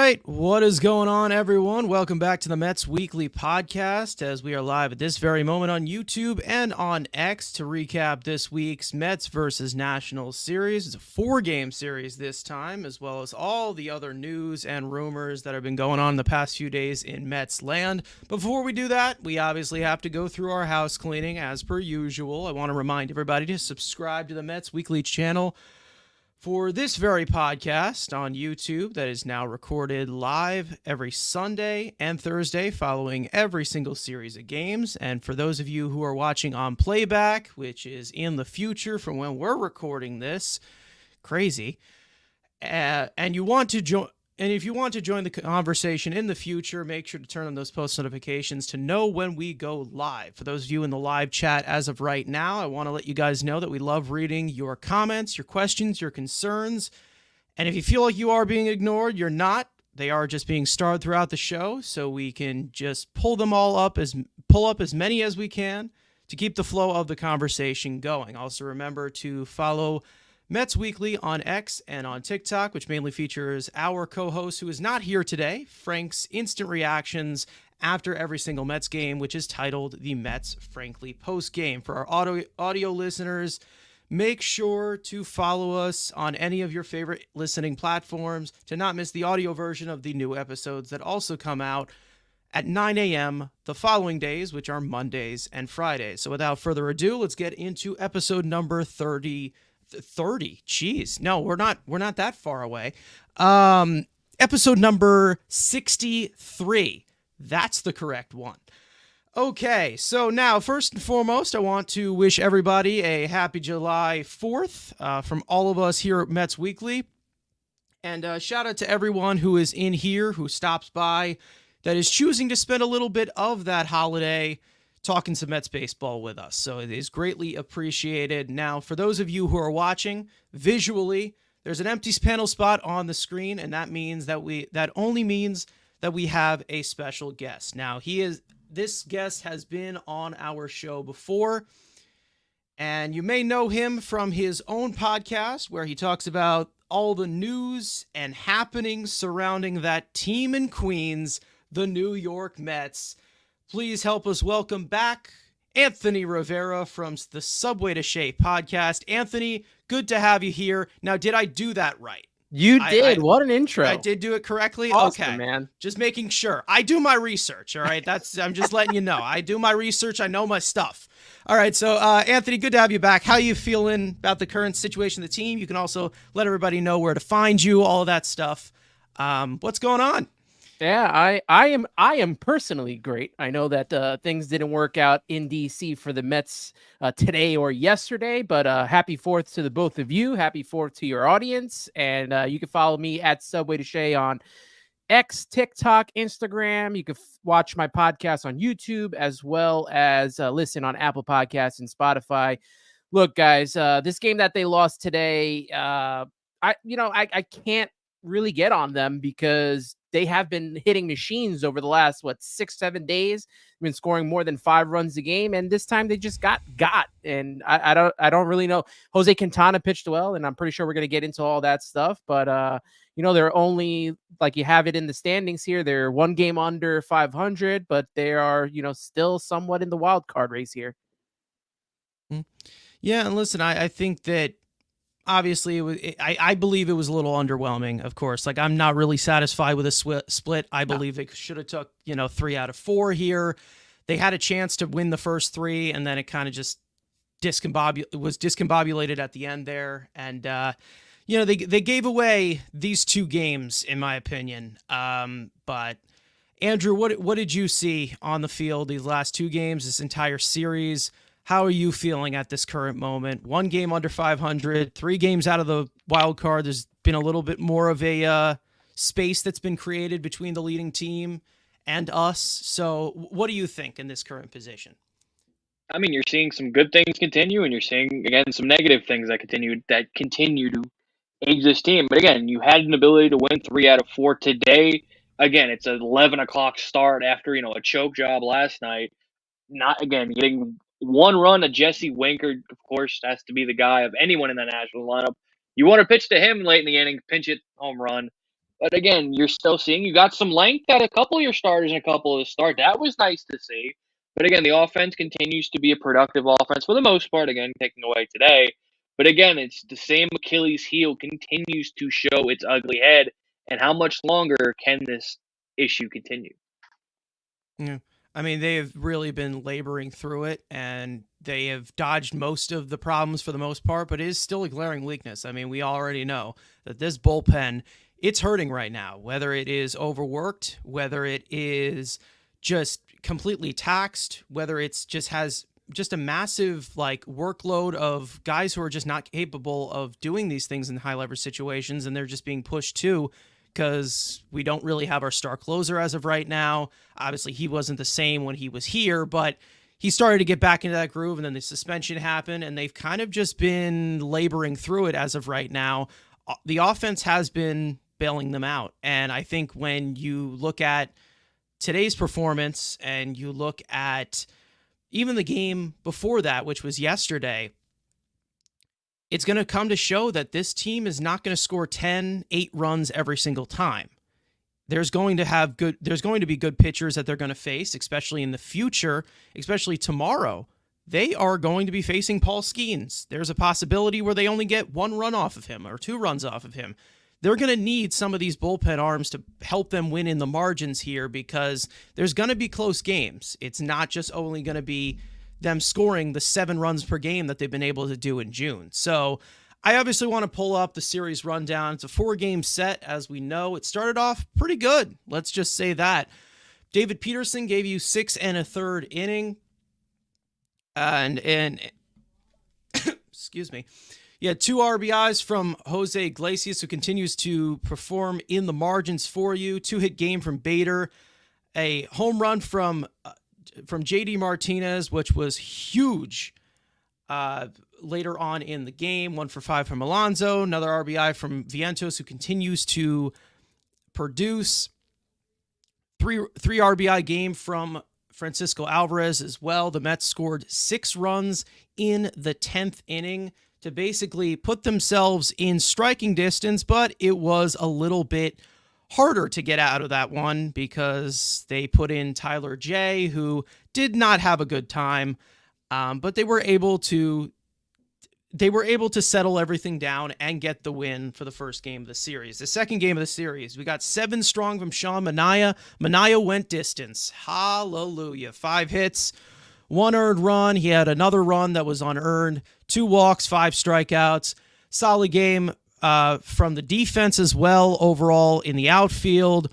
right, what is going on, everyone? Welcome back to the Mets Weekly Podcast, as we are live at this very moment on YouTube and on X to recap this week's Mets versus Nationals series. It's a 4-game series this time, as well as all the other news and rumors that have been going on the past few days in Mets land. Before we do that, we obviously have to go through our house cleaning as per usual. I want to remind everybody to subscribe to the Mets Weekly channel for this very podcast on YouTube that is now recorded live every Sunday and Thursday following every single series of games. And for those of you who are watching on playback, which is in the future from when we're recording this, crazy, and you want to join. And if you want to join the conversation in the future, make sure to turn on those post notifications to know when we go live. For those of you in the live chat as of right now, I want to let you guys know that we love reading your comments, your questions, your concerns. And if you feel like you are being ignored, you're not. They are just being starred throughout the show, so we can just pull up as many as we can to keep the flow of the conversation going. Also remember to follow Mets Weekly on X and on TikTok, which mainly features our co-host who is not here today, Frank's instant reactions after every single Mets game, which is titled The Mets Frankly Post Game. For our audio listeners, make sure to follow us on any of your favorite listening platforms to not miss the audio version of the new episodes that also come out at 9 a.m. the following days, which are Mondays and Fridays. So without further ado, let's get into episode number 30. Jeez. No, we're not that far away. Episode number 63. That's the correct one. Okay, so now, first and foremost, I want to wish everybody a happy July 4th from all of us here at Mets Weekly. And shout out to everyone who is in here, who stops by, that is choosing to spend a little bit of that holiday talking some Mets baseball with us. So it is greatly appreciated. Now, for those of you who are watching visually, there's an empty panel spot on the screen, and that only means that we have a special guest. Now, this guest has been on our show before, and you may know him from his own podcast where he talks about all the news and happenings surrounding that team in Queens, the New York Mets. Please help us welcome back Anthony Rivera from the Subway to Shea podcast. Anthony, good to have you here. Now, did I do that right? You did. What an intro. I did do it correctly? Awesome, okay, man. Just making sure. I do my research, all right? I'm just letting you know. I do my research. I know my stuff. All right, so Anthony, good to have you back. How are you feeling about the current situation of the team? You can also let everybody know where to find you, all of that stuff. What's going on? Yeah, I am personally great. I know that things didn't work out in DC for the Mets today or yesterday, but happy 4th to the both of you. Happy 4th to your audience. And you can follow me at Subway to Shea on X, TikTok, Instagram. You can watch my podcast on YouTube as well as listen on Apple Podcasts and Spotify. Look, guys, this game that they lost today, I can't really get on them because they have been hitting machines over the last 6-7 days. Been scoring more than 5 runs a game, and this time they just got. And I don't really know. Jose Quintana pitched well, and I'm pretty sure we're gonna get into all that stuff. But they're only, like you have it in the standings here. They're 1 game under 500, but they are still somewhat in the wild card race here. Yeah, and listen, I think that obviously, I believe it was a little underwhelming, of course. Like, I'm not really satisfied with a split. I believe they should have took, 3 out of 4 here. They had a chance to win the first 3, and then it kind of just was discombobulated at the end there. And, they gave away these 2 games, in my opinion. But, Andrew, what did you see on the field these last 2 games, this entire series? How are you feeling at this current moment? 1 game under 500, 3 games out of the wild card. There's been a little bit more of a space that's been created between the leading team and us. So what do you think in this current position? I mean, you're seeing some good things continue, and you're seeing, again, some negative things that continue to age this team. But again, you had an ability to win 3 out of 4 today. Again, it's an 11 o'clock start after, a choke job last night. Not, again, getting 1 run to Jesse Winker, of course, has to be the guy of anyone in the National lineup. You want to pitch to him late in the inning, pinch it, home run. But again, you're still seeing you got some length at a couple of your starters and a couple of the start. That was nice to see. But again, the offense continues to be a productive offense for the most part. Again, taking away today. But again, it's the same Achilles heel continues to show its ugly head. And how much longer can this issue continue? Yeah. I mean, they have really been laboring through it, and they have dodged most of the problems for the most part, but it is still a glaring weakness. I mean, we already know that this bullpen, it's hurting right now, whether it is overworked, whether it is just completely taxed, whether it's just has just a massive like workload of guys who are just not capable of doing these things in high leverage situations, and they're just being pushed to because we don't really have our star closer as of right now. Obviously, he wasn't the same when he was here, but he started to get back into that groove, and then the suspension happened, and they've kind of just been laboring through it as of right now. The offense has been bailing them out, and I think when you look at today's performance and you look at even the game before that, which was yesterday, it's going to come to show that this team is not going to score 8 runs every single time. There's going to be good pitchers that they're going to face, especially in the future, especially tomorrow. They are going to be facing Paul Skeens. There's a possibility where they only get 1 run off of him or 2 runs off of him. They're going to need some of these bullpen arms to help them win in the margins here, because there's going to be close games. It's not just only going to be them scoring the 7 runs per game that they've been able to do in June. So I obviously want to pull up the series rundown. It's a 4-game set, as we know. It started off pretty good. Let's just say that. David Peterson gave you 6 1/3 inning. And excuse me. You had 2 RBIs from Jose Iglesias, who continues to perform in the margins for you. 2-hit game from Bader. A home run from JD Martinez, which was huge later on in the game. 1 for 5 from Alonso. Another RBI from Vientos, who continues to produce. 3 RBI game from Francisco Alvarez as well. The Mets scored 6 runs in the 10th inning to basically put themselves in striking distance, but it was a little bit harder to get out of that one because they put in Tyler J, who did not have a good time, but they were able to settle everything down and get the win for the first game of the series. The second game of the series, we got 7 strong from Sean Manaea. Manaea went distance. Hallelujah. 5 hits, 1 earned run. He had another run that was unearned, 2 walks, 5 strikeouts. Solid game from the defense as well overall in the outfield.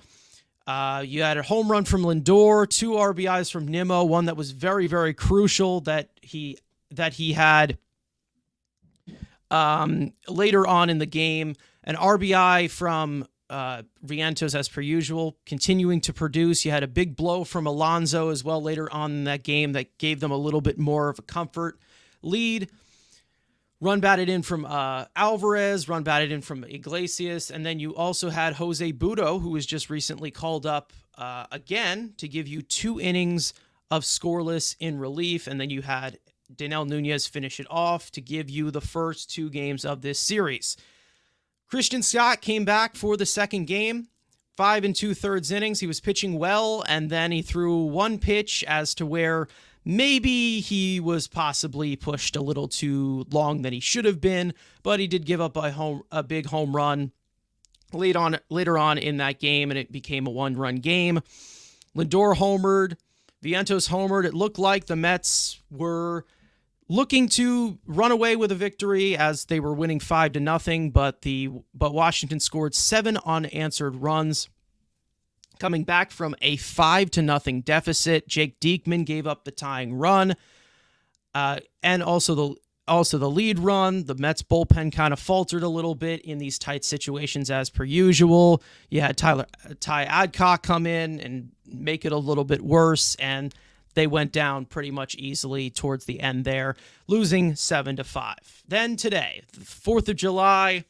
You had a home run from Lindor, 2 RBIs from Nimmo, one that was very, very crucial that he had later on in the game. An RBI from Vientos as per usual, continuing to produce. You had a big blow from Alonso as well later on in that game that gave them a little bit more of a comfort lead. Run batted in from Alvarez, run batted in from Iglesias, and then you also had Jose Budo, who was just recently called up again to give you 2 innings of scoreless in relief, and then you had Danel Nunez finish it off to give you the first 2 games of this series. Christian Scott came back for the second game, 5 2/3 innings. He was pitching well, and then he threw 1 pitch as to where maybe he was possibly pushed a little too long than he should have been, but he did give up a big home run later on in that game, and it became a 1-run game. Lindor homered, Vientos homered. It looked like the Mets were looking to run away with a victory as they were winning 5-0, but Washington scored 7 unanswered runs. Coming back from a 5-0 deficit, Jake Diekman gave up the tying run, and also the lead run. The Mets bullpen kind of faltered a little bit in these tight situations as per usual. You had Ty Adcock come in and make it a little bit worse, and they went down pretty much easily towards the end there, losing 7-5. Then today, the 4th of July,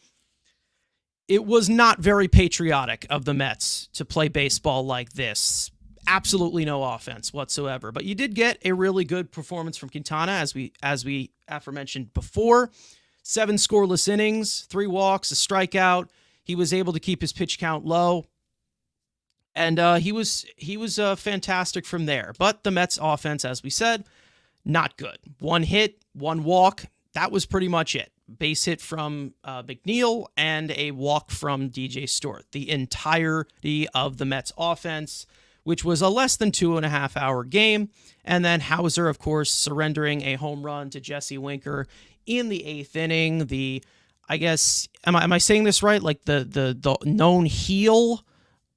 it was not very patriotic of the Mets to play baseball like this. Absolutely no offense whatsoever. But you did get a really good performance from Quintana, as we aforementioned before. 7 scoreless innings, 3 walks, a strikeout. He was able to keep his pitch count low, and he was fantastic from there. But the Mets offense, as we said, not good. 1 hit, 1 walk. That was pretty much it. Base hit from McNeil and a walk from DJ Stewart. The entirety of the Mets offense, which was a less than 2.5 hour game. And then Hauser, of course, surrendering a home run to Jesse Winker in the 8th inning. I guess, am I saying this right? Like the known heel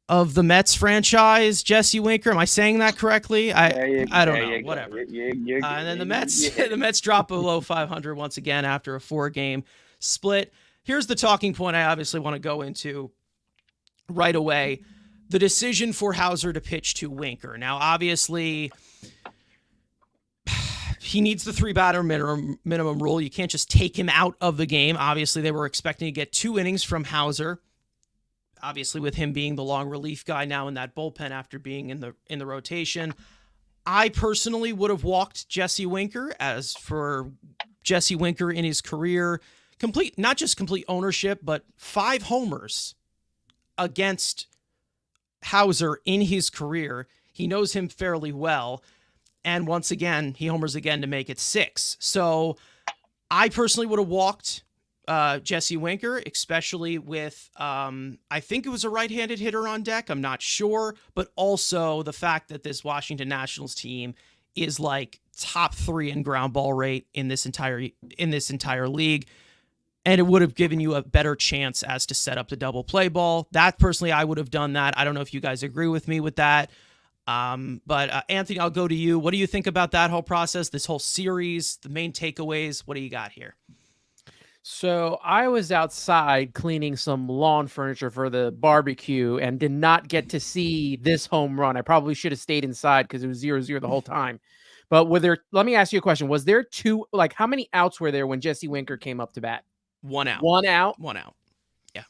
of the Mets franchise, Jesse Winker. Am I saying that correctly? I don't know. Whatever. And then the Mets drop below 500 once again after a 4-game split. Here's the talking point I obviously want to go into right away. The decision for Hauser to pitch to Winker. Now, obviously, he needs the 3-batter minimum rule. You can't just take him out of the game. Obviously, they were expecting to get 2 innings from Hauser. Obviously, with him being the long relief guy now in that bullpen after being in the rotation. I personally would have walked Jesse Winker. As for Jesse Winker in his career, not just complete ownership, but 5 homers against Hauser in his career. He knows him fairly well. And once again, he homers again to make it 6. So I personally would have walked Jesse Winker, especially with, I think it was a right-handed hitter on deck. I'm not sure, but also the fact that this Washington Nationals team is like top 3 in ground ball rate in this entire league. And it would have given you a better chance as to set up the double play ball. That personally, I would have done that. I don't know if you guys agree with me with that. But Anthony, I'll go to you. What do you think about that whole process, this whole series, the main takeaways? What do you got here? So I was outside cleaning some lawn furniture for the barbecue and did not get to see this home run. I probably should have stayed inside because it was 0-0 the whole time. But let me ask you a question. Was there how many outs were there when Jesse Winker came up to bat? 1 out. 1 out? 1 out. Yeah.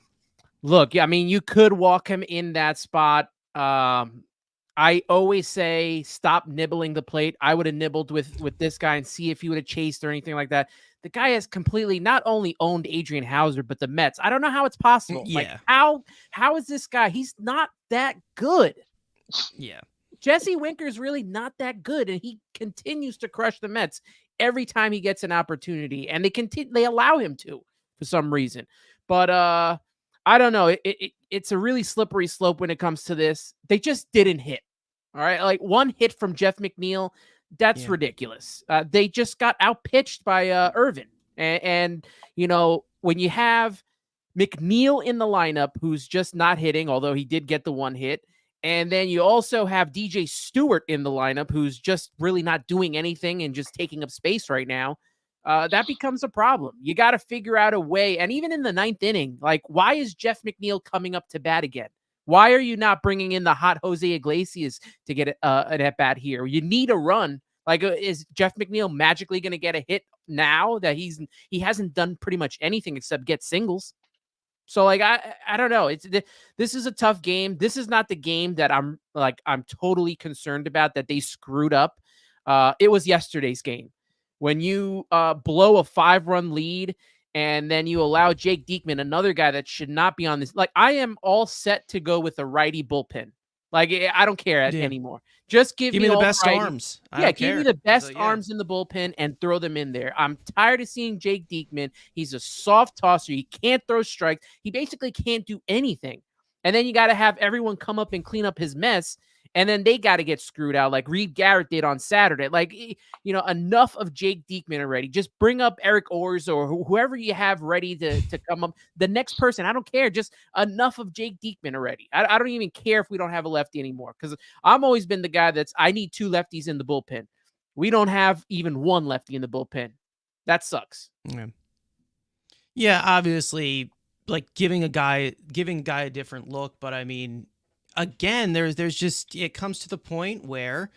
Look, I mean, you could walk him in that spot. I always say stop nibbling the plate. I would have nibbled with this guy and see if he would have chased or anything like that. The guy has completely not only owned Adrian Hauser, but the Mets. I don't know how it's possible. Yeah. Like, how is this guy? He's not that good. Yeah. Jesse Winker's really not that good, and he continues to crush the Mets every time he gets an opportunity, and they allow him to for some reason. But I don't know. It's a really slippery slope when it comes to this. They just didn't hit. All right, like 1 hit from Jeff McNeil. That's ridiculous. They just got outpitched by Irvin. And, you know, when you have McNeil in the lineup, who's just not hitting, although he did get the 1 hit, and then you also have DJ Stewart in the lineup, who's just really not doing anything and just taking up space right now, that becomes a problem. You got to figure out a way. And even in the 9th inning, like, why is Jeff McNeil coming up to bat again? Why are you not bringing in the hot Jose Iglesias to get an at-bat here? You need a run. Like, is Jeff McNeil magically going to get a hit now that he hasn't done pretty much anything except get singles? So, like, I don't know. This is a tough game. This is not the game that I'm totally concerned about that they screwed up. It was yesterday's game. When you blow a 5-run lead and then you allow Jake Diekman, another guy that should not be on this. Like, I am all set to go with a righty bullpen. Like, I don't care anymore. Just give me the best arms. Give me the best arms in the bullpen and throw them in there. I'm tired of seeing Jake Diekman. He's a soft tosser. He can't throw strikes. He basically can't do anything. And then you got to have everyone come up and clean up his mess. And then they got to get screwed out like Reed Garrett did on Saturday. Like, you know, enough of Jake Diekman already. Just bring up Eric Orrs or whoever you have ready to come up. The next person, I don't care. Just enough of Jake Diekman already. I don't even care if we don't have a lefty anymore, because I've always been the guy I need 2 lefties in the bullpen. We don't have even 1 lefty in the bullpen. That sucks. Yeah, obviously, like giving a guy a different look, but I mean, again, there's just, it comes to the point where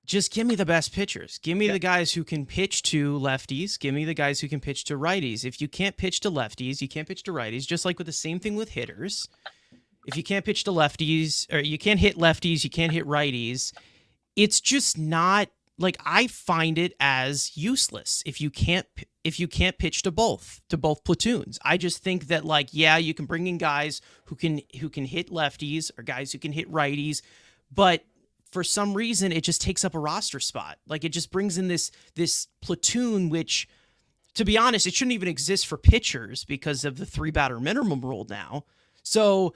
just give me the best pitchers. Give me the guys who can pitch to lefties. Give me the guys who can pitch to righties. If you can't pitch to lefties, you can't pitch to righties, just like with the same thing with hitters. If you can't pitch to lefties, or you can't hit lefties, you can't hit righties, it's just not, like, I find it as useless. If you if you can't pitch to both platoons. I just think that, like, yeah, you can bring in guys who can hit lefties or guys who can hit righties, but for some reason it just takes up a roster spot. Like, it just brings in this platoon, which, to be honest, it shouldn't even exist for pitchers because of the 3-batter minimum rule now. So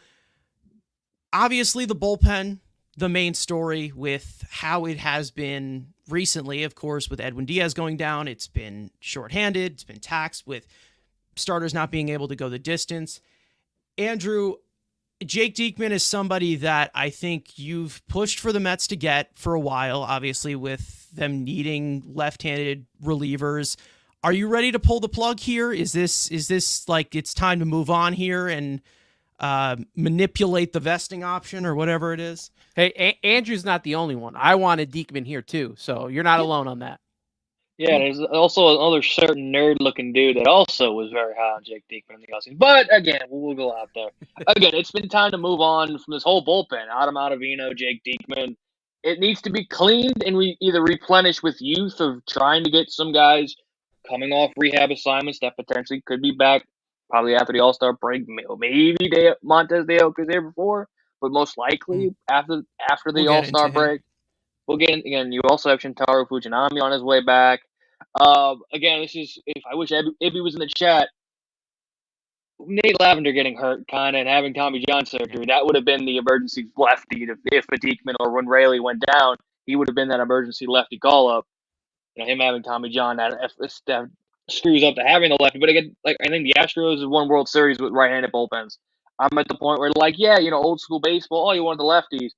obviously the bullpen, the main story with how it has been recently, of course, with Edwin Diaz going down, it's been shorthanded, it's been taxed with starters not being able to go the distance. Andrew, Jake Diekman is somebody that I think you've pushed for the Mets to get for a while, obviously with them needing left-handed relievers. Are you ready to pull the plug here? Is this like it's time to move on here and manipulate the vesting option or whatever it is? Hey, Andrew's not the only one. I wanted Diekman here too, so you're not alone on that. Yeah, there's also another certain nerd-looking dude that also was very high on Jake Diekman in the offseason. But again, we'll go out there. Again, it's been time to move on from this whole bullpen. Adam Ottavino, Jake Diekman. It needs to be cleaned and either replenished with youth of trying to get some guys coming off rehab assignments that potentially could be back probably after the All-Star break. Maybe Montez de Oca's there before, but most likely after the All-Star break. We'll get in, again. You also have Shintaro Fujinami on his way back. Again, this is if I wish Ibby was in the chat. Nate Lavender getting hurt, kind of, and having Tommy John surgery, that would have been the emergency lefty. If a Diekman or when Rayleigh went down, he would have been that emergency lefty call-up. Him having Tommy John, that screws up to having the lefty. But again, like, I think the Astros have won World Series with right-handed bullpens. I'm at the point where, like, yeah, old school baseball. Oh, you want the lefties?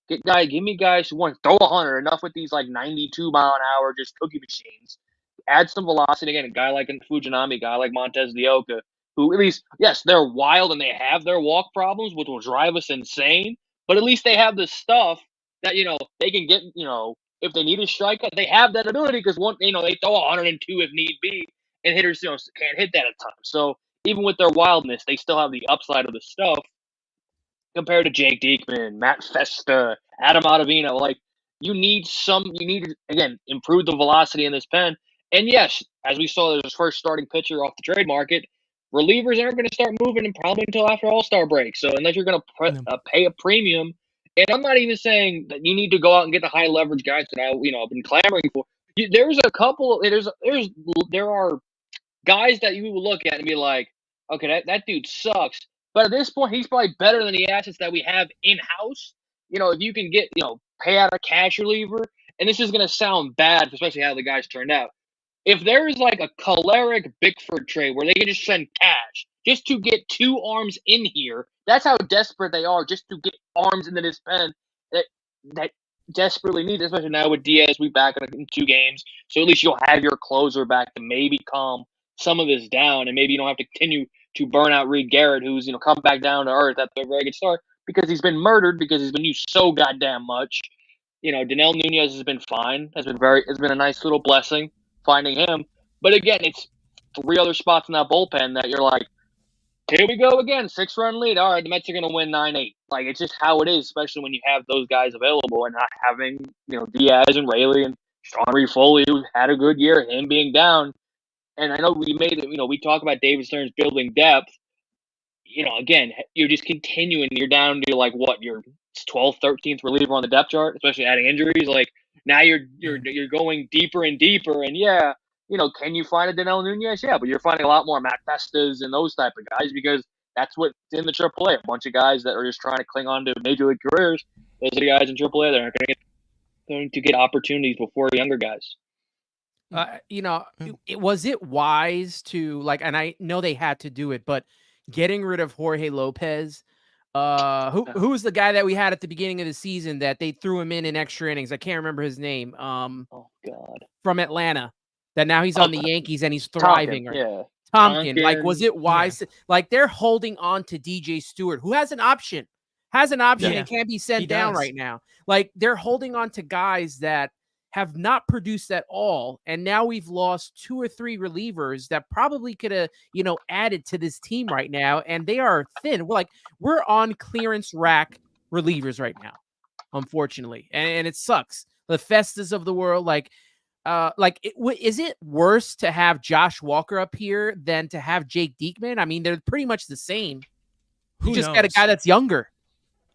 Give me guys who want to throw 100. Enough with these, like, 92-mile-an-hour just cookie machines. Add some velocity. Again, a guy like Fujinami, a guy like Montez de Oca, who at least, yes, they're wild and they have their walk problems, which will drive us insane. But at least they have the stuff that, they can get, if they need a strikeout, they have that ability because they throw 102 if need be, and hitters, can't hit that at times. So even with their wildness, they still have the upside of the stuff compared to Jake Diekman, Matt Festa, Adam Ottavino. Like, you need to, again, improve the velocity in this pen. And yes, as we saw, there's his first starting pitcher off the trade market. Relievers aren't going to start moving probably until after All-Star break. So unless you're going to pay a premium, and I'm not even saying that you need to go out and get the high leverage guys that I've been clamoring for. There's a couple. There are guys that you will look at and be like, okay, that dude sucks. But at this point, he's probably better than the assets that we have in-house. If you can get, pay out a cash reliever, and this is going to sound bad, especially how the guys turned out. If there is like a Choleric Bickford trade where they can just send cash just to get 2 arms in here, that's how desperate they are just to get arms into this pen that desperately need, especially now with Diaz. We back in 2 games, so at least you'll have your closer back to maybe calm some of this down, and maybe you don't have to continue to burn out Reed Garrett, who's come back down to earth after a very good start because he's been murdered because he's been used so goddamn much. Danel Nunez has been fine, has been a nice little blessing finding him, but again, it's 3 other spots in that bullpen that you're like, here we go again, 6-run lead. All right, the Mets are going to win 9-8. Like, it's just how it is, especially when you have those guys available and not having, Diaz and Rayleigh and Sean Reed Foley, who had a good year, him being down. And I know we talk about David Stearns building depth. Again, you're just continuing. You're down to like what, your 12th, 13th reliever on the depth chart, especially adding injuries. Like, now you're going deeper and deeper. And yeah, can you find a Danel Nunez? Yeah, but you're finding a lot more Matt Festas and those type of guys because that's what's in the AAA. A bunch of guys that are just trying to cling on to major league careers. Those are the guys in AAA that are going to get opportunities before younger guys. Was it wise to, like, and I know they had to do it, but getting rid of Jorge Lopez, who was the guy that we had at the beginning of the season that they threw him in extra innings? I can't remember his name. Oh God, from Atlanta. That now he's on the Yankees and he's thriving. Tompkin. Like, was it wise? Like, they're holding on to DJ Stewart, who has an option and can't be sent down right now. Like, they're holding on to guys that have not produced at all. And now we've lost 2 or 3 relievers that probably could have, added to this team right now. And they are thin. We're on clearance rack relievers right now, unfortunately. And it sucks. The Festas of the world, like, Is it worse to have Josh Walker up here than to have Jake Diekman? I mean, they're pretty much the same. Who You just knows? got a guy that's younger.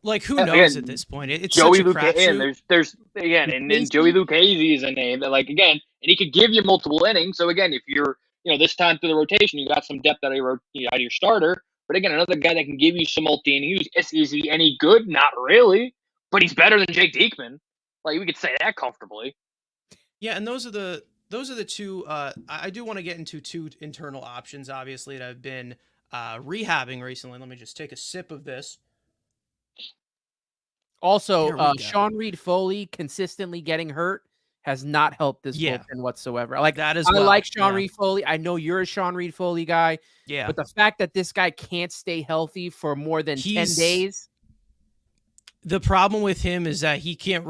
Like, who knows at this point? It's Joey such a Lucchesi, and crapshoot. there's again, and Joey Lucchesi is a name that, like, again, and he could give you multiple innings. So again, if you're, this time through the rotation, you got some depth out of your starter. But again, another guy that can give you some multi innings. Is he any good? Not really, but he's better than Jake Diekman. Like, we could say that comfortably. Yeah, and those are the two. I do want to get into two internal options, obviously, that I've been rehabbing recently. Let me just take a sip of this. Also, Sean Reed-Foley consistently getting hurt has not helped this bullpen whatsoever. Like, that is, I like Sean Reed-Foley. I know you're a Sean Reed-Foley guy. Yeah. But the fact that this guy can't stay healthy for more than 10 days. The problem with him is that he can't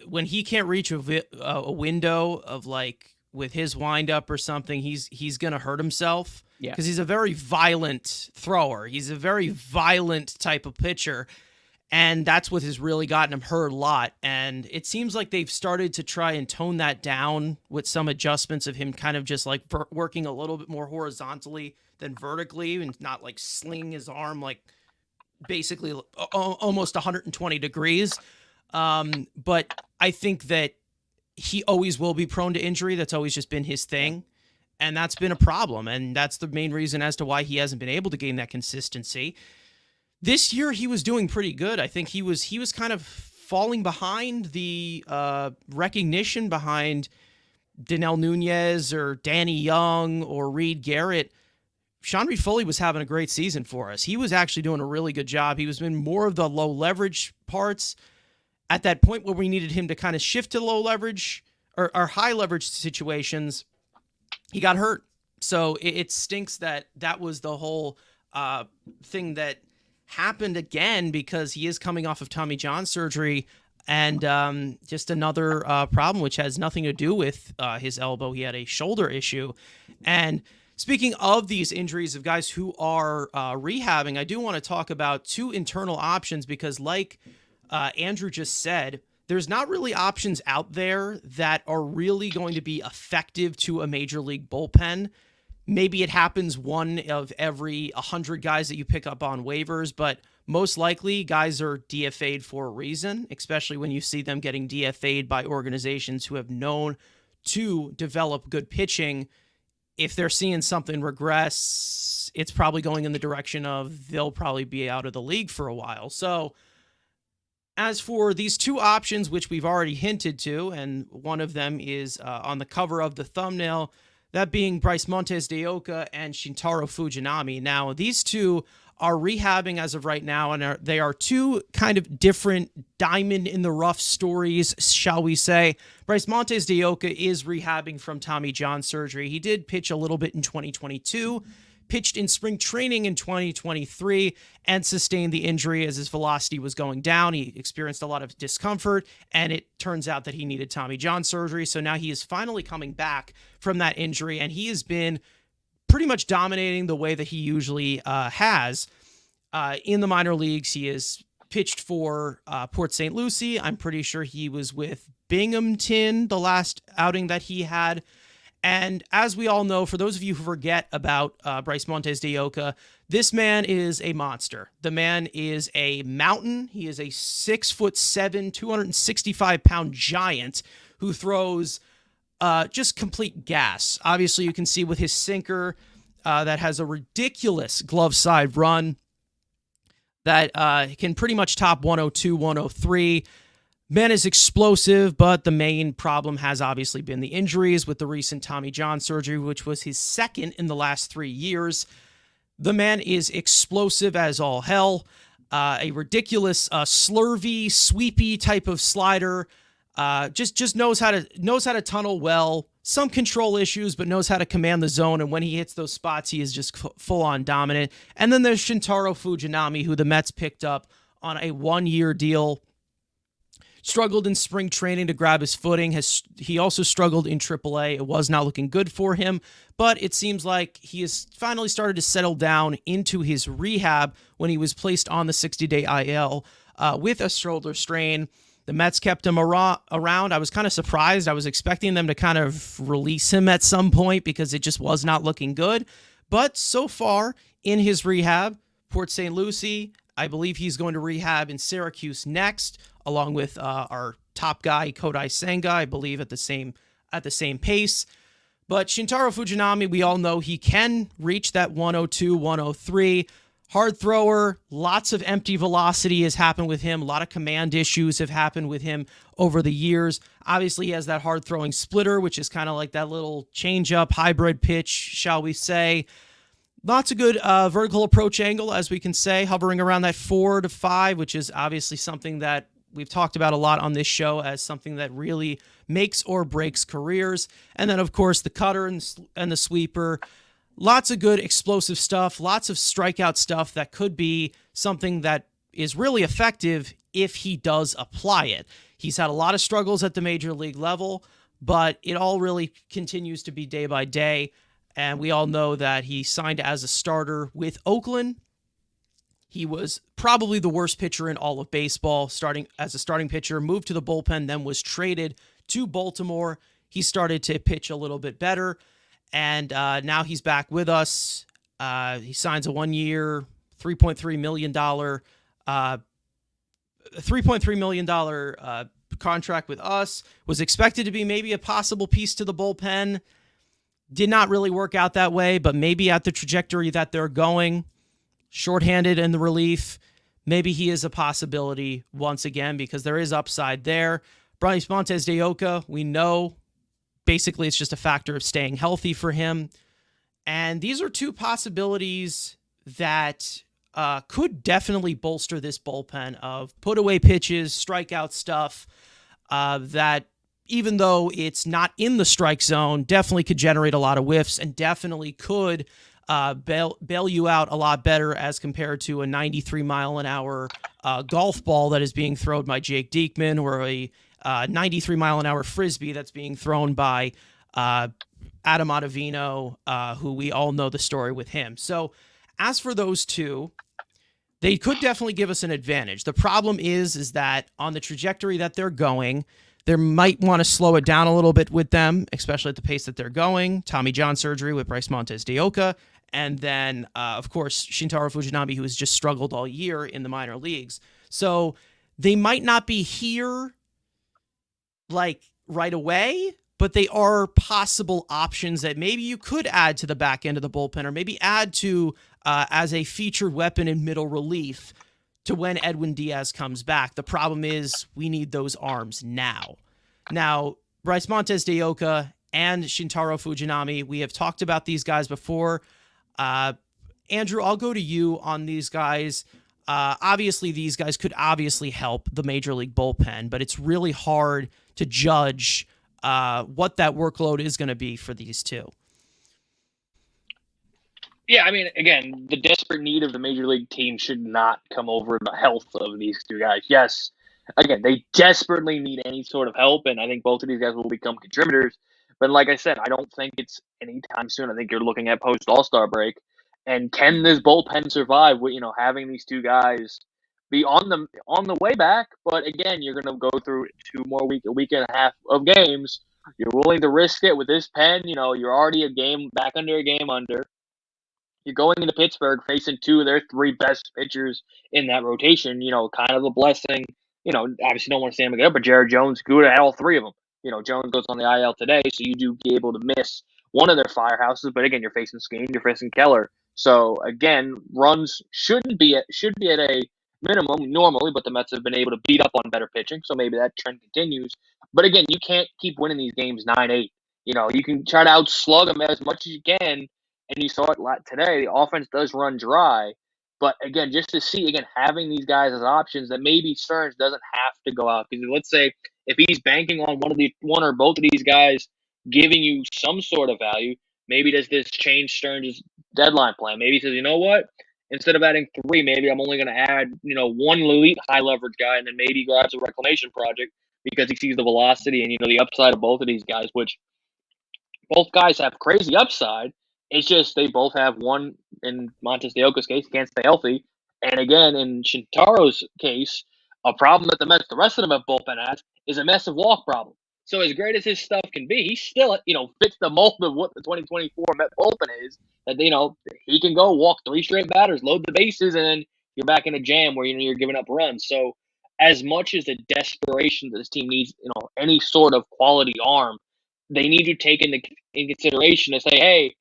when he can't reach a window of, like, with his windup or something, he's going to hurt himself. Yeah. Because he's a very violent thrower. He's a very violent type of pitcher. And that's what has really gotten him hurt a lot. And it seems like they've started to try and tone that down with some adjustments of him kind of just like working a little bit more horizontally than vertically, and not like slinging his arm like basically almost 120 degrees. But I think that he always will be prone to injury. That's always just been his thing. And that's been a problem. And that's the main reason as to why he hasn't been able to gain that consistency. This year, he was doing pretty good. I think he was kind of falling behind the recognition behind Danel Nunez or Danny Young or Reed Garrett. Sean Reed-Foley was having a great season for us. He was actually doing a really good job. He was in more of the low leverage parts at that point where we needed him to kind of shift to low leverage or high leverage situations. He got hurt. So it stinks that was the whole thing that happened again, because he is coming off of Tommy John surgery and just another problem, which has nothing to do with his elbow. He had a shoulder issue. And speaking of these injuries of guys who are rehabbing, I do want to talk about two internal options, because like Andrew just said, there's not really options out there that are really going to be effective to a major league bullpen. Maybe it happens one of every 100 guys that you pick up on waivers, but most likely guys are DFA'd for a reason, especially when you see them getting DFA'd by organizations who have known to develop good pitching. If they're seeing something regress, it's probably going in the direction of they'll probably be out of the league for a while. So as for these two options, which we've already hinted to, and one of them is on the cover of the thumbnail, that being Bryce Montes de Oca and Shintaro Fujinami. Now, these two are rehabbing as of right now, and they are two kind of different diamond in the rough stories, shall we say. Bryce Montes de Oca is rehabbing from Tommy John surgery. He did pitch a little bit in 2022, pitched in spring training in 2023, and sustained the injury as his velocity was going down. He experienced a lot of discomfort, and it turns out that he needed Tommy John surgery. So now he is finally coming back from that injury, and he has been pretty much dominating the way that he usually has. In the minor leagues, he has pitched for Port St. Lucie. I'm pretty sure he was with Binghamton the last outing that he had. And as we all know, for those of you who forget about Bryce Montes de Oca, this man is a monster. The man is a mountain. He is a 6'7", 265-pound giant who throws just complete gas. Obviously, you can see with his sinker that has a ridiculous glove side run that can pretty much top 102, 103. Man is explosive, but the main problem has obviously been the injuries with the recent Tommy John surgery, which was his second in the last 3 years. The man is explosive as all hell, a ridiculous slurvy, sweepy type of slider. Just knows how to tunnel well. Some control issues, but knows how to command the zone. And when he hits those spots, he is just full on dominant. And then there's Shintaro Fujinami, who the Mets picked up on a 1-year deal. Struggled in spring training to grab his footing. He also struggled in AAA. It was not looking good for him, but it seems like he has finally started to settle down into his rehab when he was placed on the 60-day IL with a shoulder strain. The Mets kept him around. I was kind of surprised. I was expecting them to kind of release him at some point because it just was not looking good. But so far in his rehab, Port St. Lucie, I believe he's going to rehab in Syracuse next, along with our top guy, Kodai Senga, I believe at the same pace. But Shintaro Fujinami, we all know he can reach that 102, 103. Hard thrower, lots of empty velocity has happened with him. A lot of command issues have happened with him over the years. Obviously, he has that hard throwing splitter, which is kind of like that little change-up hybrid pitch, shall we say. Lots of good vertical approach angle, as we can say, hovering around that 4 to 5, which is obviously something that we've talked about a lot on this show as something that really makes or breaks careers. And then, of course, the cutter and the sweeper. Lots of good explosive stuff, lots of strikeout stuff that could be something that is really effective if he does apply it. He's had a lot of struggles at the major league level, but it all really continues to be day by day. And we all know that he signed as a starter with Oakland. He was probably the worst pitcher in all of baseball, starting as a starting pitcher, moved to the bullpen, then was traded to Baltimore. He started to pitch a little bit better. And now he's back with us. He signs a 1-year, $3.3 million contract with us. Was expected to be maybe a possible piece to the bullpen. Did not really work out that way, but maybe at the trajectory that they're going, shorthanded in the relief, maybe he is a possibility once again because there is upside there. Bryce Montes de Oca, we know. Basically, it's just a factor of staying healthy for him. And these are two possibilities that could definitely bolster this bullpen of put away pitches, strikeout stuff that even though it's not in the strike zone, definitely could generate a lot of whiffs and definitely could bail you out a lot better as compared to a 93-mile-an-hour golf ball that is being thrown by Jake Diekman or a 93-mile-an-hour frisbee that's being thrown by Adam Ottavino, who we all know the story with him. So as for those two, they could definitely give us an advantage. The problem is that on the trajectory that they're going, they might want to slow it down a little bit with them, especially at the pace that they're going. Tommy John surgery with Bryce Montes de Oca. And then, of course, Shintaro Fujinami, who has just struggled all year in the minor leagues. So they might not be here like right away, but they are possible options that maybe you could add to the back end of the bullpen or maybe add to as a featured weapon in middle relief to when Edwin Diaz comes back. The problem is we need those arms now. Now, Bryce Montes de Oca and Shintaro Fujinami, we have talked about these guys before. Andrew, I'll go to you on these guys. Obviously, these guys could obviously help the major league bullpen, but it's really hard to judge what that workload is going to be for these two. Yeah, I mean, again, the desperate need of the major league team should not come over the health of these two guys. Yes, again, they desperately need any sort of help, and I think both of these guys will become contributors. But like I said, I don't think it's anytime soon. I think you're looking at post All-Star break. And can this bullpen survive with, having these two guys be on the way back? But again, you're going to go through a week and a half of games. You're willing to risk it with this pen. You're already a game under. You're going into Pittsburgh facing two of their three best pitchers in that rotation. Kind of a blessing. Obviously don't want to stand up, but Jared Jones good at all three of them. Jones goes on the IL today, so you do be able to miss one of their firehouses. But again, you're facing Skeen, you're facing Keller. So again, runs should be at a minimum normally, but the Mets have been able to beat up on better pitching, so maybe that trend continues. But again, you can't keep winning these games 9-8. You can try to outslug them as much as you can, and you saw it today. The offense does run dry, but again, just to see having these guys as options that maybe Stearns doesn't have to go out, because let's say if he's banking on one or both of these guys giving you some sort of value, maybe does this change Stearns' deadline plan? Maybe he says, you know what? Instead of adding three, maybe I'm only going to add, one elite high leverage guy, and then maybe grabs a reclamation project because he sees the velocity and, the upside of both of these guys, which both guys have crazy upside. It's just they both have one, in Montes de Oca's case, can't stay healthy. And again, in Shintaro's case, A problem that the rest of the bullpen has is a massive walk problem. So as great as his stuff can be, he still, fits the mold of what the 2024 Met bullpen is. That, he can go walk 3 straight batters, load the bases, and then you're back in a jam where you're giving up runs. So as much as the desperation that this team needs, any sort of quality arm, they need to take in consideration to say, hey,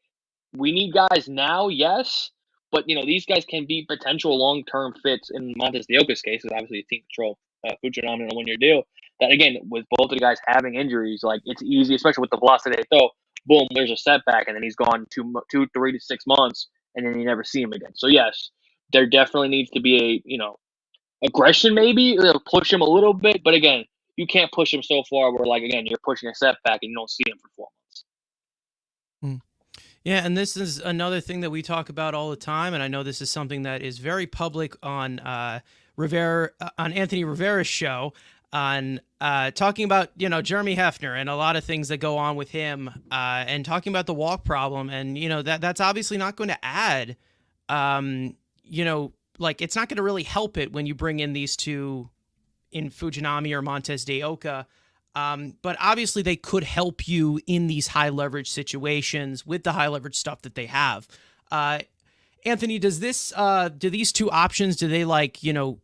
we need guys now, yes, but these guys can be potential long-term fits. In Montes de Oca's case, is obviously a team control Fujinami on a 1-year deal. That again, with both of the guys having injuries, like it's easy, especially with the velocity they throw. Boom, there's a setback, and then he's gone 3 to 6 months, and then you never see him again. So yes, there definitely needs to be a aggression, maybe push him a little bit, but again, you can't push him so far where you're pushing a setback and you don't see him for 4 months. Yeah, and this is another thing that we talk about all the time, and I know this is something that is very public on Rivera, on Anthony Rivera's show, on talking about Jeremy Hefner and a lot of things that go on with him, and talking about the walk problem, and that's obviously not going to add, it's not going to really help it when you bring in these two in Fujinami or Montes de Oca. But obviously they could help you in these high leverage situations with the high leverage stuff that they have. Anthony, do these two options, do they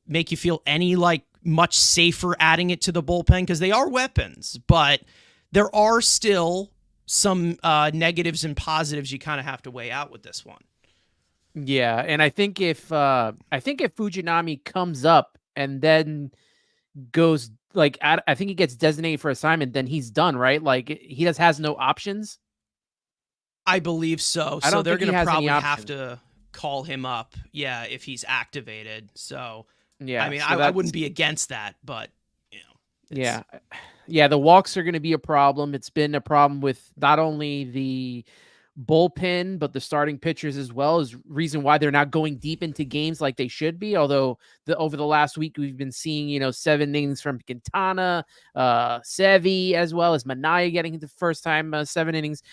make you feel any much safer adding it to the bullpen? Because they are weapons, but there are still some negatives and positives you kind of have to weigh out with this one. Yeah, and I think if Fujinami comes up and then goes I think he gets designated for assignment, then he's done, right? He has no options. I believe so. So they're going to probably have to call him up, if he's activated. So yeah, I mean, so I wouldn't be against that, but yeah, the walks are going to be a problem. It's been a problem with not only the bullpen but the starting pitchers as well, is reason why they're not going deep into games like they should be. Although over the last week we've been seeing 7 innings from Quintana, Sevi, as well as Manaya getting the first time 7 innings.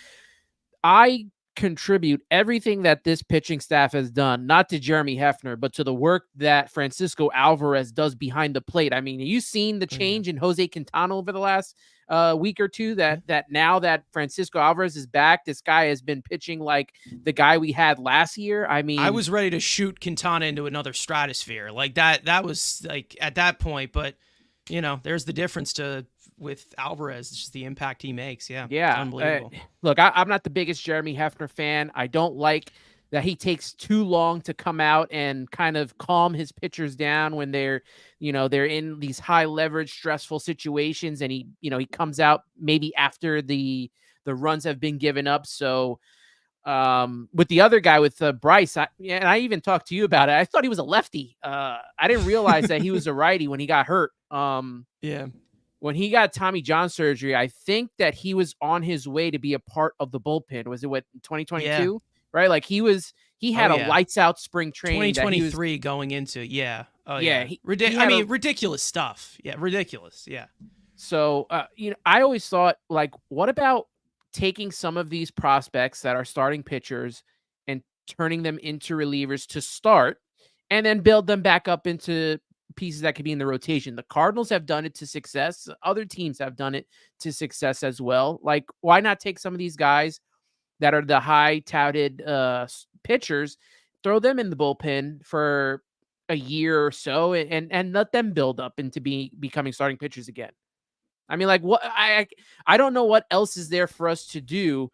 I contribute everything that this pitching staff has done, not to Jeremy Hefner, but to the work that Francisco Alvarez does behind the plate. I mean, have you seen the change in Jose Quintana over the last week or two? That now that Francisco Alvarez is back, this guy has been pitching like the guy we had last year. I mean, I was ready to shoot Quintana into another stratosphere like that. That was at that point, but there's the difference with Alvarez. It's just the impact he makes. Yeah. Unbelievable. Look, I'm not the biggest Jeremy Hefner fan. I don't like that he takes too long to come out and kind of calm his pitchers down when they're in these high leverage, stressful situations. And he comes out maybe after the runs have been given up. So with the other guy, with Bryce, and I even talked to you about it. I thought he was a lefty. I didn't realize that he was a righty when he got hurt. When he got Tommy John surgery, I think that he was on his way to be a part of the bullpen. Was it 2022? Yeah. Right? He had a lights out spring training. 2023 going into, ridiculous stuff. Yeah. Ridiculous. Yeah. So, I always thought what about taking some of these prospects that are starting pitchers and turning them into relievers to start and then build them back up into pieces that could be in the rotation. The Cardinals have done it to success. Other teams have done it to success as well. Why not take some of these guys that are the high touted pitchers, throw them in the bullpen for a year or so and let them build up into becoming starting pitchers again? I mean, what I don't know what else is there for us to do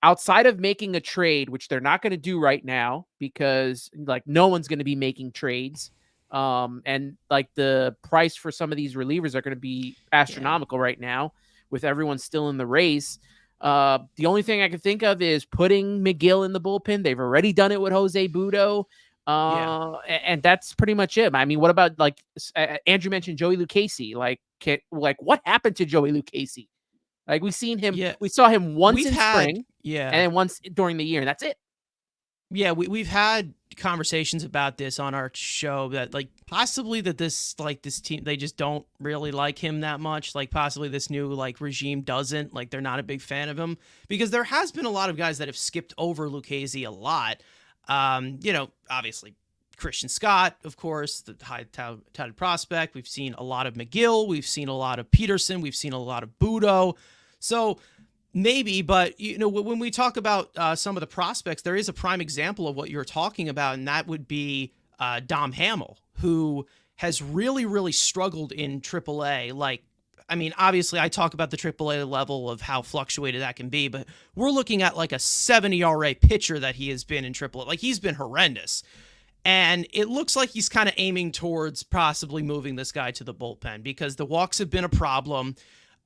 outside of making a trade, which they're not going to do right now because no one's going to be making trades. And the price for some of these relievers are going to be astronomical right now with everyone still in the race. The only thing I can think of is putting McGill in the bullpen. They've already done it with Jose Budo. And that's pretty much it. I mean, what about Andrew mentioned Joey Lucchesi? What happened to Joey Lucchesi? We've seen him. Yeah. We saw him once in spring, and then once during the year, and that's it. Yeah, we've had conversations about this on our show that possibly that this team, they just don't really like him that much. Possibly this new regime doesn't they're not a big fan of him because there has been a lot of guys that have skipped over Lucchesi a lot. Obviously Christian Scott, of course, the high-touted prospect. We've seen a lot of McGill. We've seen a lot of Peterson. We've seen a lot of Budo. So maybe, but when we talk about some of the prospects, there is a prime example of what you're talking about, and that would be Dom Hamill, who has really, really struggled in AAA. Like, I mean, obviously, I talk about the AAA level of how fluctuated that can be, but we're looking at like a 7 ERA pitcher that he has been in AAA. Like, he's been horrendous. And it looks like he's kind of aiming towards possibly moving this guy to the bullpen because the walks have been a problem.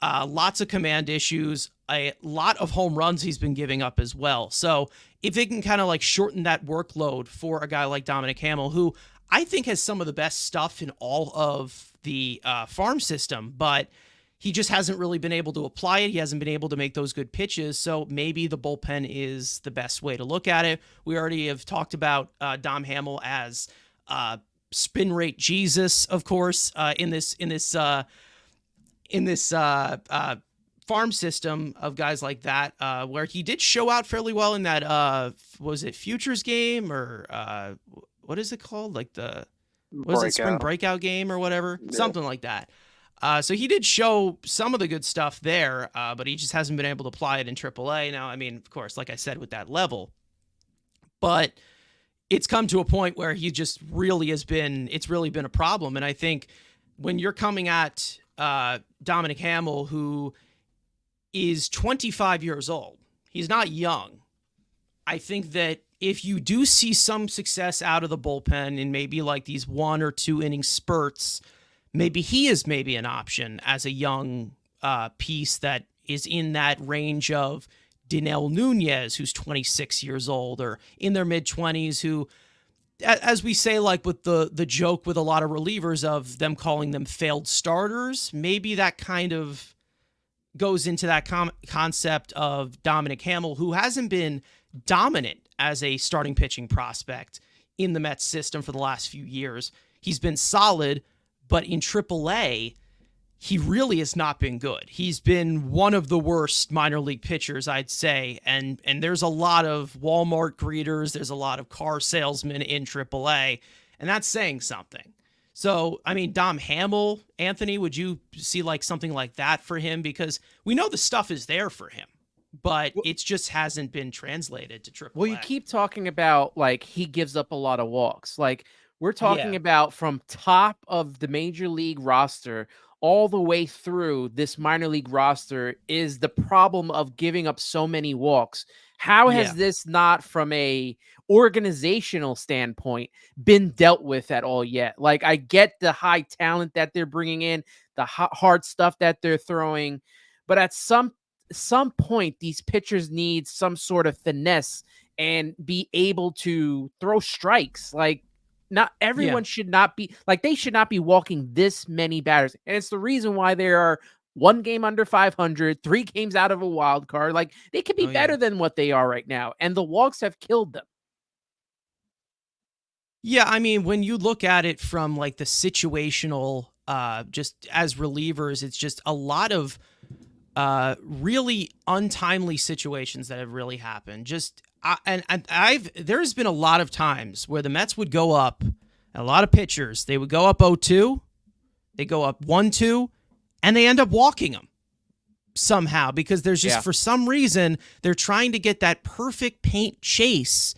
Lots of command issues, a lot of home runs he's been giving up as well. So if they can kind of like shorten that workload for a guy like Dominic Hamill, who I think has some of the best stuff in all of the farm system, but he just hasn't really been able to apply it. He hasn't been able to make those good pitches. So maybe the bullpen is the best way to look at it. We already have talked about Dom Hamill as spin rate Jesus, of course, in this farm system of guys like that, where he did show out fairly well in that, was it Futures game or what is it called? Like spring breakout game or whatever, something like that. So he did show some of the good stuff there, but he just hasn't been able to apply it in AAA. Now, I mean, of course, like I said, with that level, but it's come to a point where he just really it's really been a problem. And I think when you're coming at Dominic Hamill, who is 25 years old, he's not young. I think that if you do see some success out of the bullpen in maybe like these 1 or 2 inning spurts, maybe he is maybe an option as a young piece that is in that range of Dinel Nunez, who's 26 years old, or in their mid-20s, who, as we say, like with the joke with a lot of relievers of them calling them failed starters, maybe that kind of goes into that concept of Dominic Hamill, who hasn't been dominant as a starting pitching prospect in the Mets system for the last few years. He's been solid, but in AAA, he really has not been good. He's been one of the worst minor league pitchers, I'd say. And there's a lot of Walmart greeters. There's a lot of car salesmen in AAA. And that's saying something. So, I mean, Dom Hamill, Anthony, would you see like something like that for him? Because we know the stuff is there for him, but it just hasn't been translated to AAA. Well, you keep talking about like he gives up a lot of walks. Like we're talking about from top of the major league roster all the way through this minor league roster is the problem of giving up so many walks. How has this not, from a organizational standpoint, been dealt with at all yet? Like, I get the high talent that they're bringing in, the hard stuff that they're throwing, but at some point, these pitchers need some sort of finesse and be able to throw strikes. Like, not everyone should not be like, they should not be walking this many batters. And it's the reason why there are 1 game under 500, 3 games out of a wild card. Like, they could be better than what they are right now. And the walks have killed them. Yeah, I mean, when you look at it from like the situational, just as relievers, it's just a lot of really untimely situations that have really happened. Just there's been a lot of times where the Mets would go up, and a lot of pitchers, they would go up 0-2, they go up 1-2, and they end up walking them somehow because there's just, for some reason, they're trying to get that perfect paint chase.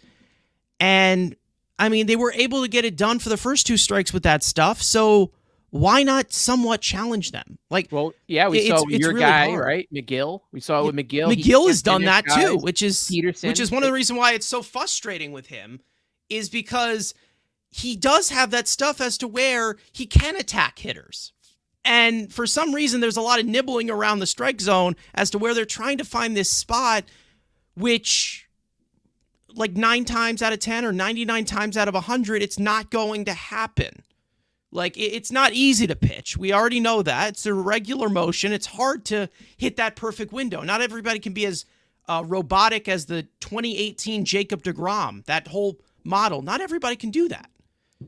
And I mean, they were able to get it done for the first 2 strikes with that stuff. So why not somewhat challenge them? Like, well, yeah, we saw your really guy, hard. Right? McGill. We saw it with McGill. McGill has done that too, which is one of the reasons why it's so frustrating with him, is because he does have that stuff as to where he can attack hitters. And for some reason, there's a lot of nibbling around the strike zone as to where they're trying to find this spot, which like 9 times out of 10 or 99 times out of 100, it's not going to happen. Like, it's not easy to pitch. We already know that. It's a regular motion. It's hard to hit that perfect window. Not everybody can be as robotic as the 2018 Jacob deGrom, that whole model. Not everybody can do that.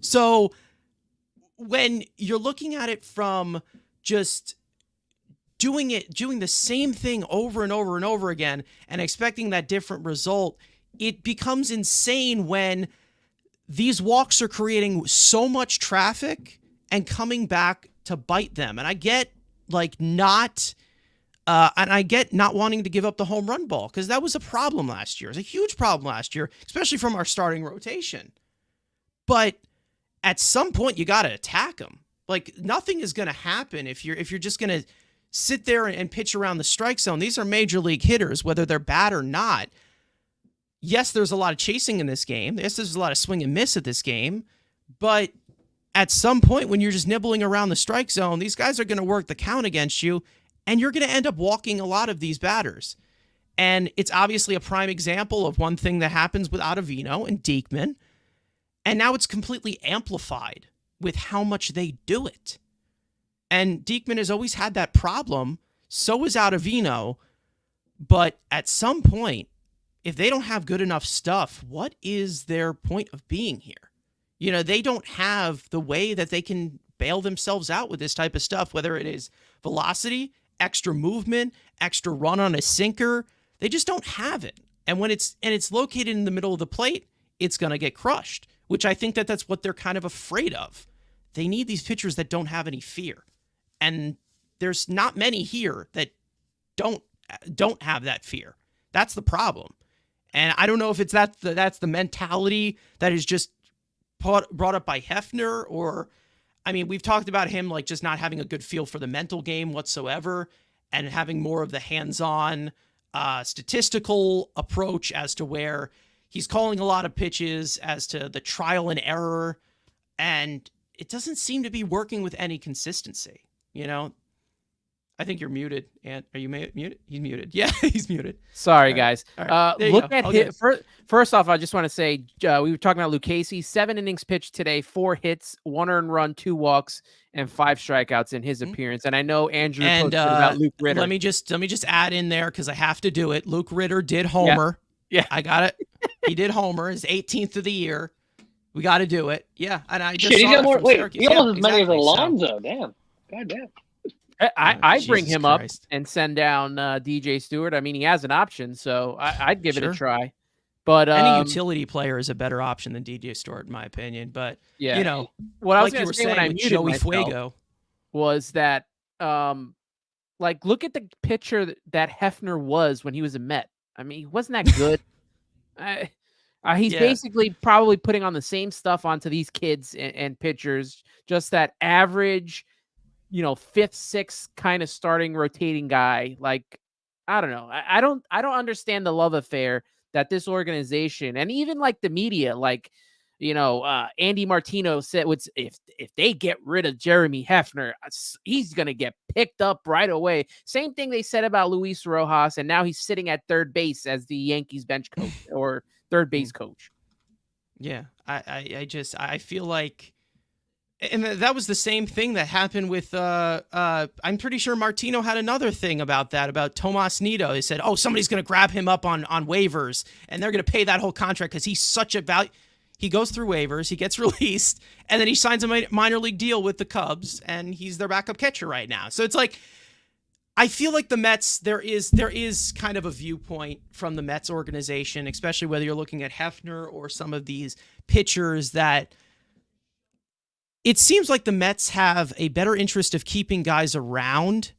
So when you're looking at it from just doing the same thing over and over and over again and expecting that different result, it becomes insane when these walks are creating so much traffic and coming back to bite them. And I get not wanting to give up the home run ball, because that was a problem last year. It was a huge problem last year, especially from our starting rotation. But at some point, you got to attack them. Like, nothing is going to happen if you're just going to sit there and pitch around the strike zone. These are major league hitters, whether they're bad or not. Yes, there's a lot of chasing in this game. Yes, there's a lot of swing and miss at this game. But at some point, when you're just nibbling around the strike zone, these guys are going to work the count against you, and you're going to end up walking a lot of these batters. And it's obviously a prime example of one thing that happens with Ottavino and Diekman. And now it's completely amplified with how much they do it. And Diekman has always had that problem. So is Ottavino. But at some point, if they don't have good enough stuff, what is their point of being here? You know, they don't have the way that they can bail themselves out with this type of stuff, whether it is velocity, extra movement, extra run on a sinker. They just don't have it. And when it's located in the middle of the plate, it's going to get crushed, which I think that's what they're kind of afraid of. They need these pitchers that don't have any fear. And there's not many here that don't have that fear. That's the problem. And I don't know if that's the mentality that is just brought up by Hefner, or, I mean, we've talked about him like just not having a good feel for the mental game whatsoever, and having more of the hands-on statistical approach as to where he's calling a lot of pitches as to the trial and error, and it doesn't seem to be working with any consistency. You know, I think you're muted. And are you muted? He's muted. Yeah, he's muted. Sorry, guys. Right. Look at his, first off, I just want to say we were talking about Lucchesi. 7 innings pitched today, 4 hits, 1 earned run, 2 walks, and 5 strikeouts in his appearance. And I know Andrew posted about Luke Ritter. Let me just add in there, because I have to do it. Luke Ritter did homer. Yeah. I got it. He did homer, his 18th of the year. We got to do it. Yeah, and I just he saw got more. Wait, Syracuse. he almost as many as exactly. Alonso. So, damn. God damn. I bring Jesus him Christ. up and send down DJ Stewart. I mean, he has an option, so I'd give it a try. But any utility player is a better option than DJ Stewart, in my opinion. But yeah, you know, what I was like you going were to say saying when I with muted Joey myself Fuego was that, like, look at the pitcher that Hefner was when he was a Met. I mean, he wasn't that good. He's basically probably putting on the same stuff onto these kids and pitchers, just that average, you know, 5th, 6th kind of starting rotating guy. Like, I don't know. I don't understand the love affair that this organization, and even like the media, like, you know, Andy Martino said, if they get rid of Jeremy Hefner, he's going to get picked up right away. Same thing they said about Luis Rojas, and now he's sitting at third base as the Yankees bench coach or third base coach. Yeah, I feel like, and that was the same thing that happened with, I'm pretty sure Martino had another thing about that, about Tomas Nido. They said, oh, somebody's going to grab him up on waivers, and they're going to pay that whole contract because he's such a value. He goes through waivers, he gets released, and then he signs a minor league deal with the Cubs, and he's their backup catcher right now. So it's like, I feel like the Mets, there is kind of a viewpoint from the Mets organization, especially whether you're looking at Hefner or some of these pitchers, that it seems like the Mets have a better interest of keeping guys around.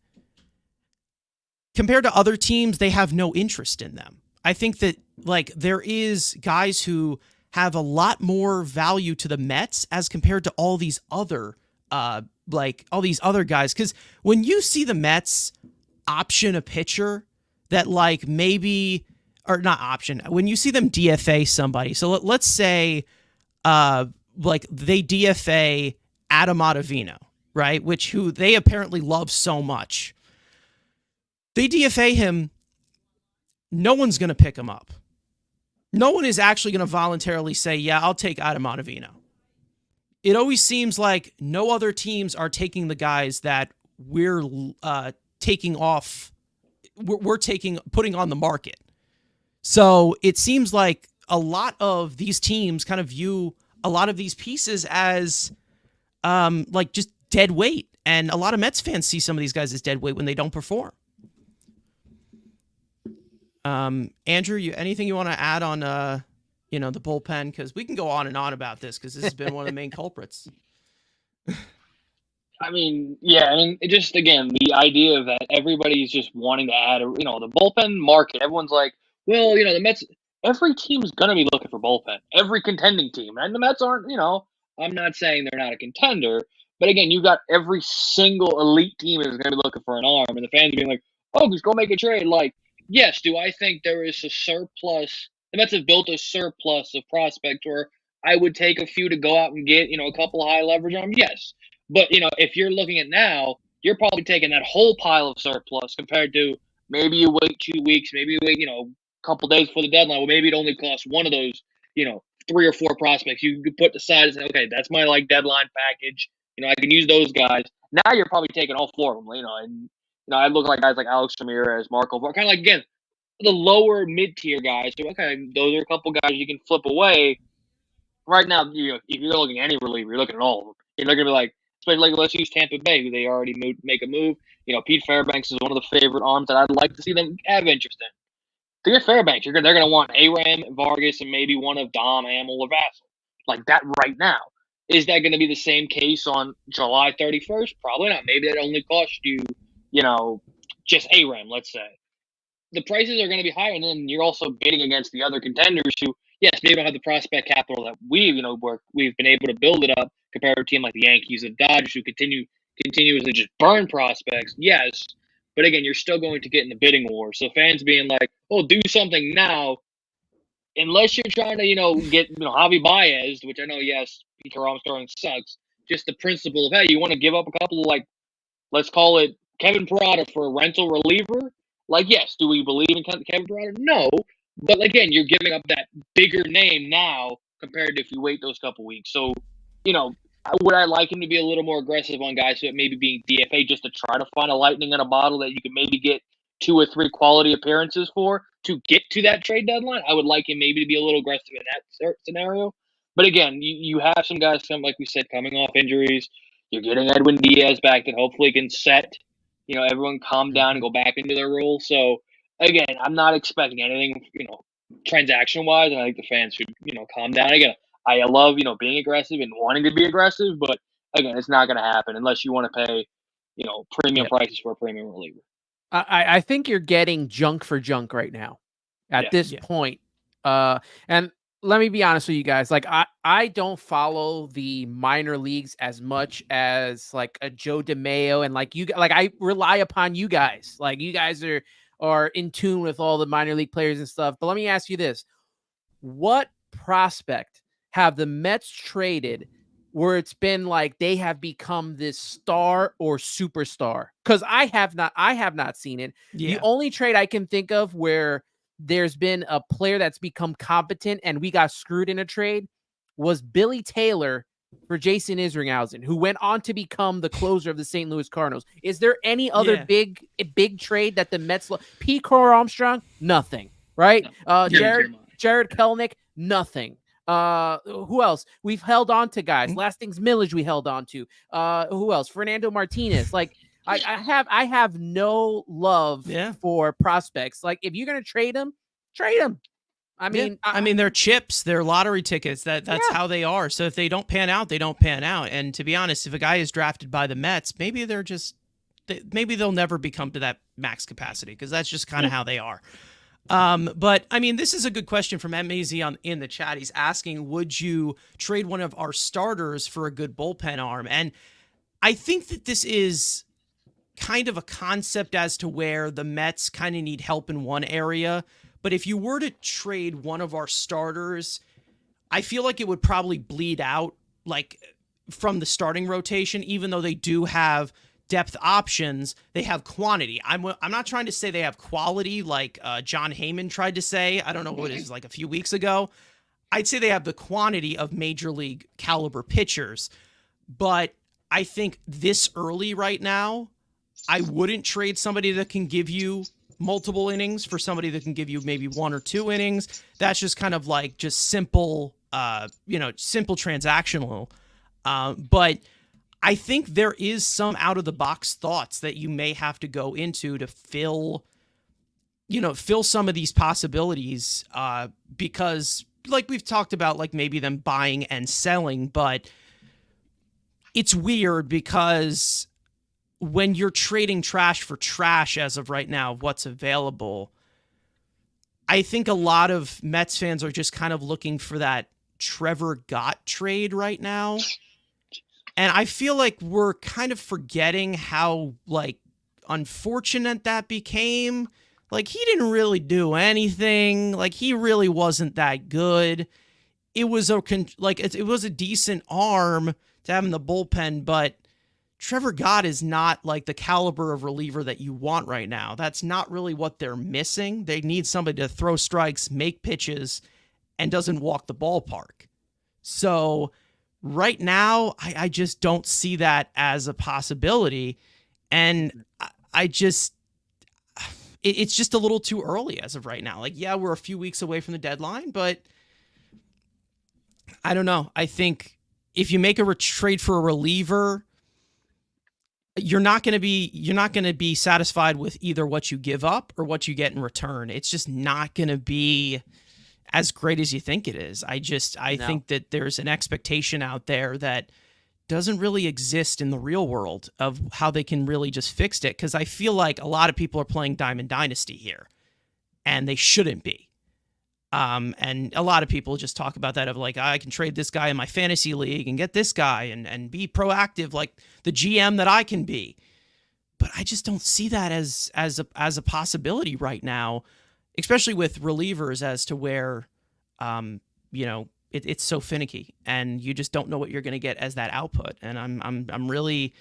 Compared to other teams, they have no interest in them. I think that, like, there is guys who have a lot more value to the Mets as compared to all these other guys. Because when you see the Mets option a pitcher that, like, maybe, or not option, when you see them DFA somebody, so let's say like they DFA Adam Ottavino, right? Who they apparently love so much. They DFA him. No one's going to pick him up. No one is actually going to voluntarily say, yeah, I'll take Adam Ottavino. It always seems like no other teams are taking the guys that we're taking off, putting on the market. So it seems like a lot of these teams kind of view a lot of these pieces as like just dead weight. And a lot of Mets fans see some of these guys as dead weight when they don't perform. Andrew, anything you want to add on the bullpen, because we can go on and on about this because this has been one of the main culprits. I mean, yeah, I mean, it just again the idea that everybody's just wanting to add, the bullpen market. Everyone's like, well, the Mets. Every team's gonna be looking for bullpen. Every contending team, and the Mets aren't. I'm not saying they're not a contender, but again, you got every single elite team is gonna be looking for an arm, and the fans being like, oh, just go make a trade. Like, yes, do I think there is a surplus? The Mets have built a surplus of prospects where I would take a few to go out and get, a couple high leverage on them. Yes. But, if you're looking at now, you're probably taking that whole pile of surplus compared to maybe you wait 2 weeks, maybe you wait, a couple days for the deadline. Well, maybe it only costs one of those, 3 or 4 prospects you could put aside and say, okay, that's my deadline package. I can use those guys. Now you're probably taking all 4 of them, and I look like guys like Alex Ramirez, Marco, kind of like, again, the lower mid-tier guys. So, okay, those are a couple guys you can flip away. Right now, if you're looking at any reliever, you're looking at all of them. You're not going to be like, especially let's use Tampa Bay, who they already make a move. Pete Fairbanks is one of the favorite arms that I'd like to see them have interest in. To get Fairbanks, they're going to want Aram, Vargas, and maybe one of Dom, Hamill, or Vassell. Like that right now. Is that going to be the same case on July 31st? Probably not. Maybe that only cost you, just Aram, let's say. The prices are going to be higher, and then you're also bidding against the other contenders who, yes, maybe don't have the prospect capital that we've been able to build it up compared to a team like the Yankees and Dodgers who continuously just burn prospects. Yes, but again, you're still going to get in the bidding war. So fans being like, "Oh, do something now," unless you're trying to, get Javi Baez, which I know, yes, Peter Armstrong sucks. Just the principle of, hey, you want to give up a couple of let's call it Kevin Parada for a rental reliever. Yes, do we believe in Kevin Parada? No. But again, you're giving up that bigger name now compared to if you wait those couple weeks. So, would I like him to be a little more aggressive on guys who are maybe being DFA just to try to find a lightning in a bottle that you can maybe get 2 or 3 quality appearances for to get to that trade deadline? I would like him maybe to be a little aggressive in that scenario. But again, you have some guys, like we said, coming off injuries. You're getting Edwin Diaz back that hopefully can set everyone calm down and go back into their role. So again, I'm not expecting anything, transaction wise. And I think the fans should, calm down. Again, I love, being aggressive and wanting to be aggressive, but again, it's not going to happen unless you want to pay, premium prices for a premium reliever. I think you're getting junk for junk right now at this point. And let me be honest with you guys. I don't follow the minor leagues as much as a Joe DeMayo and I rely upon you guys. You guys are in tune with all the minor league players and stuff. But let me ask you this. What prospect have the Mets traded where it's been they have become this star or superstar? Because I have not seen it. Yeah. The only trade I can think of where there's been a player that's become competent and we got screwed in a trade was Billy Taylor for Jason Isringhausen, who went on to become the closer of the St. Louis Cardinals. Is there any other big trade that the Mets P. Cora Armstrong? Nothing, right? Jared Kelenic? Nothing. Who else? We've held on to guys. Lastings Millage we held on to. Who else? Fernando Martinez. I have no love for prospects. If you're gonna trade them, trade them. I mean, they're chips, they're lottery tickets. That's how they are. So if they don't pan out, they don't pan out. And to be honest, if a guy is drafted by the Mets, maybe they'll never become to that max capacity because that's just kind of how they are. But I mean, this is a good question from MAZ in the chat. He's asking, would you trade one of our starters for a good bullpen arm? And I think that this is kind of a concept as to where the Mets kind of need help in one area. But if you were to trade one of our starters, I feel like it would probably bleed out from the starting rotation, even though they do have depth options, they have quantity. I'm not trying to say they have quality like John Heyman tried to say. I don't know what it is, a few weeks ago. I'd say they have the quantity of major league caliber pitchers. But I think this early right now, I wouldn't trade somebody that can give you multiple innings for somebody that can give you maybe 1 or 2 innings. That's just kind of just simple, simple transactional. But I think there is some out of the box thoughts that you may have to go into to fill some of these possibilities, because like we've talked about, like maybe them buying and selling, but it's weird because when you're trading trash for trash as of right now, what's available, I think a lot of Mets fans are just kind of looking for that Trevor Gott trade right now. And I feel like we're kind of forgetting how, like, unfortunate that became. Like, he didn't really do anything. Like, he really wasn't that good. It was it was a decent arm to have in the bullpen, but Trevor Gott is not like the caliber of reliever that you want right now. That's not really what they're missing. They need somebody to throw strikes, make pitches, and doesn't walk the ballpark. So right now, I just don't see that as a possibility. And it's just a little too early as of right now. Like, yeah, we're a few weeks away from the deadline, but I don't know. I think if you make a trade for a reliever, you're not going to be satisfied with either what you give up or what you get in return. It's just not going to be as great as you think it is. I think that there's an expectation out there that doesn't really exist in the real world of how they can really just fix it. Cause I feel like a lot of people are playing Diamond Dynasty here and they shouldn't be. And a lot of people just talk about that of like, I can trade this guy in my fantasy league and get this guy and be proactive like the GM that I can be. But I just don't see that as a possibility right now, especially with relievers as to where, it's so finicky and you just don't know what you're going to get as that output. And I'm really,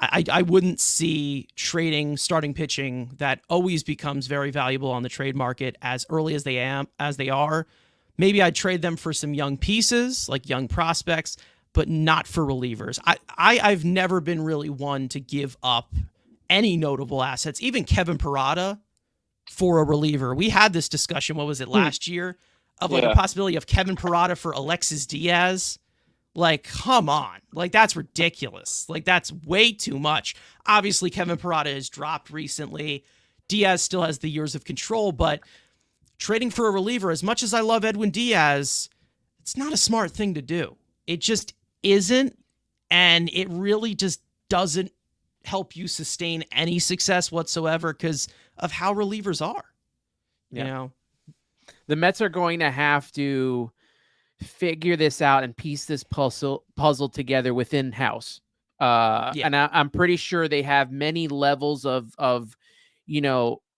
I wouldn't see trading starting pitching that always becomes very valuable on the trade market as early as they are. Maybe I'd trade them for some young pieces, like young prospects, but not for relievers. I've never been really one to give up any notable assets, even Kevin Parada, for a reliever. We had this discussion, what was it, last year, of like a possibility of Kevin Parada for Alexis Diaz. Like, come on. Like, that's ridiculous. Like, that's way too much. Obviously, Kevin Parada has dropped recently. Diaz still has the years of control, but trading for a reliever, as much as I love Edwin Diaz, it's not a smart thing to do. It just isn't, and it really just doesn't help you sustain any success whatsoever because of how relievers are. You know? The Mets are going to have to figure this out and piece this puzzle together within house. And I'm pretty sure they have many levels of,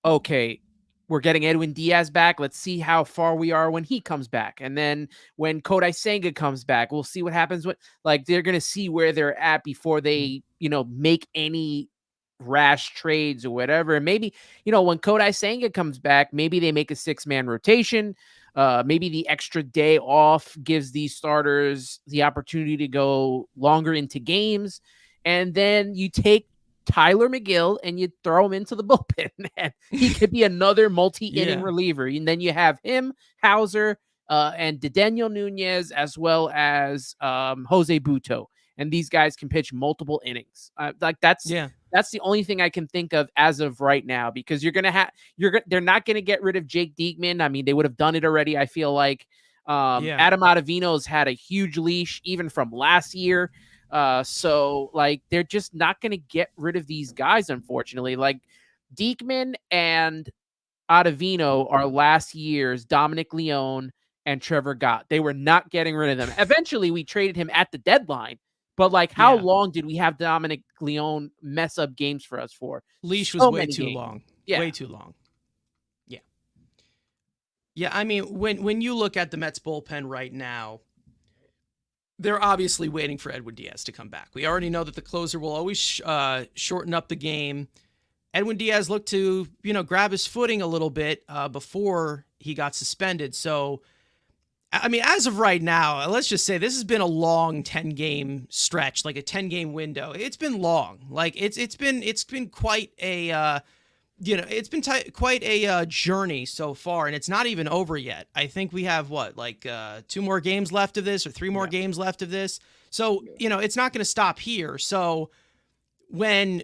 okay, we're getting Edwin Diaz back. Let's see how far we are when he comes back. And then when Kodai Senga comes back, we'll see what happens. They're going to see where they're at before they, make any rash trades or whatever. And maybe, when Kodai Senga comes back, maybe they make a 6-man rotation. Maybe the extra day off gives these starters the opportunity to go longer into games. And then you take Tyler McGill and you throw him into the bullpen. And he could be another multi-inning reliever. And then you have him, Hauser, and Daniel Nunez, as well as Jose Buto. And these guys can pitch multiple innings. That's the only thing I can think of as of right now, because they're not going to get rid of Jake Diekman. I mean, they would have done it already. I feel like Adam Ottavino's had a huge leash even from last year. So they're just not going to get rid of these guys, unfortunately. Like Diekman and Ottavino are last year's Dominic Leone and Trevor Gott. They were not getting rid of them. Eventually, we traded him at the deadline. But how long did we have Dominic Leone mess up games for us for? Leash was way too long. Yeah. Way too long. Yeah. Yeah, I mean, when you look at the Mets bullpen right now, they're obviously waiting for Edwin Diaz to come back. We already know that the closer will always shorten up the game. Edwin Diaz looked to, grab his footing a little bit before he got suspended. So, I mean, as of right now, let's just say this has been a long 10-game stretch, like a 10-game window. It's been long. Like it's been quite a quite a journey so far, and it's not even over yet. I think we have 2 more games left of this, or 3 more games left of this. So it's not going to stop here. So when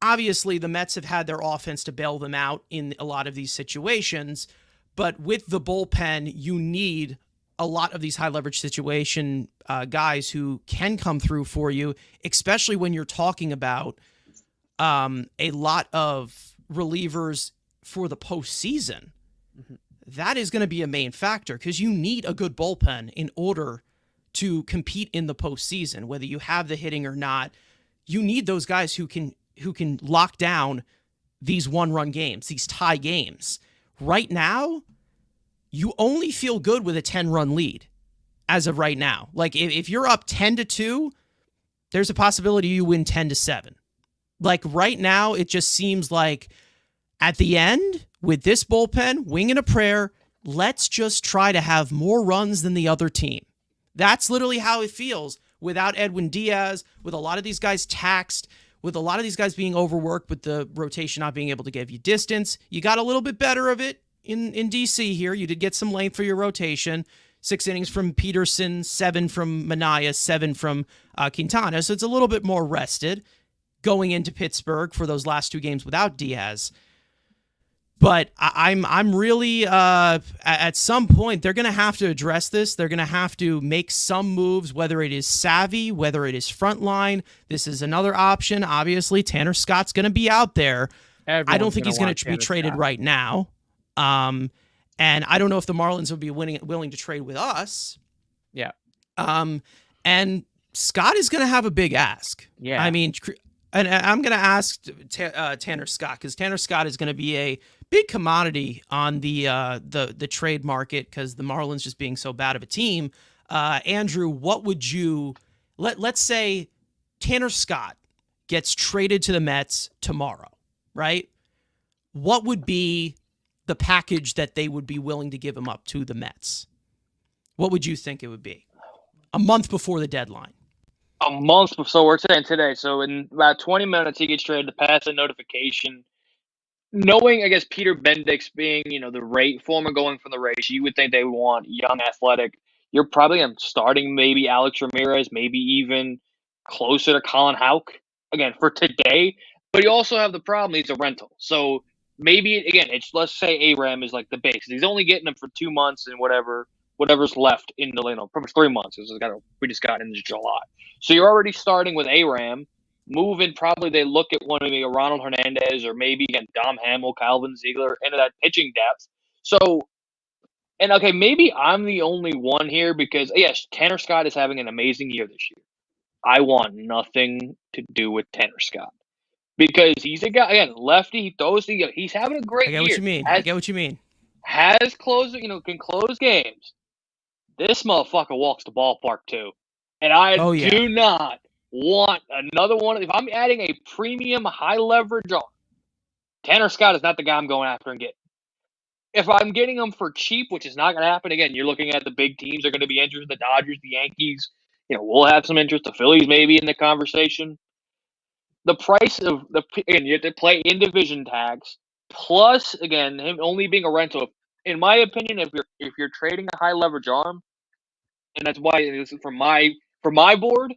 obviously the Mets have had their offense to bail them out in a lot of these situations. But with the bullpen, you need a lot of these high leverage situation guys who can come through for you, especially when you're talking about a lot of relievers for the postseason. Mm-hmm. That is going to be a main factor because you need a good bullpen in order to compete in the postseason, whether you have the hitting or not. You need those guys who can lock down these one-run games, these tie games. Right now, you only feel good with a 10-run lead as of right now. Like if you're up 10-2, there's a possibility you win 10-7. Like right now, it just seems like at the end with this bullpen, wing and a prayer, let's just try to have more runs than the other team. That's literally how it feels without Edwin Diaz, with a lot of these guys taxed, with a lot of these guys being overworked, with the rotation not being able to give you distance. You got a little bit better of it in DC here. You did get some length for your rotation. 6 innings from Peterson, 7 from Minaya, 7 from Quintana. So it's a little bit more rested going into Pittsburgh for those last 2 games without Diaz. But I'm really at some point they're going to have to address this. They're going to have to make some moves, whether it is savvy, whether it is frontline. This is another option. Obviously, Tanner Scott's going to be out there. I don't think he's going to be traded right now. And I don't know if the Marlins would be willing to trade with us. Yeah. And Scott is going to have a big ask. Yeah. I mean, and I'm going to ask Tanner Scott because Tanner Scott is going to be a big commodity on the trade market because the Marlins just being so bad of a team. Andrew, what would you let's say Tanner Scott gets traded to the Mets tomorrow, right? What would be the package that they would be willing to give him up to the Mets? What would you think it would be? A month before the deadline. A month before, we're saying today. So in about 20 minutes, he gets traded to pass a notification. Knowing, I guess, Peter Bendix being, the former going from the race, you would think they would want young, athletic. You're probably starting maybe Alex Ramirez, maybe even closer to Colin Houck, again, for today. But you also have the problem, he's a rental. So maybe, again, let's say Aram is like the base. He's only getting them for 2 months and whatever's left in the, pretty much 3 months. We just got into July. So you're already starting with Aram. Moving, probably they look at one, maybe a Ronald Hernandez or maybe again Dom Hamill, Calvin Ziegler, into that pitching depth. So, and okay, maybe I'm the only one here because yes, Tanner Scott is having an amazing year this year. I want nothing to do with Tanner Scott because he's a guy again, lefty. He throws. He's having a great year. I get what you mean. Has closed, can close games. This motherfucker walks the ballpark too, and I do not want another one. If I'm adding a premium high leverage on, Tanner Scott is not the guy I'm going after and getting. If I'm getting him for cheap, which is not going to happen, again, you're looking at the big teams are going to be interested. The Dodgers, the Yankees, we'll have some interest. The Phillies maybe in the conversation. The price of again, you have to play in division tags. Plus, again, him only being a rental. In my opinion, if you're trading a high leverage arm, and that's why this is for my board.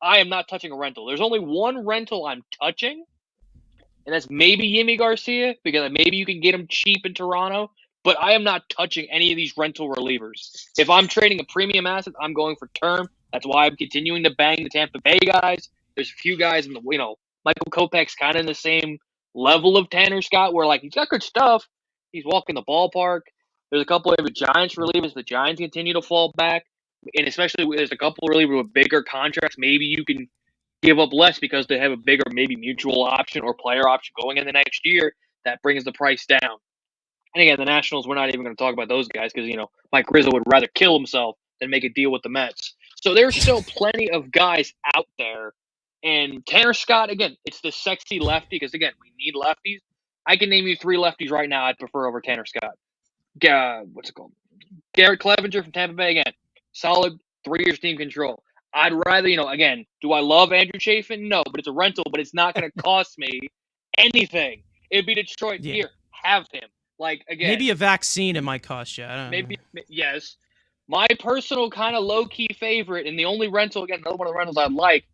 I am not touching a rental. There's only one rental I'm touching, and that's maybe Yimi Garcia, because maybe you can get him cheap in Toronto, but I am not touching any of these rental relievers. If I'm trading a premium asset, I'm going for term. That's why I'm continuing to bang the Tampa Bay guys. There's a few guys in the, Michael Kopech's kind of in the same level of Tanner Scott, where, he's got good stuff. He's walking the ballpark. There's a couple of Giants relievers. The Giants continue to fall back. And especially there's a couple really with bigger contracts, maybe you can give up less because they have a bigger maybe mutual option or player option going in the next year that brings the price down. And again, the Nationals, we're not even going to talk about those guys because, Mike Rizzo would rather kill himself than make a deal with the Mets. So there's still plenty of guys out there. And Tanner Scott, again, it's the sexy lefty because, again, we need lefties. I can name you 3 lefties right now I'd prefer over Tanner Scott. What's it called? Garrett Clevenger from Tampa Bay, again. Solid 3 years team control. I'd rather, again, do I love Andrew Chafin? No, but it's a rental, but it's not going to cost me anything. It'd be Detroit. Yeah. Here, have him. Again. Maybe a vaccine it might cost you. I don't know. Yes. My personal kind of low-key favorite and the only rental, again, another one of the rentals I'd like,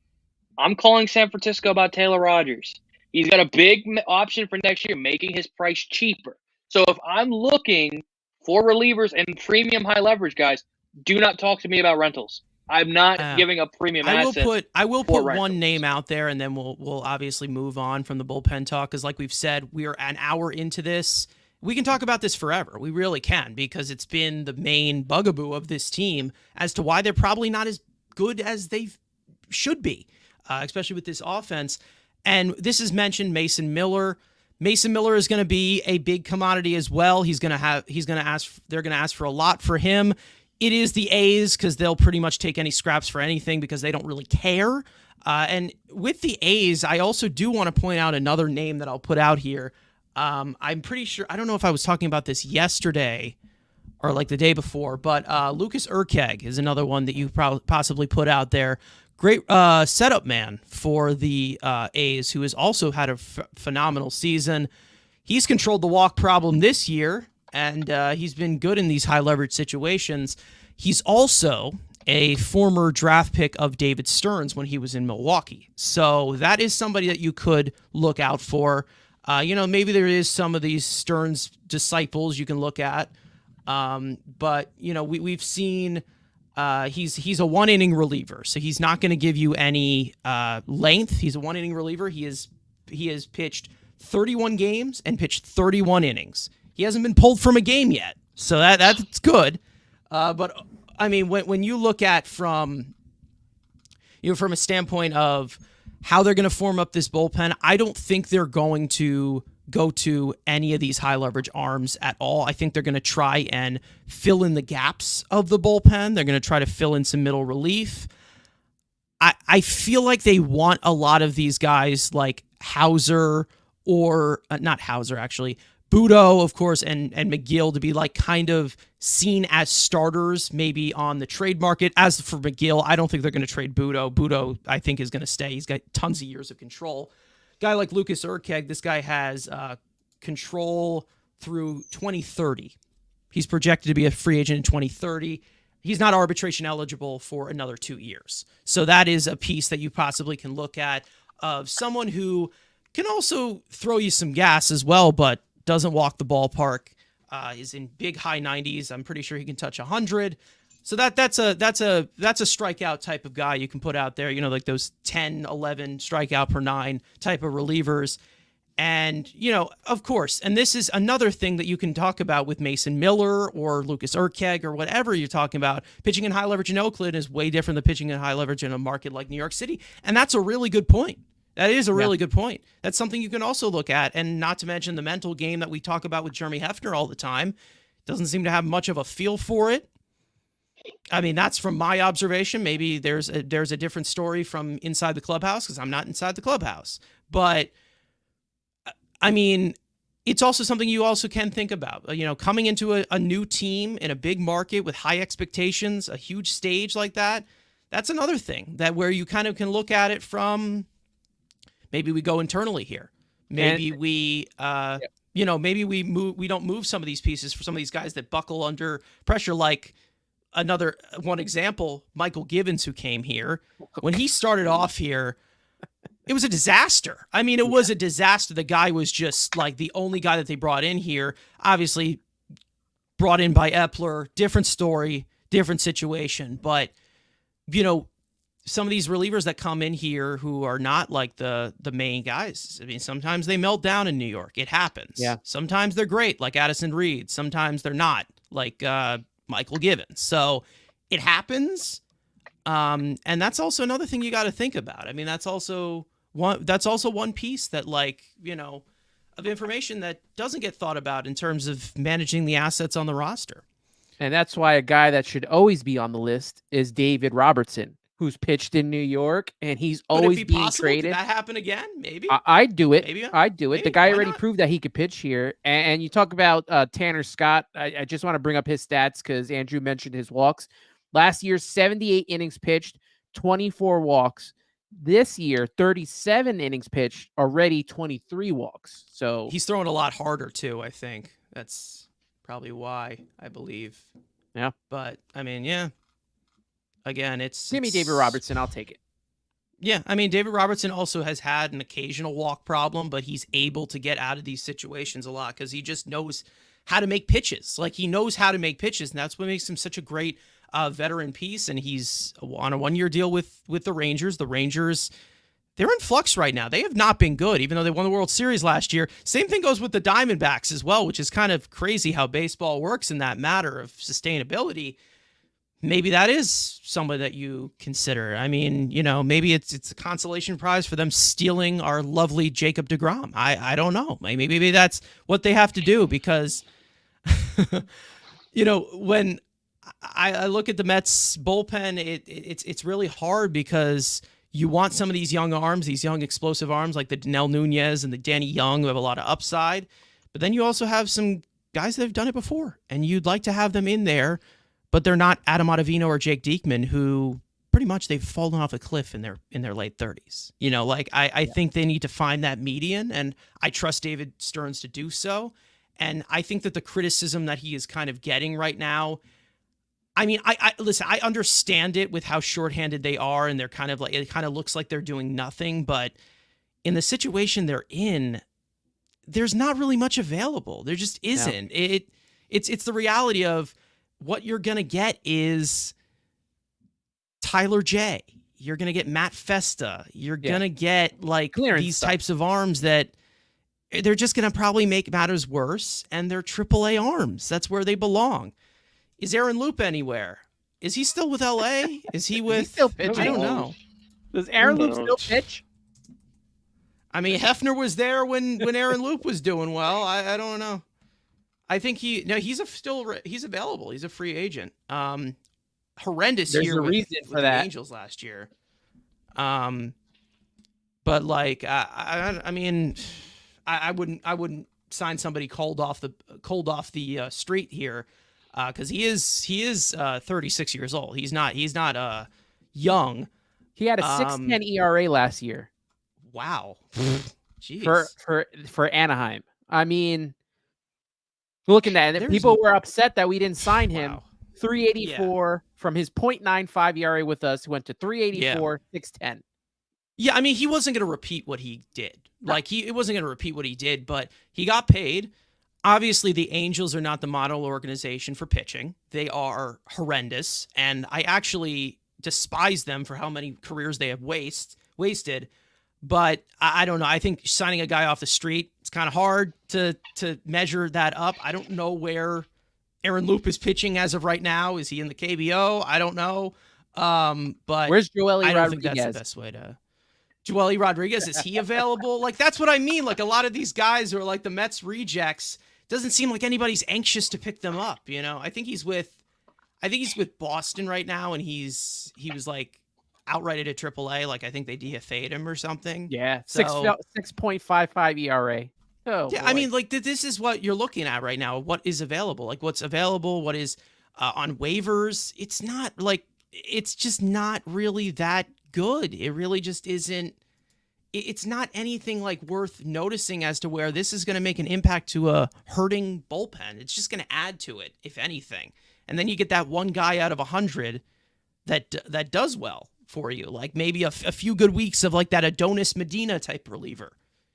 I'm calling San Francisco about Taylor Rogers. He's got a big option for next year, making his price cheaper. So if I'm looking for relievers and premium high leverage guys, do not talk to me about rentals. I'm not giving up premium assets. I will put one rentals. name out there, and then we'll obviously move on from the bullpen talk, because like we've said, we are an hour into this. We can talk about this forever. We really can, because it's been the main bugaboo of this team as to why they're probably not as good as they should be, especially with this offense. And this is mentioned Mason Miller. Mason Miller is going to be a big commodity as well. They're going to ask for a lot for him. It is the A's, because they'll pretty much take any scraps for anything because they don't really care. And with the A's, I also do want to point out another name that I'll put out here. I'm pretty sure, I don't know if I was talking about this yesterday or like the day before, but Lucas Urkeg is another one that you possibly put out there. Great setup man for the A's, who has also had a phenomenal season. He's controlled the walk problem this year, and he's been good in these high leverage situations. He's also a former draft pick of David Stearns when he was in Milwaukee. So that is somebody that you could look out for. Maybe there is some of these Stearns disciples you can look at. But we've seen he's a one-inning reliever, so he's not going to give you any length. He's a one-inning reliever. He has pitched 31 games and pitched 31 innings. He hasn't been pulled from a game yet, so that's good. But I mean, when you look at from a standpoint of how they're going to form up this bullpen, I don't think they're going to go to any of these high leverage arms at all. I think they're going to try and fill in the gaps of the bullpen. They're going to try to fill in some middle relief. I feel like they want a lot of these guys like Hauser or not Hauser, actually, Budo, of course, and McGill to be like kind of seen as starters maybe on the trade market. As for McGill, I don't think they're going to trade Budo. Budo, I think, is going to stay. He's got tons of years of control. Guy like Lucas Urkeg, this guy has control through 2030. He's projected to be a free agent in 2030. He's not arbitration eligible for another 2 years. So that is a piece that you possibly can look at of someone who can also throw you some gas as well, but doesn't walk the ballpark, is in big high 90s. I'm pretty sure he can touch 100. So that's a strikeout type of guy you can put out there, like those 10, 11 strikeout per 9 type of relievers. And, of course, and this is another thing that you can talk about with Mason Miller or Lucas Urkeg or whatever you're talking about. Pitching in high leverage in Oakland is way different than pitching in high leverage in a market like New York City. And that's a really good point. That is a really good point. That's something you can also look at, and not to mention the mental game that we talk about with Jeremy Hefner all the time. Doesn't seem to have much of a feel for it. I mean, that's from my observation. Maybe there's a different story from inside the clubhouse because I'm not inside the clubhouse. But, I mean, it's also something you also can think about. Coming into a new team in a big market with high expectations, a huge stage like that, that's another thing that where you kind of can look at it from... Maybe we go internally here. Maybe we don't move some of these pieces for some of these guys that buckle under pressure. Like one example, Michael Gibbons, who came here. When he started off here, it was a disaster. I mean, it was a disaster. The guy was just like the only guy that they brought in here. Obviously, brought in by Epler. Different story, different situation. But some of these relievers that come in here who are not like the main guys. I mean, sometimes they melt down in New York. It happens. Yeah. Sometimes they're great, like Addison Reed. Sometimes they're not, like Michael Gibbons. So it happens. And that's also another thing you got to think about. I mean, that's also one piece that of information that doesn't get thought about in terms of managing the assets on the roster. And that's why a guy that should always be on the list is David Robertson, who's pitched in New York, and he's always being traded. Could that happen again? Maybe. I'd do it. Maybe. I'd do it. Maybe. The guy Why already not? proved that he could pitch here. And you talk about Tanner Scott. I just want to bring up his stats because Andrew mentioned his walks. Last year, 78 innings pitched, 24 walks. This year, 37 innings pitched, already 23 walks. So he's throwing a lot harder too, I think. That's probably why, I believe. Yeah. But, I mean, yeah. Again, give me David Robertson. I'll take it. Yeah, I mean, David Robertson also has had an occasional walk problem, but he's able to get out of these situations a lot because he just knows how to make pitches. Like, he knows how to make pitches, and that's what makes him such a great veteran piece. And he's on a 1-year deal with the Rangers. The Rangers, they're in flux right now. They have not been good, even though they won the World Series last year. Same thing goes with the Diamondbacks as well, which is kind of crazy how baseball works in that matter of sustainability. Maybe that is somebody that you consider. I mean, maybe it's a consolation prize for them stealing our lovely Jacob deGrom. I don't know. Maybe that's what they have to do, because, when I look at the Mets bullpen, it's really hard, because you want some of these young arms, these young explosive arms like the Danel Nunez and the Danny Young, who have a lot of upside. But then you also have some guys that have done it before, and you'd like to have them in there, but they're not Adam Ottavino or Jake Diekman, who pretty much they've fallen off a cliff in their late 30s. I think they need to find that median, and I trust David Stearns to do so. And I think that the criticism that he is kind of getting right now, I mean, listen, I understand it with how shorthanded they are, and they're kind of like, it kind of looks like they're doing nothing, but in the situation they're in, there's not really much available. There just isn't. No. It's the reality of what you're going to get is Tyler J. You're going to get Matt Festa. You're going to get these types of arms that they're just going to probably make matters worse, and they're AAA arms. That's where they belong. Is Aaron Loop anywhere? Is he still with LA? Is he with... Is he still pitching? I don't know. Does Aaron Loop still pitch? I mean, Hefner was there when Aaron Loop was doing well. I don't know. I think he's available. He's a free agent. Horrendous There's year a reason with for that. The Angels last year. But I mean, I wouldn't sign somebody cold off the street here, because he is 36 years old. He's not young. He had a 6.10 ERA last year. Wow. Jeez. For Anaheim. I mean, looking at it, people were upset that we didn't sign him. Wow. 384 from his .95 ERA with us, went to 384, 610. Yeah, I mean, he wasn't going to repeat what he did. It wasn't going to repeat what he did, but he got paid. Obviously, the Angels are not the model organization for pitching. They are horrendous, and I actually despise them for how many careers they have wasted. But I don't know. I think signing a guy off the street, it's kind of hard to measure that up. I don't know where Aaron Loop is pitching as of right now. Is he in the KBO? I don't know. But where's Joely Rodriguez? I don't think that's the best way to... Joely Rodriguez, is he available? That's what I mean. A lot of these guys who are the Mets rejects, doesn't seem like anybody's anxious to pick them up. I think he's with Boston right now, and he was outright at AAA. I think they DFA'd him or something. Yeah, 6.55 ERA. Oh, yeah, boy. I mean, this is what you're looking at right now. What is available? What's available? What is on waivers? It's not it's just not really that good. It really just isn't. It's not anything worth noticing as to where this is going to make an impact to a hurting bullpen. It's just going to add to it, if anything. And then you get that one guy out of 100 that does well for you, maybe a few good weeks of that Adonis Medina type reliever.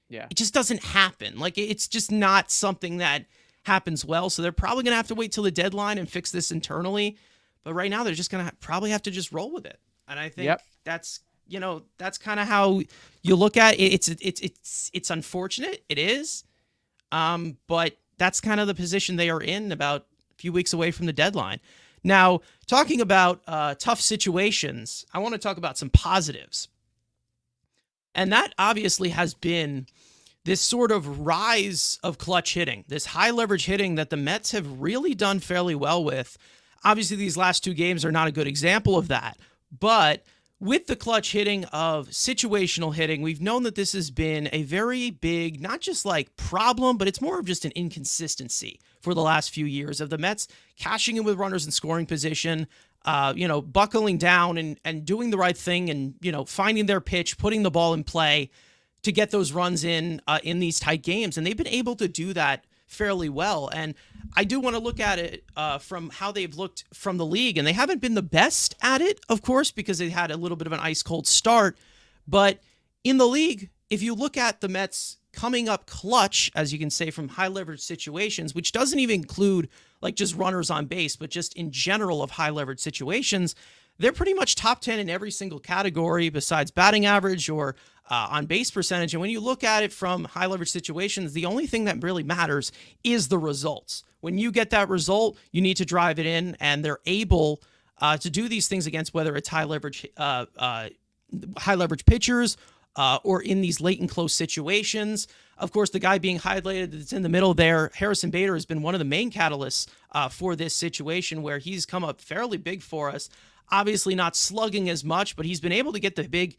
Yeah, it just doesn't happen. It's just not something that happens well. So they're probably going to have to wait till the deadline and fix this internally. But right now they're just going to probably have to just roll with it. And I think that's kind of how you look at it. It's unfortunate. It is. But that's kind of the position they are in, about a few weeks away from the deadline. Now, talking about tough situations, I want to talk about some positives. And that obviously has been this sort of rise of clutch hitting, this high leverage hitting that the Mets have really done fairly well with. Obviously, these last two games are not a good example of that. But with the clutch hitting of situational hitting, we've known that this has been a very big, not just problem, but it's more of just an inconsistency for the last few years of the Mets cashing in with runners in scoring position, buckling down and doing the right thing and, finding their pitch, putting the ball in play to get those runs in these tight games. And they've been able to do that fairly well. And I do want to look at it from how they've looked from the league. And they haven't been the best at it, of course, because they had a little bit of an ice cold start. But in the league, if you look at the Mets coming up clutch, as you can say, from high leverage situations, which doesn't even include like just runners on base, but just in general of high leverage situations, they're pretty much top 10 in every single category besides batting average or on base percentage. And when you look at it from high leverage situations, the only thing that really matters is the results. When you get that result, you need to drive it in, and they're able to do these things against whether it's high leverage pitchers or in these late and close situations. Of course, the guy being highlighted that's in the middle there, Harrison Bader, has been one of the main catalysts for this situation where he's come up fairly big for us. Obviously not slugging as much, but he's been able to get the big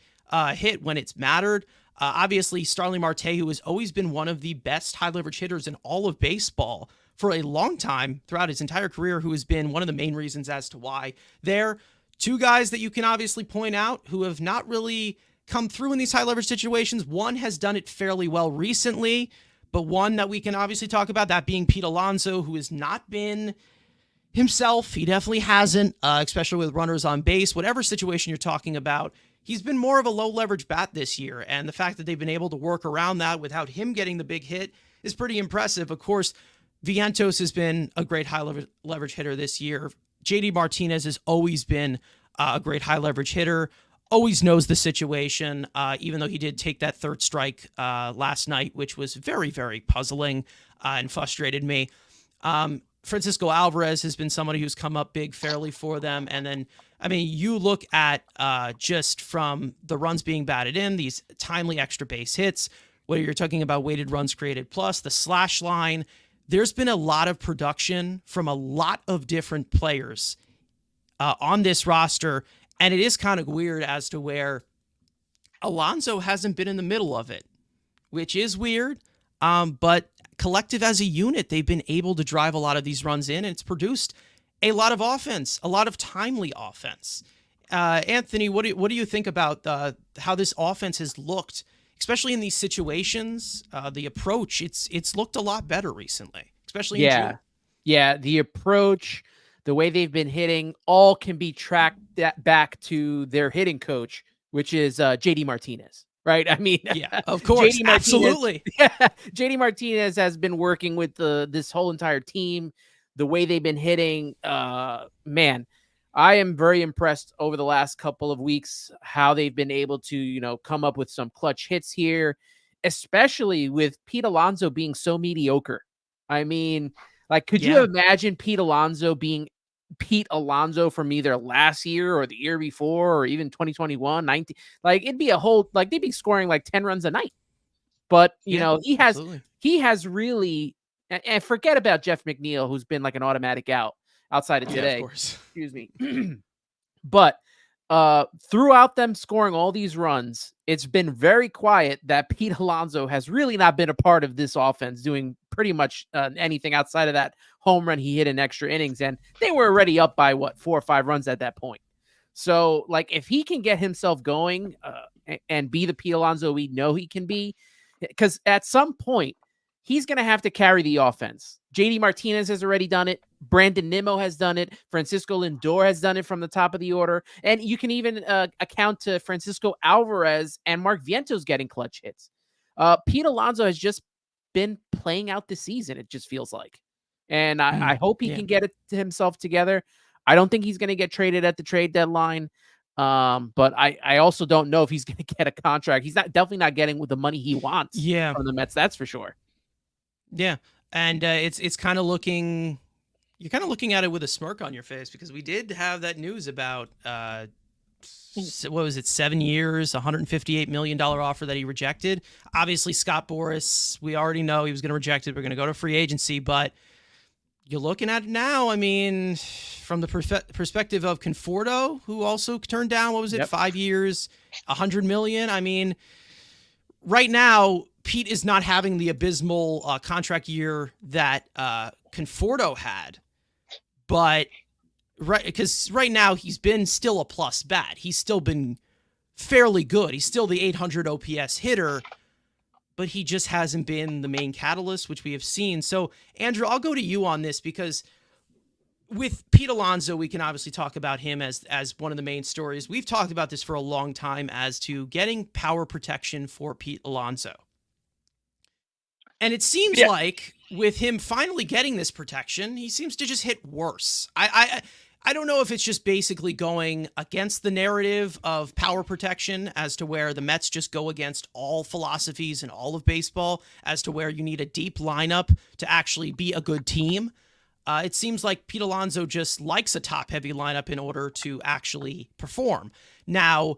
hit when it's mattered. Obviously, Starling Marte, who has always been one of the best high leverage hitters in all of baseball for a long time throughout his entire career, who has been one of the main reasons as to why. They're two guys that you can obviously point out who have not really come through in these high leverage situations. One has done it fairly well recently, but one that we can obviously talk about, that being Pete Alonso, who has not been himself. He definitely hasn't, especially with runners on base. Whatever situation you're talking about, he's been more of a low leverage bat this year. And the fact that they've been able to work around that without him getting the big hit is pretty impressive. Of course, Vientos has been a great high leverage hitter this year. JD Martinez has always been a great high leverage hitter, always knows the situation, even though he did take that third strike last night, which was very, very puzzling and frustrated me. Francisco Alvarez has been somebody who's come up big fairly for them. And then, I mean, you look at just from the runs being batted in, these timely extra base hits, whether you're talking about weighted runs created plus, the slash line, there's been a lot of production from a lot of different players on this roster. And it is kind of weird as to where Alonso hasn't been in the middle of it, which is weird. But collective as a unit, they've been able to drive a lot of these runs in, and it's produced a lot of offense, a lot of timely offense. Anthony, what do you think about how this offense has looked, especially in these situations? The approach, it's looked a lot better recently, especially in June. Yeah, the approach, the way they've been hitting, all can be tracked back to their hitting coach, which is JD Martinez. Right. I mean, yeah, of course. Absolutely. Yeah, JD Martinez has been working with this whole entire team. The way they've been hitting, man, I am very impressed over the last couple of weeks, how they've been able to, come up with some clutch hits here, especially with Pete Alonso being so mediocre. I mean, like, could you imagine Pete Alonso being Pete Alonso from either last year or the year before, or even 2021, 19, like it'd be a whole, like they'd be scoring like 10 runs a night. But he has really, and forget about Jeff McNeil, who's been like an automatic out outside of today. Of course. Excuse me. But throughout them scoring all these runs, it's been very quiet that Pete Alonso has really not been a part of this offense, doing pretty much anything outside of that home run he hit in extra innings. And they were already up by 4 or 5 runs at that point. So like, if he can get himself going and be the Pete Alonso we know he can be, because at some point he's going to have to carry the offense. JD Martinez has already done it. Brandon Nimmo has done it. Francisco Lindor has done it from the top of the order. And you can even account to Francisco Alvarez and Mark Vientos getting clutch hits. Pete Alonso has just been playing out this season, it just feels like. And I hope he can get it to himself together. I don't think he's going to get traded at the trade deadline. But I also don't know if he's going to get a contract. He's definitely not getting with the money he wants from the Mets. That's for sure. Yeah. And it's kind of looking, you're kind of looking at it with a smirk on your face, because we did have that news about, what was it, 7 years, $158 million offer that he rejected. Obviously, Scott Boras, we already know he was going to reject it. We're going to go to free agency, but you're looking at it now. I mean, from the perspective of Conforto, who also turned down, what was it, 5 years, $100 million. I mean, right now, Pete is not having the abysmal contract year that Conforto had, but because right now he's been still a plus bat. He's still been fairly good. He's still the 800 OPS hitter, but he just hasn't been the main catalyst, which we have seen. So, Andrew, I'll go to you on this, because with Pete Alonso, we can obviously talk about him as one of the main stories. We've talked about this for a long time as to getting power protection for Pete Alonso. And it seems like with him finally getting this protection, he seems to just hit worse. I don't know if it's just basically going against the narrative of power protection as to where the Mets just go against all philosophies in all of baseball as to where you need a deep lineup to actually be a good team. It seems like Pete Alonso just likes a top-heavy lineup in order to actually perform. Now,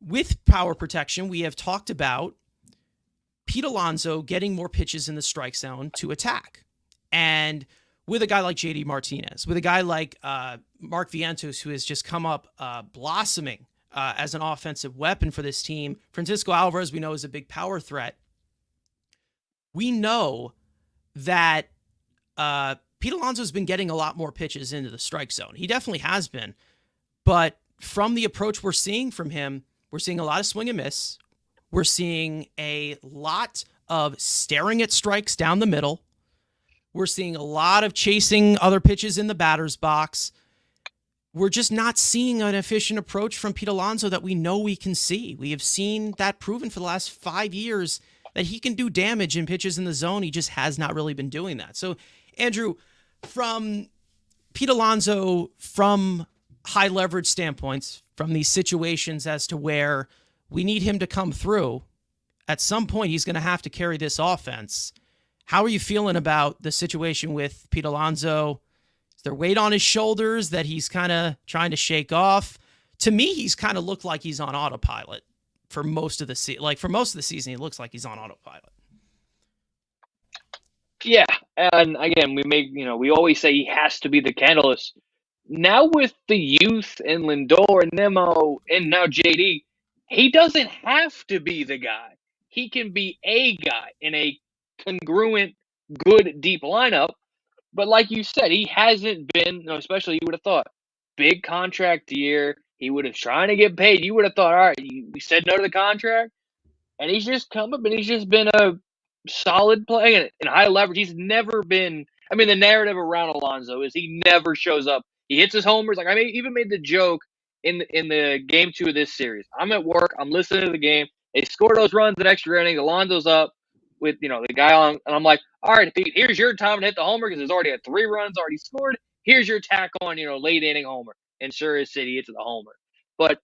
with power protection, we have talked about Pete Alonso getting more pitches in the strike zone to attack. And with a guy like JD Martinez, with a guy like Mark Vientos, who has just come up blossoming as an offensive weapon for this team. Francisco Alvarez, we know, is a big power threat. We know that Pete Alonso's been getting a lot more pitches into the strike zone. He definitely has been. But from the approach we're seeing from him, we're seeing a lot of swing and miss. We're seeing a lot of staring at strikes down the middle. We're seeing a lot of chasing other pitches in the batter's box. We're just not seeing an efficient approach from Pete Alonso that we know we can see. We have seen that proven for the last 5 years that he can do damage in pitches in the zone. He just has not really been doing that. So, Andrew, from Pete Alonso, from high leverage standpoints, from these situations as to where we need him to come through, at some point he's going to have to carry this offense. How are you feeling about the situation with Pete Alonso? Is there weight on his shoulders that he's kind of trying to shake off? To me, he's kind of looked like he's on autopilot for most of the season. For most of the season, he looks like he's on autopilot. Yeah, and again, we always say he has to be the catalyst. Now with the youth and Lindor and Nemo and now JD, he doesn't have to be the guy. He can be a guy in a congruent, good, deep lineup. But like you said, he hasn't been, especially you would have thought, big contract year. He would have trying to get paid. You would have thought, all right, we said no to the contract. And he's just come up and he's just been a solid player and high leverage. He's never been, the narrative around Alonso is he never shows up. He hits his homers. I even made the joke in the game 2 of this series. I'm at work. I'm listening to the game. They score those runs at extra innings. Alonso's up with, the guy on. And I'm like, all right, here's your time to hit the homer because there's already 3 runs already scored. Here's your tack on, late inning homer. And sure as shit, he hits the homer. But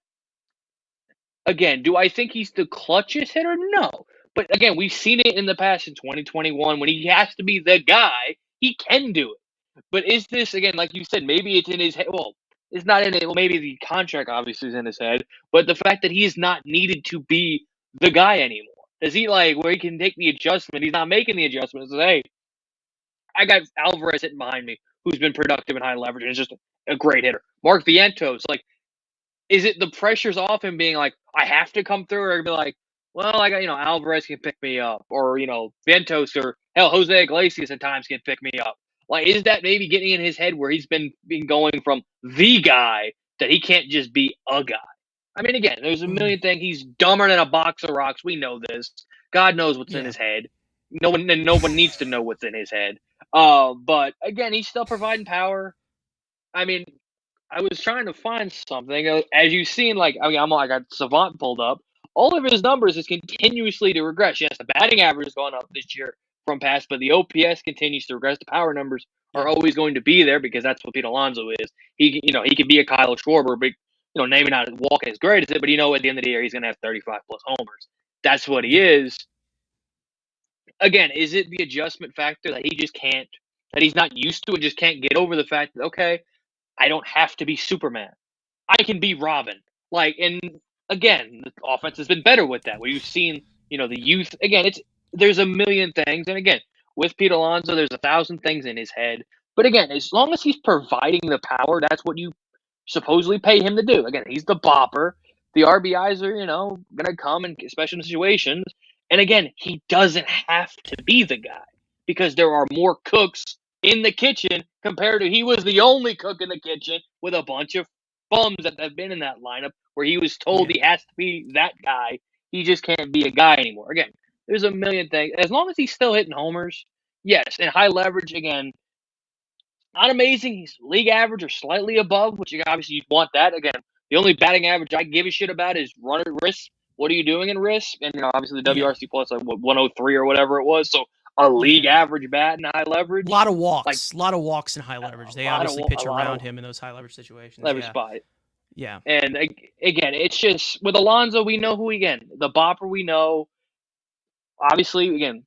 again, do I think he's the clutchest hitter? No. But again, we've seen it in the past in 2021 when he has to be the guy, he can do it. But is this, again, like you said, maybe it's in his head. Well, it's not in it. Well, maybe the contract obviously is in his head. But the fact that he is not needed to be the guy anymore. Does he where he can take the adjustment? He's not making the adjustment. He says, hey, I got Alvarez hitting behind me who's been productive and high leverage and is just a great hitter. Mark Vientos, is it the pressure's off him being like, I have to come through, or be like, well, I got, Alvarez can pick me up, or, Vientos, or hell, Jose Iglesias at times can pick me up. Is that maybe getting in his head where he's been going from the guy that he can't just be a guy? Again, there's a million things. He's dumber than a box of rocks. We know this. God knows what's in his head. No one needs to know what's in his head. But again, he's still providing power. I was trying to find something. As you've seen, I got Savant pulled up. All of his numbers is continuously to regress. Yes, the batting average has gone up this year from past, but the OPS continues to regress. The power numbers are always going to be there because that's what Pete Alonso is. He could be a Kyle Schwarber, but maybe not walking as great as it, but at the end of the year he's going to have 35 plus homers. That's what he is. Again, is it the adjustment factor that he just can't, that he's not used to and just can't get over the fact that, okay, I don't have to be Superman. I can be Robin. And again, the offense has been better with that. We've seen, the youth. Again, there's a million things. And again, with Pete Alonso, there's 1,000 things in his head. But again, as long as he's providing the power, that's what you supposedly pay him to do. Again, he's the bopper. The RBIs are, going to come in special situations. And again, he doesn't have to be the guy because there are more cooks in the kitchen compared to he was the only cook in the kitchen with a bunch of bums that have been in that lineup where he was told he has to be that guy. He just can't be a guy anymore. Again, there's a million things. As long as he's still hitting homers, yes, and high leverage, again, not amazing. He's league average or slightly above, which obviously you want that. Again, the only batting average I give a shit about is run at risk what are you doing in risk? And obviously the Yeah. WRC plus like 103 or whatever it was. So a league average bat in high leverage. A lot of walks in high leverage. They obviously pitch around him in those high leverage situations. Leverage spot. Yeah. And again, it's just with Alonso, we know who the bopper we know. Obviously, again,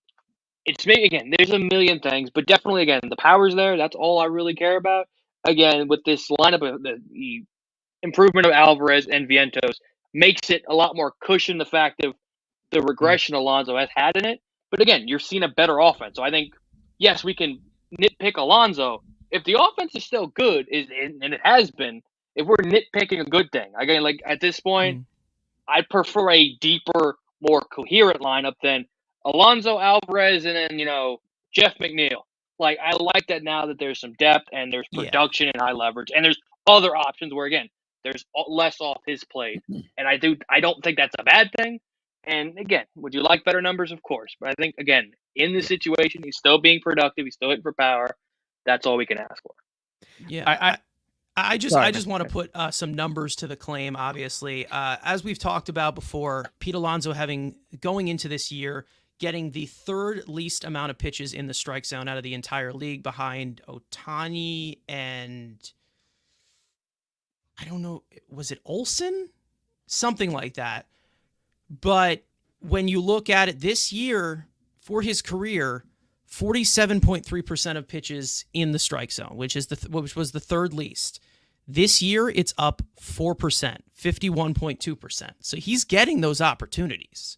there's a million things, but definitely again, the power's there. That's all I really care about. Again, with this lineup of the improvement of Alvarez and Vientos makes it a lot more cushion the fact of the regression Alonso has had in it. But again, you're seeing a better offense. So I think, yes, we can nitpick Alonso. If the offense is still good, and it has been, if we're nitpicking a good thing, again, like at this point, I'd prefer a deeper, more coherent lineup than Alonso, Alvarez, and then, Jeff McNeil. Like, I like that now that there's some depth and there's production and high leverage. And there's other options where, again, there's less off his plate. And I don't think that's a bad thing. And again, would you like better numbers? Of course. But I think, again, in this situation, he's still being productive. He's still hitting for power. That's all we can ask for. Yeah. I just want to put some numbers to the claim, obviously. As we've talked about before, Pete Alonso going into this year, getting the third least amount of pitches in the strike zone out of the entire league behind Ohtani and I don't know, was it Olsen? Something like that. But when you look at it this year for his career, 47.3% of pitches in the strike zone, which was the third least. This year, it's up 4%, 51.2%. So he's getting those opportunities.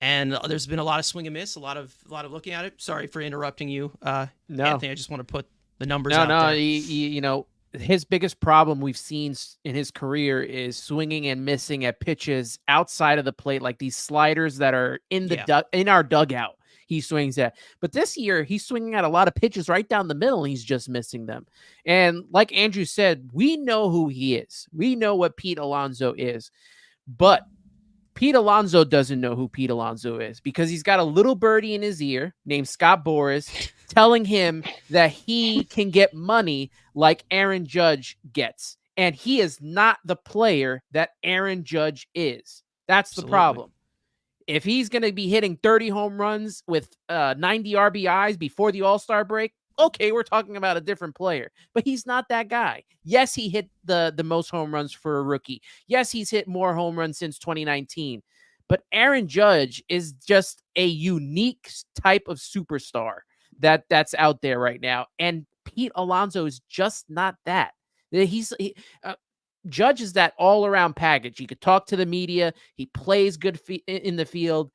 And there's been a lot of swing and miss, a lot of looking at it. Sorry for interrupting you, No. Anthony. I just want to put the numbers out there. His biggest problem we've seen in his career is swinging and missing at pitches outside of the plate, like these sliders that are in in our dugout. He swings at, but this year he's swinging at a lot of pitches right down the middle. He's just missing them. And like Andrew said, we know who he is. We know what Pete Alonso is, but Pete Alonso doesn't know who Pete Alonso is because he's got a little birdie in his ear named Scott Boras telling him that he can get money like Aaron Judge gets. And he is not the player that Aaron Judge is. That's the problem. If he's going to be hitting 30 home runs with 90 RBIs before the All-Star break, okay, we're talking about a different player. But he's not that guy. Yes, he hit the most home runs for a rookie. Yes, he's hit more home runs since 2019. But Aaron Judge is just a unique type of superstar that's out there right now. And Pete Alonso is just not that. Judge is that all-around package. He could talk to the media. He plays good in the field.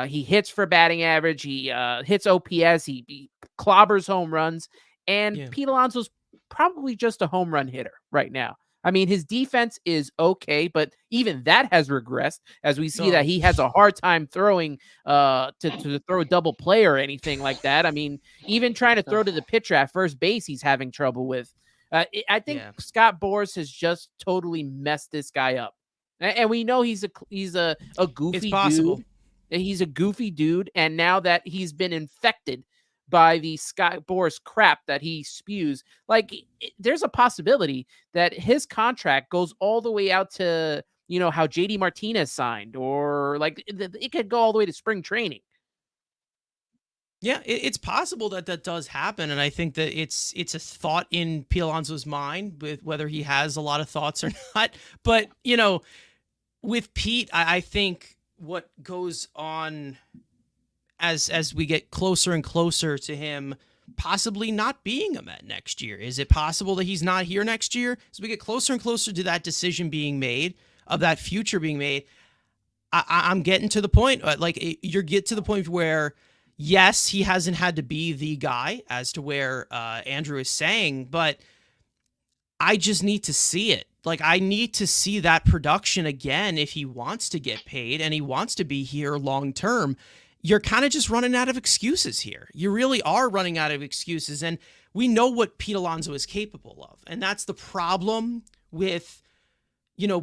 He hits for batting average. He hits OPS. He clobbers home runs. And Pete Alonso's probably just a home run hitter right now. I mean, his defense is okay, but even that has regressed as we see that he has a hard time throwing to throw a double play or anything like that. I mean, even trying to throw to the pitcher at first base, he's having trouble with. I think Scott Boras has just totally messed this guy up, and we know he's a goofy dude. He's a goofy dude, and now that he's been infected by the Scott Boras crap that he spews, there's a possibility that his contract goes all the way out to how JD Martinez signed, or it could go all the way to spring training. Yeah, it's possible that does happen, and I think that it's a thought in Pete Alonso's mind, with whether he has a lot of thoughts or not. But with Pete, I think what goes on as we get closer and closer to him possibly not being a Met next year. Is it possible that he's not here next year? As we get closer and closer to that decision being made, of that future being made, I'm getting to the point, you get to the point where, yes, he hasn't had to be the guy, as to where Andrew is saying, but I just need to see it. I need to see that production again if he wants to get paid and he wants to be here long term. You're kind of just running out of excuses here. You really are running out of excuses, and we know what Pete Alonso is capable of, and that's the problem with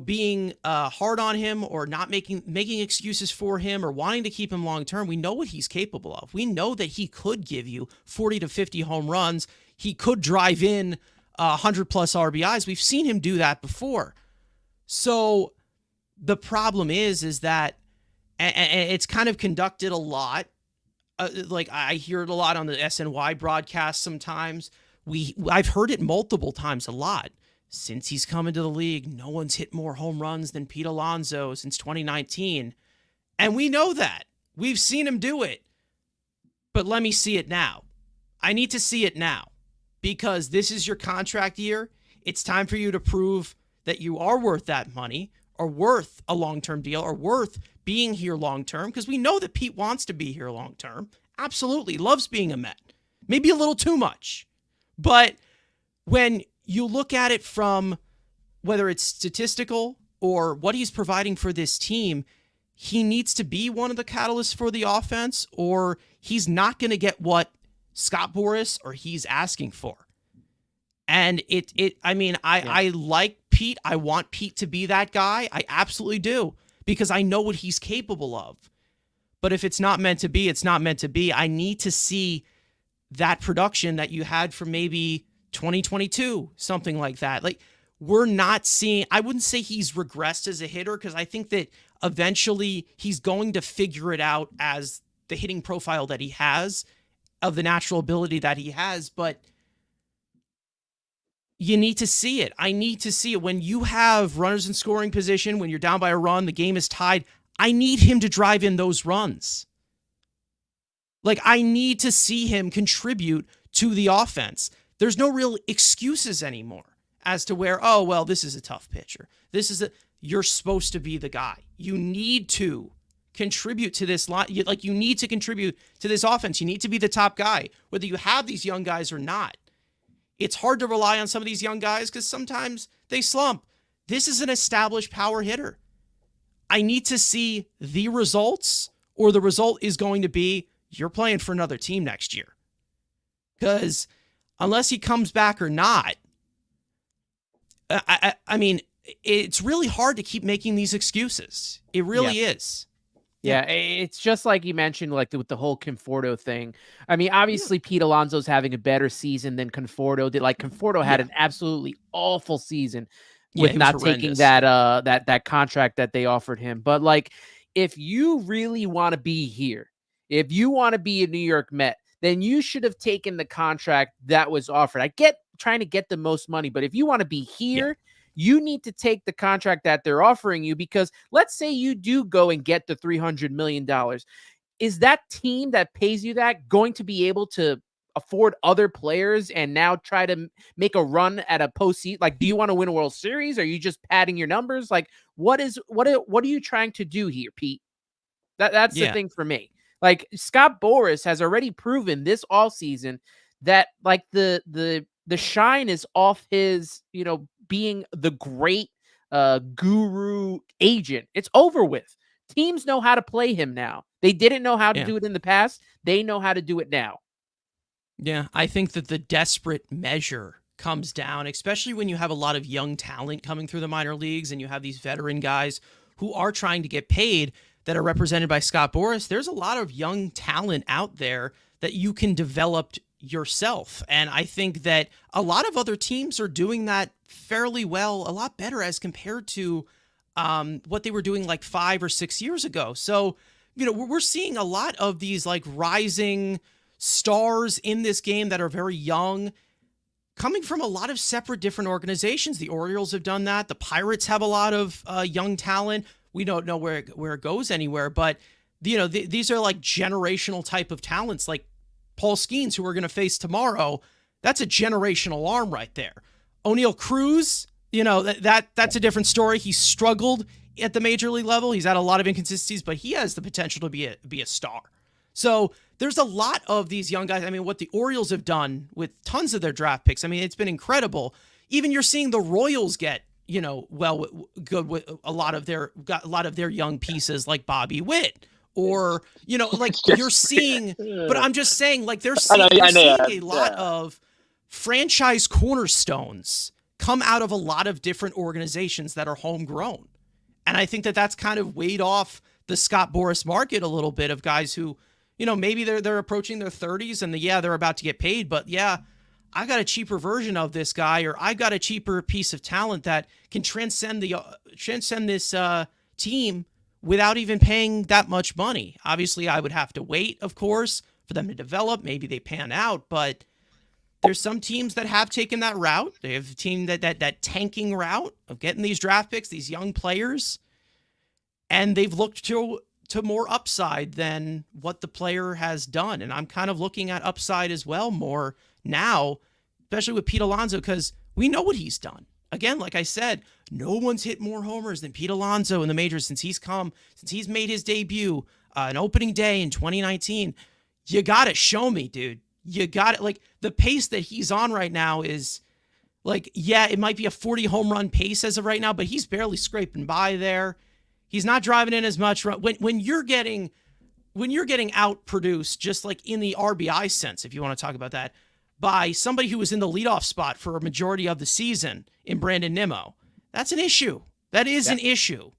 being hard on him or not making excuses for him or wanting to keep him long term. We know what he's capable of. We know that he could give you 40 to 50 home runs. He could drive in 100 plus RBIs. We've seen him do that before. So the problem is that, and it's kind of conducted a lot. Like I hear it a lot on the SNY broadcast sometimes. I've heard it multiple times a lot. Since he's come into the league, no one's hit more home runs than Pete Alonso since 2019. And we know that. We've seen him do it. But let me see it now. I need to see it now because this is your contract year. It's time for you to prove that you are worth that money or worth a long-term deal or worth being here long-term, because we know that Pete wants to be here long-term. Absolutely. Loves being a Met. Maybe a little too much. But when you look at it from whether it's statistical or what he's providing for this team, he needs to be one of the catalysts for the offense, or he's not going to get what Scott Boras or he's asking for. And I like Pete. I want Pete to be that guy. I absolutely do, because I know what he's capable of. But if it's not meant to be, it's not meant to be. I need to see that production that you had for maybe 2022, something like that. Like, we're not seeing, I wouldn't say he's regressed as a hitter, because I think that eventually he's going to figure it out as the hitting profile that he has, of the natural ability that he has. But you need to see it. I need to see it. When you have runners in scoring position, when you're down by a run, the game is tied, I need him to drive in those runs. Like, I need to see him contribute to the offense. There's no real excuses anymore as to where, oh, well, this is a tough pitcher. You're supposed to be the guy. You need to contribute to this line. You need to contribute to this offense. You need to be the top guy, whether you have these young guys or not. It's hard to rely on some of these young guys because sometimes they slump. This is an established power hitter. I need to see the results, or the result is going to be you're playing for another team next year. Because unless he comes back or not, I mean, it's really hard to keep making these excuses. It really is. Yeah, it's just like you mentioned, like with the whole Conforto thing. I mean, obviously Pete Alonso's having a better season than Conforto did. Like, Conforto had an absolutely awful season with not taking that contract that they offered him. But like, if you really want to be here, if you want to be a New York Met, then you should have taken the contract that was offered. I get trying to get the most money, but if you want to be here, you need to take the contract that they're offering you, because let's say you do go and get the $300 million. Is that team that pays you that going to be able to afford other players and now try to make a run at a postseason? Like, do you want to win a World Series? Are you just padding your numbers? Like, what are you trying to do here, Pete? That's the thing for me. Like, Scott Boras has already proven this all season that like the shine is off his, being the great guru agent. It's over with. Teams know how to play him now. They didn't know how to do it in the past. They know how to do it now. Yeah, I think that the desperate measure comes down, especially when you have a lot of young talent coming through the minor leagues and you have these veteran guys who are trying to get paid that are represented by Scott Boras. There's a lot of young talent out there that you can develop yourself. And I think that a lot of other teams are doing that fairly well, a lot better as compared to what they were doing like 5 or 6 years ago. So, we're seeing a lot of these like rising stars in this game that are very young, coming from a lot of separate different organizations. The Orioles have done that. The Pirates have a lot of young talent. We don't know where it goes anywhere, but these are like generational type of talents, like Paul Skeens, who we're going to face tomorrow. That's a generational arm right there. O'Neal Cruz, that's a different story. He struggled at the major league level. He's had a lot of inconsistencies, but he has the potential to be a star. So there's a lot of these young guys. I mean, what the Orioles have done with tons of their draft picks, I mean, it's been incredible. Even you're seeing the Royals get, good with a lot of their young pieces like Bobby Witt, or, like you're seeing, but I'm just saying, like they're seeing a lot of franchise cornerstones come out of a lot of different organizations that are homegrown. And I think that that's kind of weighed off the Scott Boras market a little bit, of guys who, maybe they're approaching their 30s and they're about to get paid, but I got a cheaper version of this guy, or I got a cheaper piece of talent that can transcend this team without even paying that much money. Obviously, I would have to wait, of course, for them to develop. Maybe they pan out, but there's some teams that have taken that route. They have a team that tanking route of getting these draft picks, these young players, and they've looked to more upside than what the player has done. And I'm kind of looking at upside as well more now, especially with Pete Alonso, because we know what he's done. Again, like I said, no one's hit more homers than Pete Alonso in the majors since he's made his debut an opening day in 2019. You got to show me, dude. You got it. Like, the pace that he's on right now is like, yeah, it might be a 40 home run pace as of right now, but he's barely scraping by there. He's not driving in as much. When you're getting out produced, just like in the RBI sense, if you want to talk about that, by somebody who was in the leadoff spot for a majority of the season in Brandon Nimmo, that's an issue. That is an issue.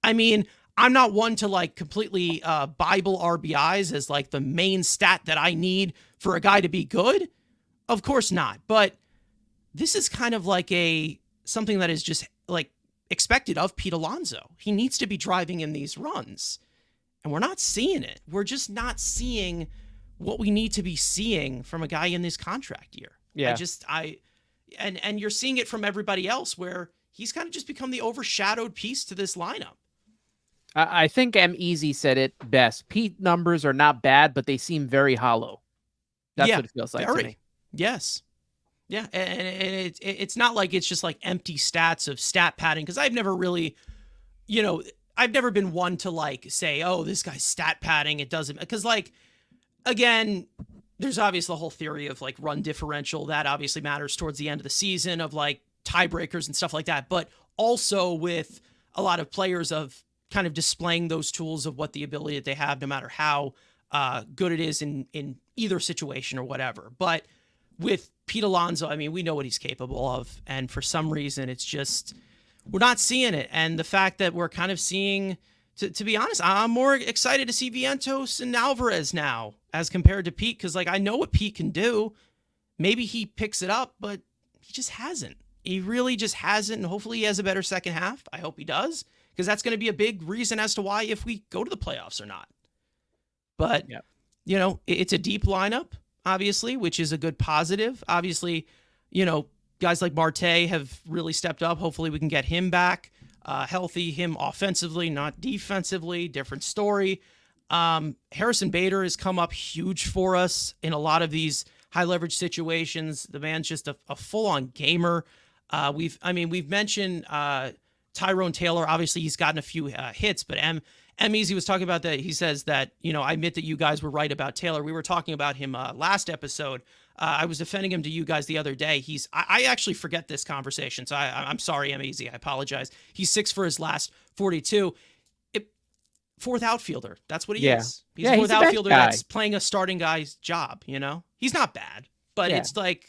I mean, I'm not one to like completely Bible RBIs as like the main stat that I need for a guy to be good. Of course not. But this is kind of like something that is just like expected of Pete Alonso. He needs to be driving in these runs, and we're not seeing it. We're just not seeing what we need to be seeing from a guy in this contract year. Yeah. And you're seeing it from everybody else where he's kind of just become the overshadowed piece to this lineup. I think M. Easy said it best. Pete numbers are not bad, but they seem very hollow. That's what it feels like to me. Yes. Yeah, and it's not like it's just like empty stats of stat padding, because I've never really, I've never been one to like say, oh, this guy's stat padding. It doesn't, because like, again, there's obviously the whole theory of like run differential that obviously matters towards the end of the season of like tiebreakers and stuff like that, but also with a lot of players of kind of displaying those tools of what the ability that they have, no matter how good it is in either situation or whatever. But with Pete Alonso, I mean, we know what he's capable of. And for some reason, it's just, we're not seeing it. And the fact that we're kind of seeing, to be honest, I'm more excited to see Vientos and Alvarez now as compared to Pete. Cause like, I know what Pete can do. Maybe he picks it up, but he just hasn't. He really just hasn't. And hopefully he has a better second half. I hope he does. Because that's going to be a big reason as to why if we go to the playoffs or not. But, it's a deep lineup, obviously, which is a good positive. Obviously, guys like Marte have really stepped up. Hopefully we can get him back healthy, him offensively, not defensively. Different story. Harrison Bader has come up huge for us in a lot of these high leverage situations. The man's just a full-on gamer. We've mentioned Tyrone Taylor. Obviously, he's gotten a few hits, but M. Easy was talking about that. He says that, I admit that you guys were right about Taylor. We were talking about him last episode. I was defending him to you guys the other day. I actually forget this conversation, so I'm sorry, M. Easy. I apologize. He's 6 for his last 42. Fourth outfielder. That's what he is. He's a fourth outfielder that's playing a starting guy's job, He's not bad, but it's like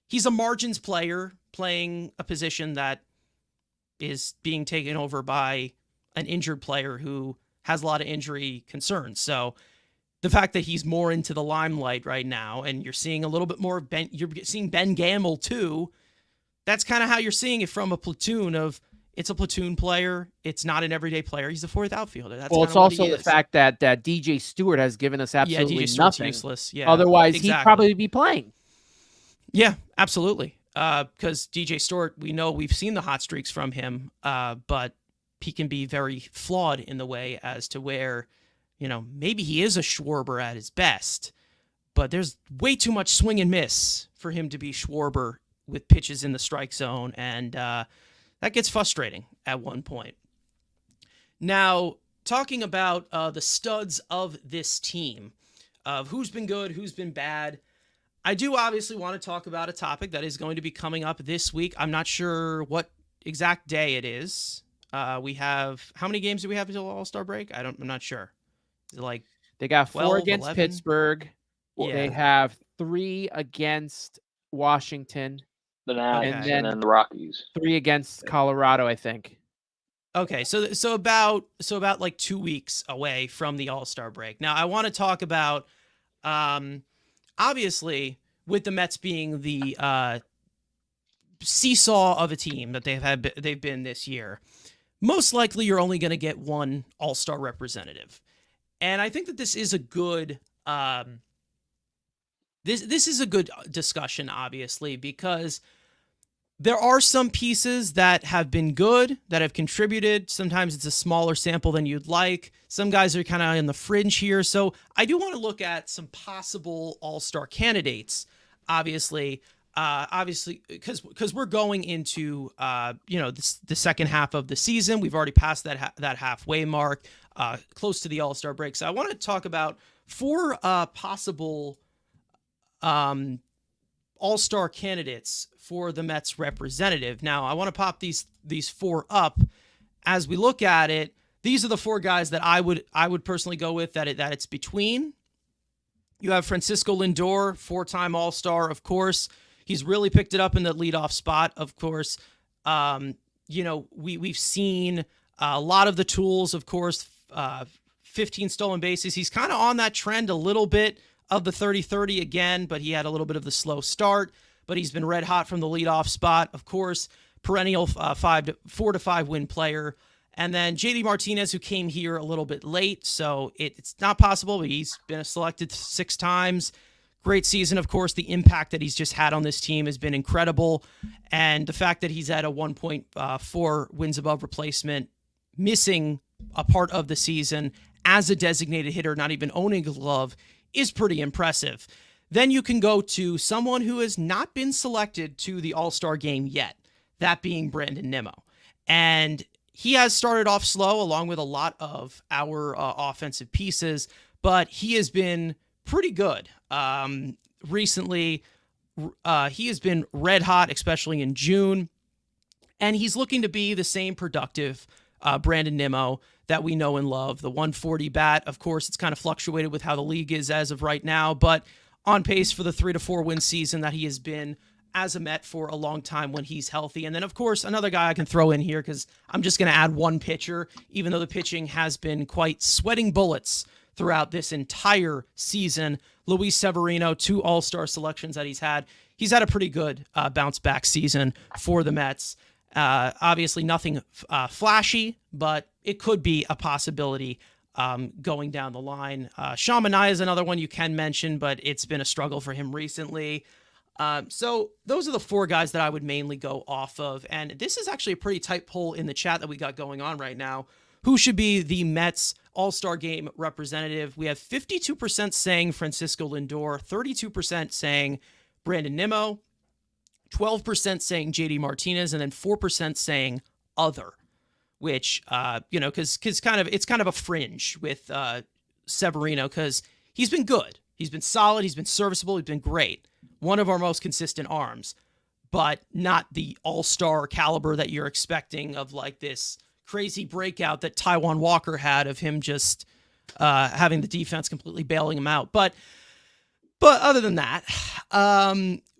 he's a margins player playing a position that is being taken over by an injured player who has a lot of injury concerns. So the fact that he's more into the limelight right now, and you're seeing a little bit more of you're seeing Ben Gamble too. That's kind of how you're seeing it from a platoon of, it's a platoon player. It's not an everyday player. He's a fourth outfielder. That's it's also the fact that DJ Stewart has given us absolutely nothing. Useless. Yeah. Otherwise, he'd probably be playing. Yeah, absolutely. Because DJ Stewart, we've seen the hot streaks from him, but he can be very flawed in the way as to where, maybe he is a Schwarber at his best, but there's way too much swing and miss for him to be Schwarber with pitches in the strike zone, and that gets frustrating at one point. Now, talking about the studs of this team, of who's been good, who's been bad, I do obviously want to talk about a topic that is going to be coming up this week. I'm not sure what exact day it is. We have, how many games do we have until All-Star break? I'm not sure. Is it like they got 12, 4 against 11? Pittsburgh. Yeah. They have 3 against Washington. The Nats and then the Rockies. 3 against Colorado, I think. Okay, so about like 2 weeks away from the All-Star break. Now I want to talk about, obviously, with the Mets being the seesaw of a team that they've been this year. most likely you're only going to get one All-Star representative. And I think that this is a good this is a good discussion, obviously, because there are some pieces that have been good, that have contributed. Sometimes it's a smaller sample than you'd like. Some guys are kind of in the fringe here. So I do want to look at some possible all-star candidates, obviously, because we're going into, the second half of the season. We've already passed that halfway mark, close to the all-star break. So I want to talk about four possible all-star candidates for the Mets representative. Now, I want to pop these four up as we look at it. These are the four guys that I would personally go with that it's between. You have Francisco Lindor, four-time All-Star, of course. He's really picked it up in the leadoff spot, of course. We've seen a lot of the tools, of course. 15 stolen bases. He's kind of on that trend a little bit of the 30-30 again, but he had a little bit of the slow start. But he's been red hot from the leadoff spot, of course. Perennial 4 to 5 win player. And then JD Martinez, who came here a little bit late, so it's not possible, but he's been selected 6 times. Great season, of course. The impact that he's just had on this team has been incredible. And the fact that he's at a 1.4 wins above replacement, missing a part of the season as a designated hitter, not even owning a glove, is pretty impressive. Then you can go to someone who has not been selected to the All-Star game yet, that being Brandon Nimmo. And he has started off slow along with a lot of our offensive pieces, but he has been pretty good. Recently, he has been red hot, especially in June, and he's looking to be the same productive Brandon Nimmo that we know and love. The 140 bat, of course, it's kind of fluctuated with how the league is as of right now, but on pace for the 3 to 4 win season that he has been as a Met for a long time when he's healthy. And then, of course, another guy I can throw in here because I'm just going to add one pitcher, even though the pitching has been quite sweating bullets throughout this entire season. Luis Severino, 2 All-Star selections that he's had. He's had a pretty good bounce-back season for the Mets. Obviously nothing flashy, but it could be a possibility going down the line. Sean Manaea is another one you can mention, but it's been a struggle for him recently. So those are the 4 guys that I would mainly go off of. And this is actually a pretty tight poll in the chat that we got going on right now. Who should be the Mets All-Star Game representative? We have 52% saying Francisco Lindor, 32% saying Brandon Nimmo, 12% saying JD Martinez, and then 4% saying other, which, because it's kind of a fringe with Severino because he's been good. He's been solid. He's been serviceable. He's been great. One of our most consistent arms, but not the all-star caliber that you're expecting of like this crazy breakout that Taijuan Walker had of him just having the defense completely bailing him out. But other than that,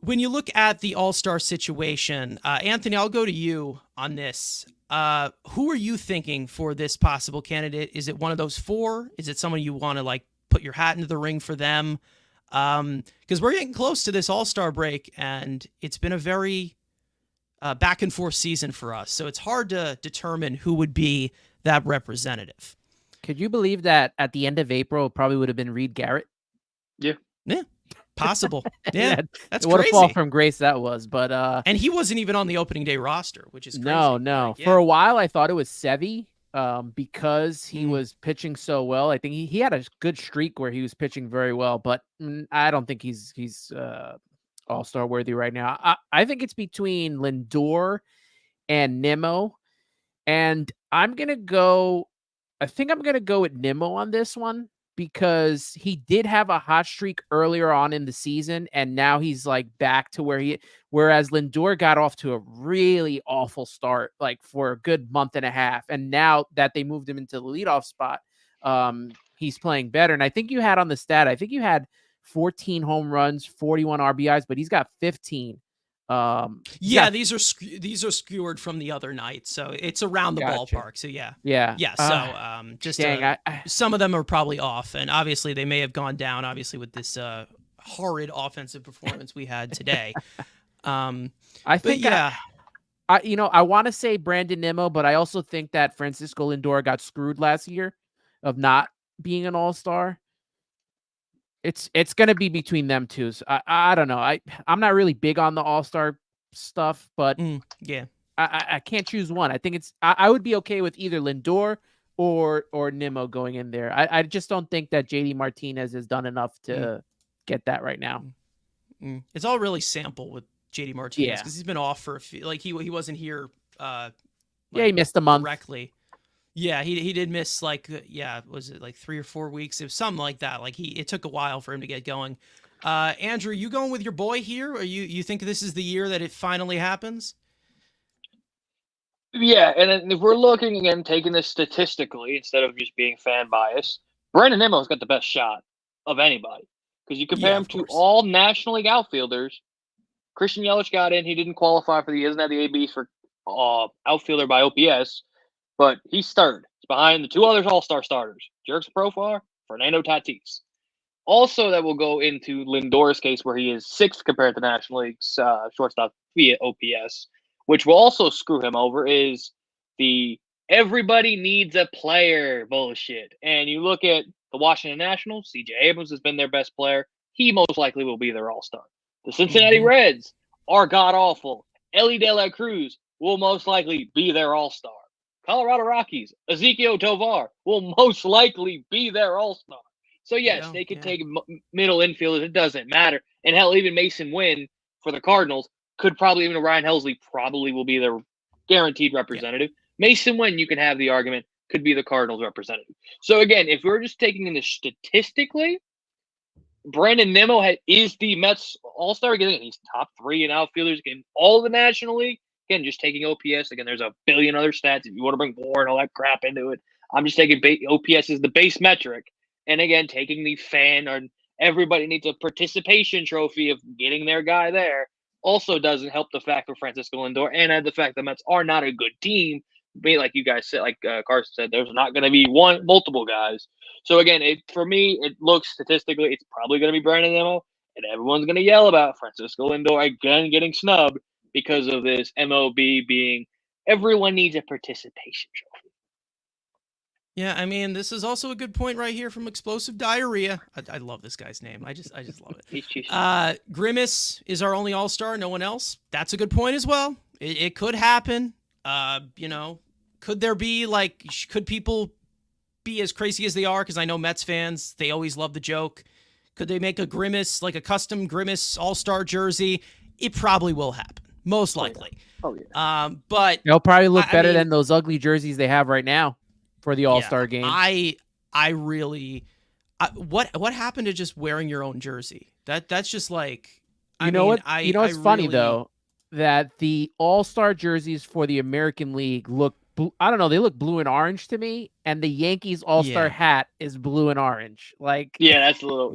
when you look at the all-star situation, Anthony, I'll go to you on this. Who are you thinking for this possible candidate? Is it one of those 4? Is it someone you want to like put your hat into the ring for them? Because we're getting close to this all-star break, and it's been a very back and forth season for us. So it's hard to determine who would be that representative. Could you believe that at the end of April, it probably would have been Reed Garrett? Yeah. Possible. Yeah, that's what crazy. a fall from grace that was. But and he wasn't even on the opening day roster, which is crazy. No. Like, yeah. For a while, I thought it was Sevy because he was pitching so well. I think he had a good streak where he was pitching very well, but I don't think he's all-star worthy right now. I think it's between Lindor and Nimmo, and I'm gonna go with Nimmo on this one because he did have a hot streak earlier on in the season, and now he's like back to whereas Lindor got off to a really awful start, like for a good month and a half, and now that they moved him into the leadoff spot, he's playing better. And I think you had on the stat, I think you had 14 home runs, 41 RBIs, but he's got 15. These are skewered from the other night, so it's around the ballpark. So yeah. So some of them are probably off, and obviously they may have gone down. Obviously with this horrid offensive performance we had today. I want to say Brandon Nimmo, but I also think that Francisco Lindor got screwed last year of not being an all-star. It's going to be between them two. So I don't know. I'm not really big on the all-star stuff, but yeah. I can't choose one. I think I would be okay with either Lindor or Nimmo going in there. I just don't think that JD Martinez has done enough to get that right now. It's all really sample with JD Martinez because he's been off for a few, like he wasn't here. He missed a month directly. Yeah, he did miss was it like 3 or 4 weeks? It was something like that. Like it took a while for him to get going. Andrew, you going with your boy here, or you think this is the year that it finally happens? Yeah, and if we're looking again, taking this statistically instead of just being fan biased, Brandon Nimmo's got the best shot of anybody because you compare him to all National League outfielders. Christian Yelich got in; he didn't qualify for he doesn't have the AB for outfielder by OPS, but he's third. He's behind the two other All-Star starters, Jurickson Profar, Fernando Tatis. Also, that will go into Lindor's case where he is sixth compared to National League's shortstop via OPS. Which will also screw him over is the everybody needs a player bullshit. And you look at the Washington Nationals, CJ Abrams has been their best player. He most likely will be their all-star. The Cincinnati Reds are god-awful. Ellie De La Cruz will most likely be their all-star. Colorado Rockies, Ezequiel Tovar will most likely be their all-star. So, yes, they could take middle infielders. It doesn't matter. And hell, even Mason Wynn for the Cardinals could probably, even Ryan Helsley probably will be their guaranteed representative. Yeah. Mason Wynn, you can have the argument, could be the Cardinals representative. So again, if we're just taking this statistically, Brandon Nimmo is the Mets all-star. Again, he's top 3 in outfielders in all the National League. Again, just taking OPS. Again, there's a billion other stats. If you want to bring WAR and all that crap into it, I'm just taking OPS as the base metric. And again, taking the fan or everybody needs a participation trophy of getting their guy there. Also doesn't help the fact of Francisco Lindor and the fact the Mets are not a good team. Like you guys said, like Carson said, there's not going to be multiple guys. So again, for me, it looks statistically, it's probably going to be Brandon Nimmo, and everyone's going to yell about Francisco Lindor again getting snubbed because of this MOB being everyone needs a participation trophy. Yeah, I mean, this is also a good point right here from Explosive Diarrhea. I love this guy's name. I just love it. Grimace is our only all-star, no one else. That's a good point as well. It could happen. Could there be could people be as crazy as they are? Because I know Mets fans, they always love the joke. Could they make a Grimace, like a custom Grimace all-star jersey? It probably will happen, most likely. Oh yeah. But they'll probably look better than those ugly jerseys they have right now for the All-Star game. I really what happened to just wearing your own jersey? That's just like what's funny though, that the All-Star jerseys for the American League look I don't know, they look blue and orange to me, and the Yankees All-Star hat is blue and orange. Like that's a little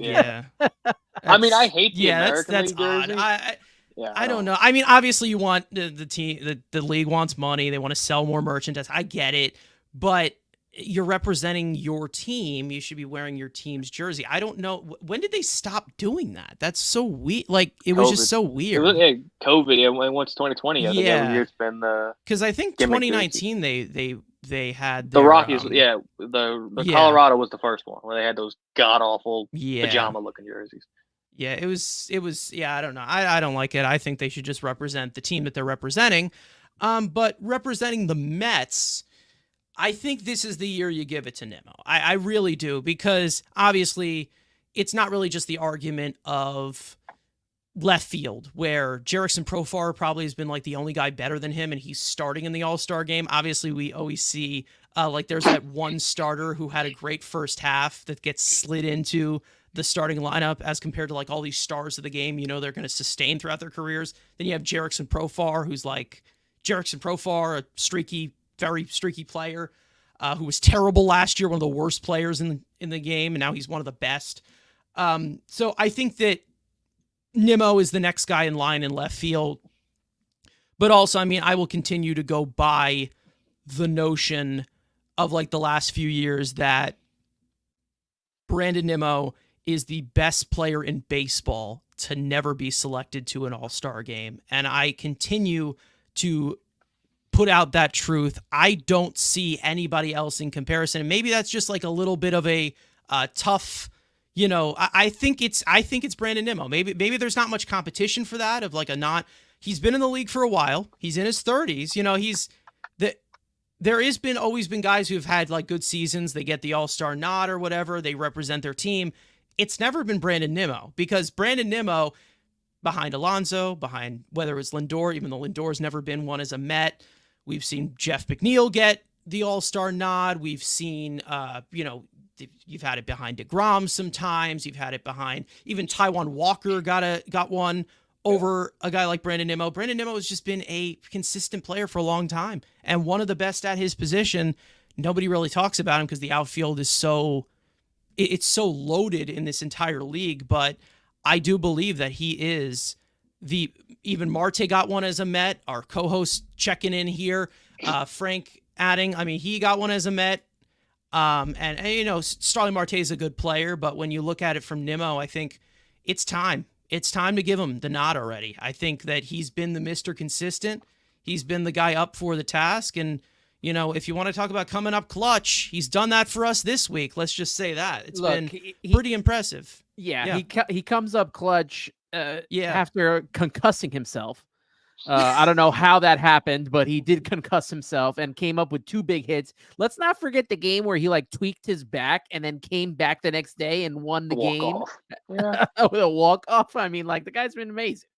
I mean, I hate the American League jersey. I don't know. I mean, obviously you want the team, the league wants money, they want to sell more merchandise. I get it, but you're representing your team. You should be wearing your team's jersey. I don't know. When did they stop doing that? That's so weird. Like, it was just so weird. COVID. Once 2020. I think every year it's been the. Because I think 2019 they had the Rockies. The Colorado was the first one where they had those god awful pajama looking jerseys. Yeah, it was. Yeah, I don't know. I don't like it. I think they should just represent the team that they're representing. But representing the Mets, I think this is the year you give it to Nimmo. I really do, because obviously it's not really just the argument of left field where Jurickson Profar probably has been like the only guy better than him and he's starting in the All-Star game. Obviously we always see there's that one starter who had a great first half that gets slid into the starting lineup as compared to like all these stars of the game, they're going to sustain throughout their careers. Then you have Jurickson Profar, who's like Jurickson Profar, a very streaky player who was terrible last year, one of the worst players in the game, and now he's one of the best. So I think that Nimmo is the next guy in line in left field. But also, I mean, I will continue to go by the notion of like the last few years that Brandon Nimmo is the best player in baseball to never be selected to an All-Star game. And I continue to put out that truth. I don't see anybody else in comparison. And maybe that's just like a little bit of a tough, I think it's Brandon Nimmo. Maybe there's not much competition for that of like he's been in the league for a while. He's in his 30s. There has always been guys who've had like good seasons. They get the All-Star nod or whatever. They represent their team. It's never been Brandon Nimmo, because Brandon Nimmo, behind Alonso, behind whether it's Lindor, even though Lindor's never been one as a Met. We've seen Jeff McNeil get the All-Star nod. We've seen, you've had it behind DeGrom sometimes. You've had it behind even Taijuan Walker got one over a guy like Brandon Nimmo. Brandon Nimmo has just been a consistent player for a long time and one of the best at his position. Nobody really talks about him because the outfield is it's so loaded in this entire league, but I do believe that he is even Marte got one as a Met. Our co-host checking in here, Frank adding, he got one as a Met. And Starling Marte is a good player, but when you look at it from Nimmo, I think it's time. It's time to give him the nod already. I think that he's been the Mr. Consistent. He's been the guy up for the task. And, if you want to talk about coming up clutch, he's done that for us this week. Let's just say that. It's been pretty impressive. Yeah. He comes up clutch after concussing himself. I don't know how that happened, but he did concuss himself and came up with 2 big hits. Let's not forget the game where he tweaked his back and then came back the next day and won the game with a walk-off. The guy's been amazing.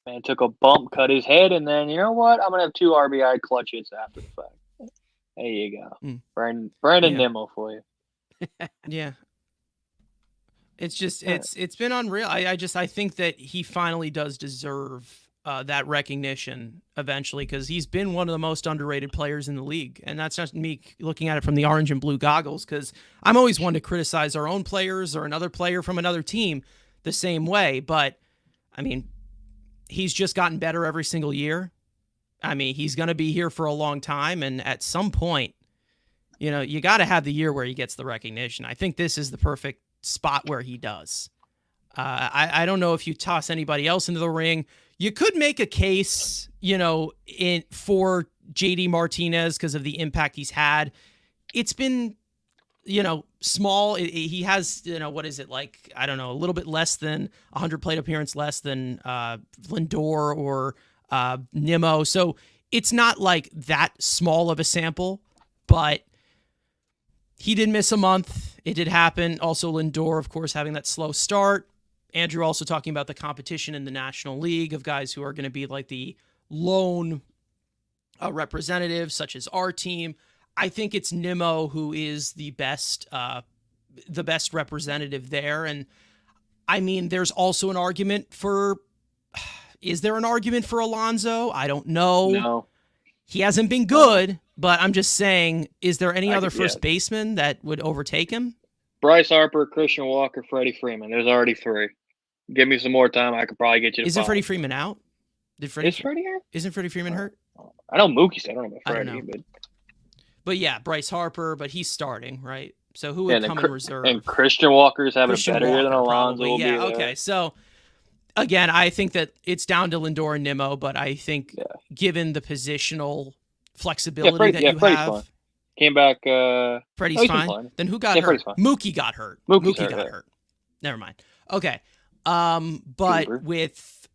Man took a bump, cut his head, and then, you know what? I'm going to have 2 RBI clutch hits after the fact. There you go. Brandon Nimmo for you. Yeah. It's just it's been unreal. I think that he finally does deserve that recognition eventually, because he's been one of the most underrated players in the league. And that's not me looking at it from the orange and blue goggles, because I'm always one to criticize our own players or another player from another team the same way. But he's just gotten better every single year. He's going to be here for a long time, and at some point, you got to have the year where he gets the recognition. I think this is the perfect spot where he does. I don't know if you toss anybody else into the ring. You could make a case, for JD Martinez because of the impact he's had. It's been, small. He has, what is it like? I don't know, a little bit less than 100 plate appearance, less than Lindor or Nimmo. So it's not like that small of a sample, but he did miss a month. It did happen. Also, Lindor, of course, having that slow start. Andrew also talking about the competition in the National League of guys who are going to be like the lone representatives, such as our team. I think it's Nimmo who is the best representative there. And there's also an argument for. Is there an argument for Alonso? I don't know. No. He hasn't been good, but I'm just saying, is there any other first baseman that would overtake him? Bryce Harper, Christian Walker, Freddie Freeman. There's already 3. Give me some more time, I could probably get you to Isn't Freddie Freeman out? Is Freddie hurt? Isn't Freddie Freeman hurt? I know Mookie's. I don't know about Freddie. But yeah, Bryce Harper, but he's starting, right? So who would come in reserve? And Christian Walker's having a better year than Alonso. Probably. Yeah, okay. So again, I think that it's down to Lindor and Nimmo, but I think given the positional flexibility that you have. Fine. Came back. Freddie's fine. Then who got hurt? Mookie got hurt. Mookie got hurt. Never mind. Okay. But with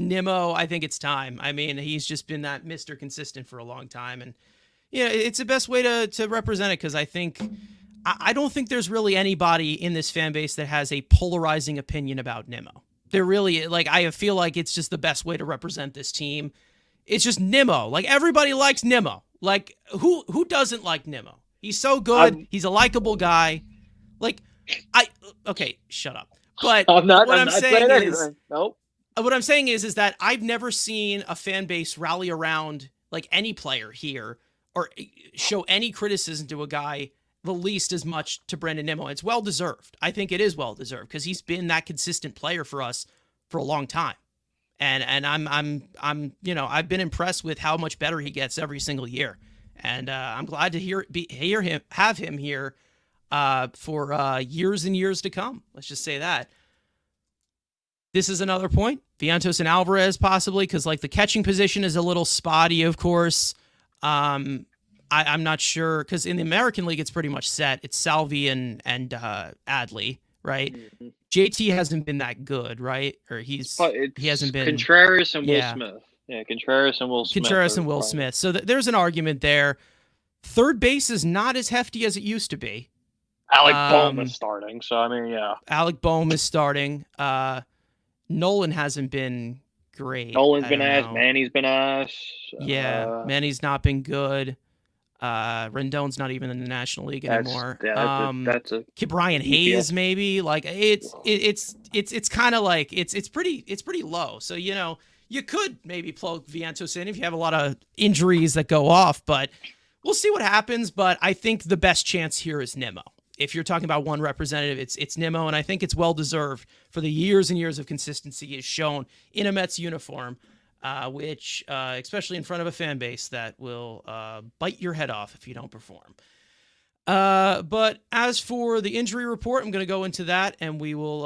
Nimmo, I think it's time. He's just been that Mr. Consistent for a long time. And it's the best way to represent it, because I don't think there's really anybody in this fan base that has a polarizing opinion about Nimmo. They're really I feel like it's just the best way to represent this team. It's just Nimmo. Everybody likes Nimmo. Who doesn't like Nimmo? He's so good. He's a likable guy. Okay, shut up. But what I'm saying is that I've never seen a fan base rally around any player here or show any criticism to a guy the least as much to Brandon Nimmo. It's well deserved. I think it is well deserved because he's been that consistent player for us for a long time. And I'm I've been impressed with how much better he gets every single year. And I'm glad to have him here for years and years to come. Let's just say that. This is another point. Vientos and Alvarez possibly, because like the catching position is a little spotty, of course. I'm not sure, because in the American League it's pretty much set. It's Salvi and Adley, right? Mm-hmm. JT hasn't been that good, right? Or he hasn't been. Contreras and Will Smith. Yeah, Contreras and Will Smith. Contreras and Will Smith. So there's an argument there. Third base is not as hefty as it used to be. Alec Bohm is starting, so I mean, yeah. Alec Bohm is starting. Nolan hasn't been great. Nolan's been ass. Manny's been ass. Yeah, Manny's not been good. Rendon's not even in the National League anymore. That's a Brian Hayes maybe. Like it's kind of like it's pretty low. So you could maybe plug Vientos in if you have a lot of injuries that go off, but we'll see what happens. But I think the best chance here is Nimmo. If you're talking about one representative, it's Nimmo, and I think it's well-deserved for the years and years of consistency he's shown in a Mets uniform, which, especially in front of a fan base, that will bite your head off if you don't perform. But as for the injury report, I'm going to go into that, and we will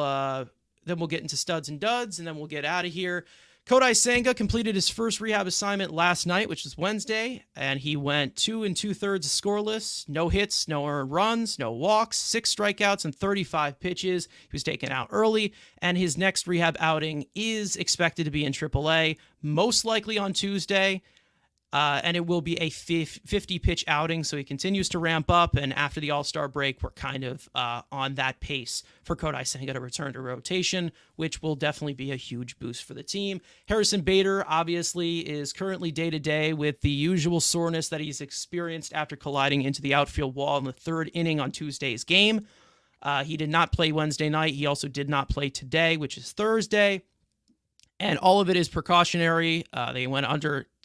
then we'll get into studs and duds, and then we'll get out of here. Kodai Senga completed his first rehab assignment last night, which was Wednesday, and he went 2 2/3 scoreless, no hits, no earned runs, no walks, 6 strikeouts, and 35 pitches. He was taken out early, and his next rehab outing is expected to be in AAA, most likely on Tuesday. And it will be a 50-pitch outing, so he continues to ramp up, and after the All-Star break, we're kind of on that pace for Kodai Senga to return to rotation, which will definitely be a huge boost for the team. Harrison Bader, obviously, is currently day-to-day with the usual soreness that he's experienced after colliding into the outfield wall in the 3rd inning on Tuesday's game. He did not play Wednesday night. He also did not play today, which is Thursday, and all of it is precautionary.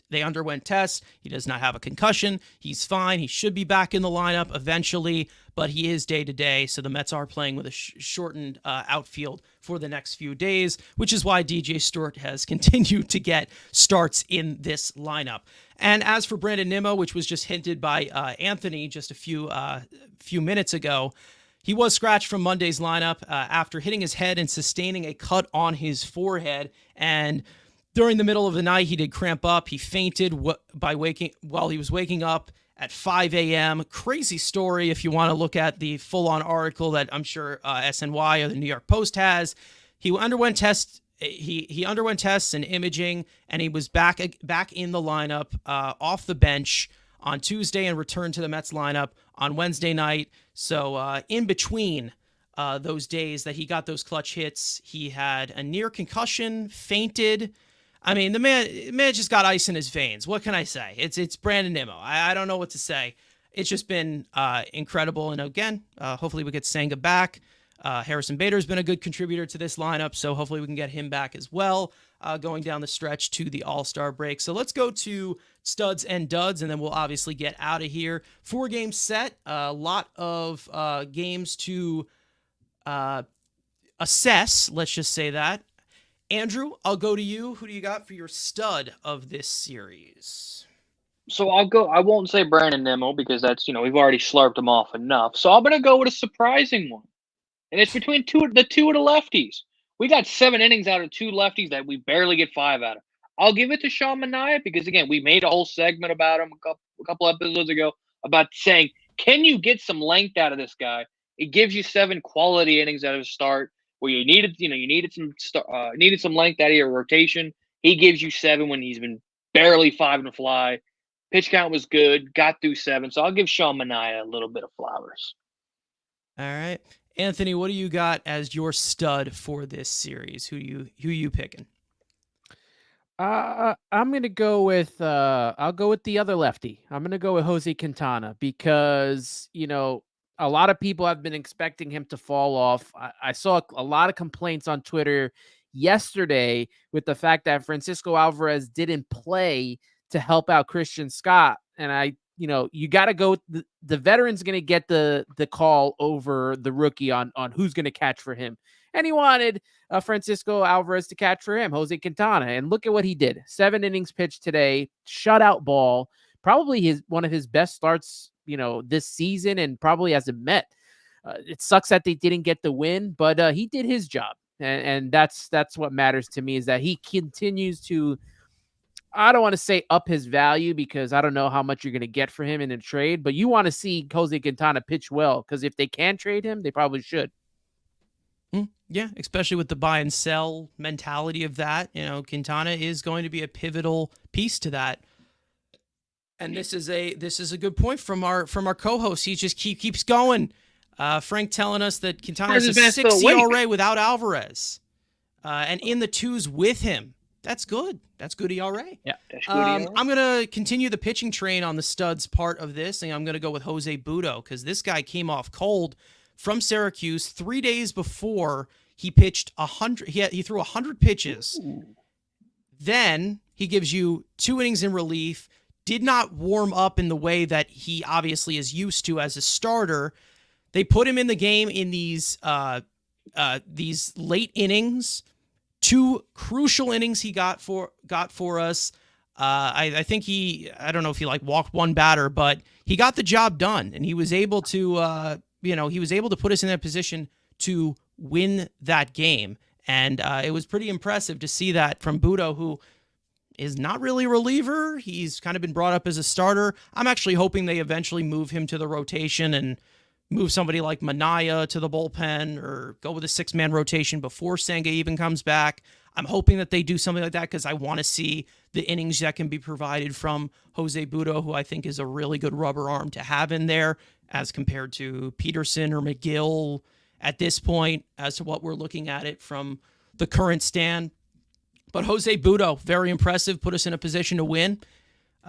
They underwent tests. He does not have a concussion. He's fine. He should be back in the lineup eventually, but he is day-to-day, so the Mets are playing with a shortened outfield for the next few days, which is why DJ Stewart has continued to get starts in this lineup. And as for Brandon Nimmo, which was just hinted by Anthony just a few minutes ago, he was scratched from Monday's lineup after hitting his head and sustaining a cut on his forehead, and during the middle of the night, he did cramp up. He fainted while he was waking up at 5 a.m. Crazy story if you want to look at the full-on article that I'm sure SNY or the New York Post has. He underwent tests. He underwent tests and imaging, and he was back in the lineup off the bench on Tuesday and returned to the Mets lineup on Wednesday night. So in between those days that he got those clutch hits, he had a near concussion, fainted. I mean, the man just got ice in his veins. What can I say? It's Brandon Nimmo. I don't know what to say. It's just been incredible. And again, hopefully we get Senga back. Harrison Bader's been a good contributor to this lineup, so hopefully we can get him back as well going down the stretch to the All-Star break. So let's go to studs and duds, and then we'll obviously get out of here. 4-game set, a lot of games to assess, let's just say that. Andrew, I'll go to you. Who do you got for your stud of this series? So I'll go. I won't say Brandon Nimmo because that's, we've already slurped him off enough. So I'm going to go with a surprising one. And it's between two of the lefties. We got 7 innings out of 2 lefties that we barely get 5 out of. I'll give it to Sean Manaea because, again, we made a whole segment about him a couple episodes ago about saying, can you get some length out of this guy? It gives you 7 quality innings out of his start. Where you needed some length out of your rotation. He gives you 7 when he's been barely 5 and fly. Pitch count was good, got through 7. So I'll give Sean Manaea a little bit of flowers. All right, Anthony, what do you got as your stud for this series? Who you picking? I'm gonna go with I'll go with the other lefty. I'm gonna go with Jose Quintana because a lot of people have been expecting him to fall off. I saw a lot of complaints on Twitter yesterday with the fact that Francisco Alvarez didn't play to help out Christian Scott. And you got to go. The veteran's going to get the call over the rookie on who's going to catch for him. And he wanted Francisco Alvarez to catch for him, Jose Quintana. And look at what he did. 7 innings pitched today, shutout ball, probably one of his best starts this season and probably as a Met. It sucks that they didn't get the win, but he did his job. And that's what matters to me, is that he continues to, I don't want to say up his value, because I don't know how much you're going to get for him in a trade, but you want to see Jose Quintana pitch well, because if they can trade him, they probably should. Yeah, especially with the buy and sell mentality of that. Quintana is going to be a pivotal piece to that. And this is a good point from our co-host. He just keeps going. Frank telling us that Quintana has a 6 ERA without Alvarez, and in the 2s with him. That's good. That's good ERA. Yeah, that's good ERA. I'm gonna continue the pitching train on the studs part of this, and I'm gonna go with Jose Butto, because this guy came off cold from Syracuse 3 days before he pitched 100. He threw 100 pitches. Ooh. Then he gives you 2 innings in relief. Did not warm up in the way that he obviously is used to as a starter. They put him in the game in these late innings. 2 crucial innings he got for us. I think I don't know if he walked 1 batter, but he got the job done, and he was able to put us in that position to win that game. And it was pretty impressive to see that from Butto, who is not really a reliever. He's kind of been brought up as a starter. I'm actually hoping they eventually move him to the rotation and move somebody like Manaya to the bullpen, or go with a 6-man rotation before Senga even comes back. I'm hoping that they do something like that, because I want to see the innings that can be provided from Jose Butto, who I think is a really good rubber arm to have in there, as compared to Peterson or McGill at this point, as to what we're looking at it from the current stand. But Jose Butto, very impressive, put us in a position to win.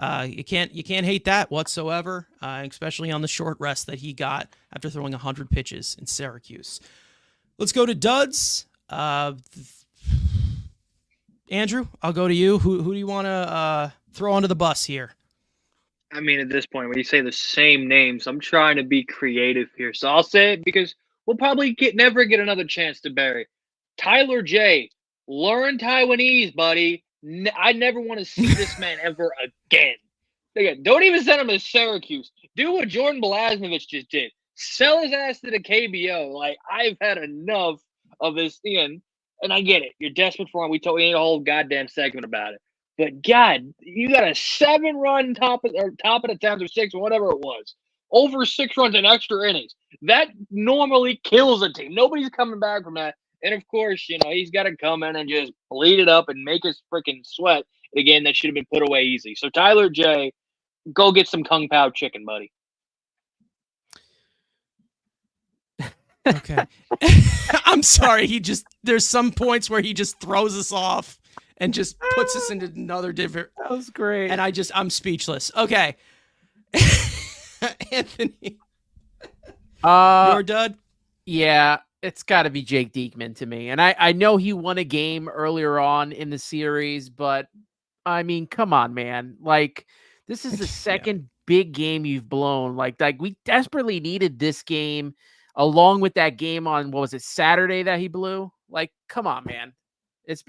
You can't hate that whatsoever, especially on the short rest that he got after throwing 100 pitches in Syracuse. Let's go to duds. Andrew, I'll go to you. Who do you want to throw under the bus here? I mean, at this point, when you say the same names, I'm trying to be creative here. So I'll say it, because we'll probably never get another chance to bury Tyler J. Learn Taiwanese, buddy. I never want to see this man ever again. Again, don't even send him to Syracuse. Do what Jordan Blasnovich just did. Sell his ass to the KBO. I've had enough of this, Ian. And I get it. You're desperate for him. We need a whole goddamn segment about it. But God, you got a 7-run top of the 10th or 6th or whatever it was. Over 6 runs in extra innings. That normally kills a team. Nobody's coming back from that. And of course, he's got to come in and just bleed it up and make us freaking sweat. Again, that should have been put away easy. So Tyler J., go get some Kung Pao chicken, buddy. Okay. I'm sorry. There's some points where he just throws us off and just puts us into another different. That was great. And I'm speechless. Okay. Anthony. Your dud? Yeah. It's got to be Jake Diekman to me. And I know he won a game earlier on in the series, but I mean, come on, man. This is the second big game you've blown. We desperately needed this game along with that game on, what was it, Saturday that he blew? Come on, man.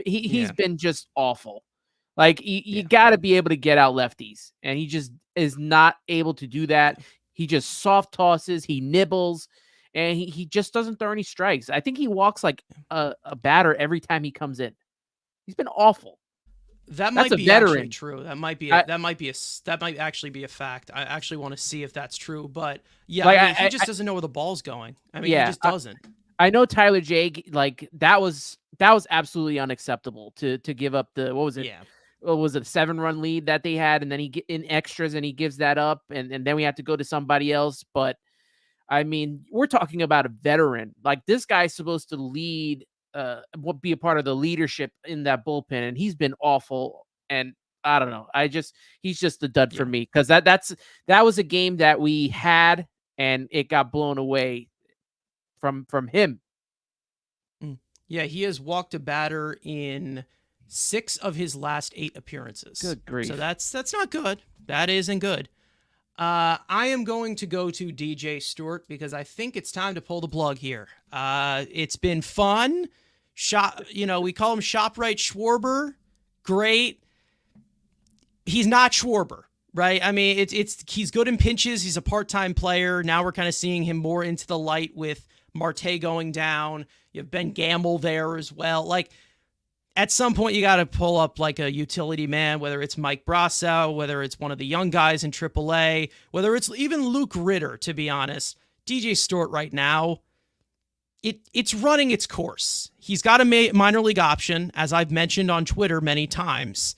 He's been just awful. You got to be able to get out lefties, and he just is not able to do that. He just soft tosses, he nibbles. And he just doesn't throw any strikes. I think he walks like a batter every time he comes in. He's been awful. That might be actually true. That might actually be a fact. I actually want to see if that's true. But yeah, he just doesn't know where the ball's going. I mean, he just doesn't. I know Tyler J. That was absolutely unacceptable to give up the, what was it? Yeah. What was it, 7-run lead that they had, and then he get in extras and he gives that up, and then we have to go to somebody else. But I mean, we're talking about a veteran. This guy's supposed to lead, be a part of the leadership in that bullpen, and he's been awful. And I don't know. He's just a dud for me, because that was a game that we had, and it got blown away from him. Yeah, he has walked a batter in 6 of his last 8 appearances. Good grief! So that's not good. That isn't good. I am going to go to DJ Stewart, because I think it's time to pull the plug here. It's been fun. We call him ShopRite Schwarber. Great. He's not Schwarber, right? I mean, he's good in pinches. He's a part-time player. Now we're kind of seeing him more into the light with Marte going down. You have Ben Gamble there as well. Like, at some point, you got to pull up like a utility man, whether it's Mike Brasso, whether it's one of the young guys in AAA, whether it's even Luke Ritter, to be honest. DJ Stewart right now, it's running its course. He's got a minor league option, as I've mentioned on Twitter many times.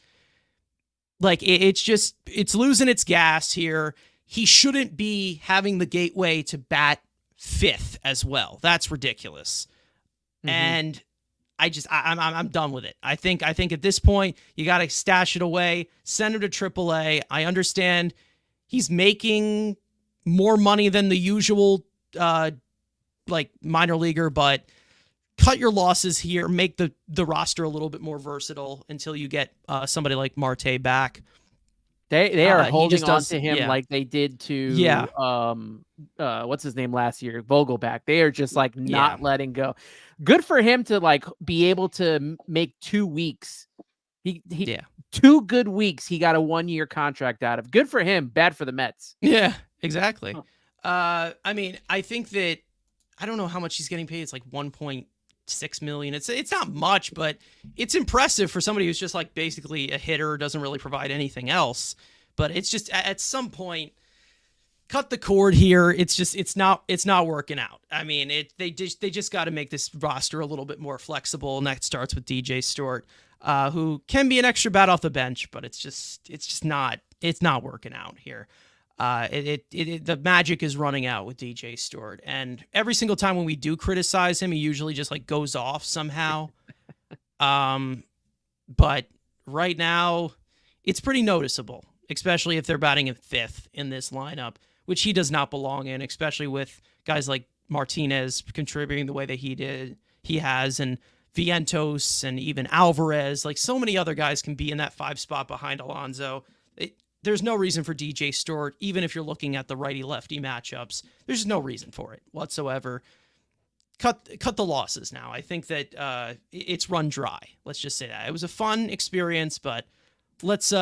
Like, it's losing its gas here. He shouldn't be having the gateway to bat fifth as well. That's ridiculous. Mm-hmm. And I'm done with it. I think at this point, you got to stash it away, send him to AAA. I understand he's making more money than the usual minor leaguer, but cut your losses here, make the roster a little bit more versatile until you get somebody like Marte back. They are holding on to him like they did to what's his name last year, Vogelback. They are just like not letting go. Good for him to like be able to make 2 weeks. He 2 good weeks. He got a 1-year contract out of. Good for him. Bad for the Mets. Yeah, exactly. I mean, I think that I don't know how much he's getting paid. It's like $1.6 million. It's not much, but it's impressive for somebody who's just like basically a hitter, doesn't really provide anything else. But it's just at some point, cut the cord here. It's not working out. I mean, they just got to make this roster a little bit more flexible, and that starts with DJ Stewart, who can be an extra bat off the bench, but it's just not working out here. The magic is running out with DJ Stewart, and every single time when we do criticize him, he usually just like goes off somehow. But right now, it's pretty noticeable, especially if they're batting in fifth in this lineup, which he does not belong in, especially with guys like Martinez contributing the way that he has, and Vientos and even Alvarez. Like, so many other guys can be in that 5 spot behind Alonso. There's no reason for DJ Stewart, even if you're looking at the righty-lefty matchups. There's no reason for it whatsoever. Cut the losses now. I think that it's run dry. Let's just say that. It was a fun experience, but let's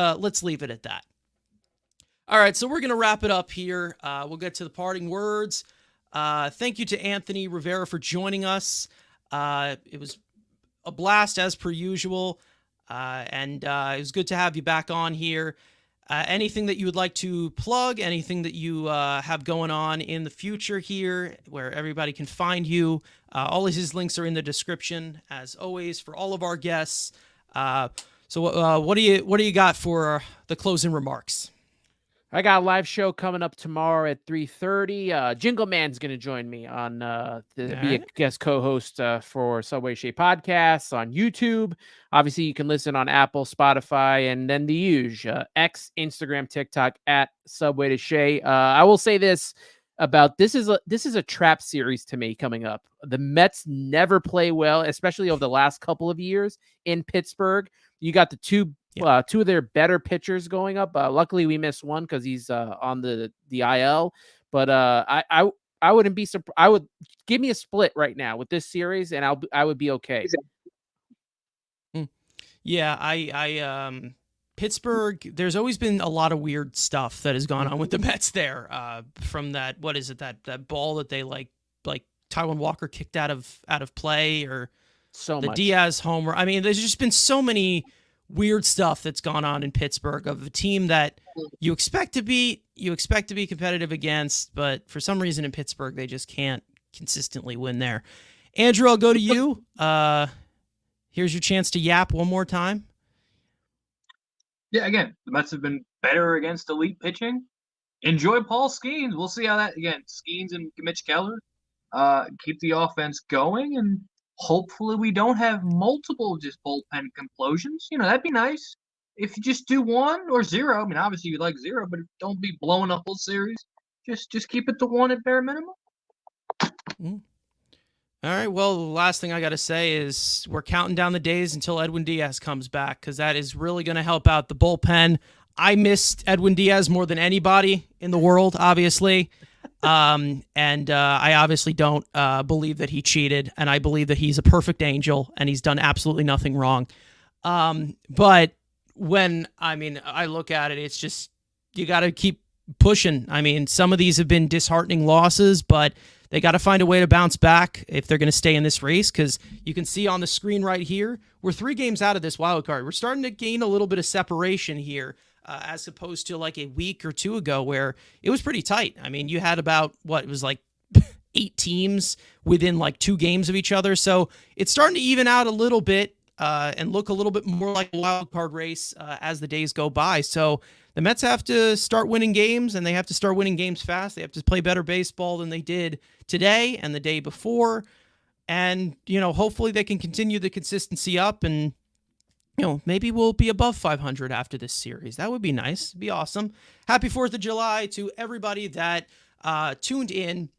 leave it at that. All right, so we're going to wrap it up here. We'll get to the parting words. Thank you to Anthony Rivera for joining us. It was a blast as per usual, and it was good to have you back on here. Anything that you would like to plug, anything that you have going on in the future here where everybody can find you, all of his links are in the description, as always, for all of our guests. So what do you got for the closing remarks? I got a live show coming up tomorrow at 3:30. Jingle Man's going to join me on be a guest co-host for Subway Shea Podcasts on YouTube. Obviously, you can listen on Apple, Spotify, and then the usual X, Instagram, TikTok at Subway to Shea. I will say this about this is a trap series to me coming up. The Mets never play well, especially over the last couple of years in Pittsburgh. You got the two of their better pitchers going up. Luckily, we missed one because he's on the IL. But I wouldn't be surprised. I would give me a split right now with this series, and I would be okay. Yeah, I Pittsburgh. There's always been a lot of weird stuff that has gone on with the Mets there. From that, what is it, that ball that they like Taijuan Walker kicked out of play, or the Diaz homer. I mean, there's just been so many weird stuff that's gone on in Pittsburgh of a team that you expect to be competitive against, but for some reason in Pittsburgh they just can't consistently win there. Andrew, I'll go to you. Here's your chance to yap one more time. Yeah, again, the Mets have been better against elite pitching. Enjoy Paul Skeens. We'll see how that, again, Skeens and Mitch Keller keep the offense going, and hopefully we don't have multiple just bullpen complosions. That'd be nice. If you just do 1 or 0, I mean, obviously you'd like 0, but don't be blowing up whole series. Just keep it to 1 at bare minimum. All right, well, the last thing I got to say is we're counting down the days until Edwin Diaz comes back, because that is really going to help out the bullpen. I missed Edwin Diaz more than anybody in the world, obviously. And I obviously don't believe that he cheated, and I believe that he's a perfect angel and he's done absolutely nothing wrong. But when I look at it, it's just you got to keep pushing. I mean, some of these have been disheartening losses, but they got to find a way to bounce back if they're going to stay in this race, because you can see on the screen right here, we're 3 games out of this wild card. We're starting to gain a little bit of separation here, as opposed to like a week or 2 ago where it was pretty tight. I mean, you had about, it was like 8 teams within like 2 games of each other. So it's starting to even out a little bit and look a little bit more like a wild card race as the days go by. So the Mets have to start winning games, and they have to start winning games fast. They have to play better baseball than they did today and the day before. And, hopefully they can continue the consistency up, and, maybe we'll be above 500 after this series. That would be nice. It'd be awesome. Happy 4th of July to everybody that tuned in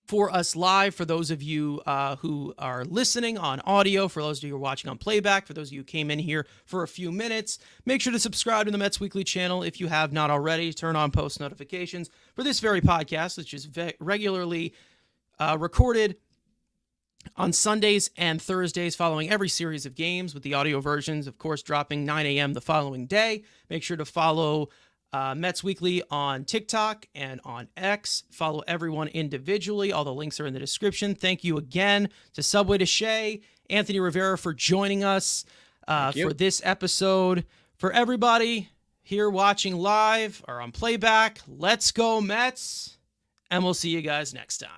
for us live, for those of you who are listening on audio, for those of you who are watching on playback, for those of you who came in here for a few minutes. Make sure to subscribe to the Mets Weekly channel if you have not already. Turn on post notifications for this very podcast, which is regularly recorded on Sundays and Thursdays following every series of games, with the audio versions, of course, dropping 9 a.m. the following day. Make sure to follow Mets Weekly on TikTok and on X. Follow everyone individually. All the links are in the description. Thank you again to Subway to Shea, Anthony Rivera for joining us for this episode. For everybody here watching live or on playback, let's go Mets, and we'll see you guys next time.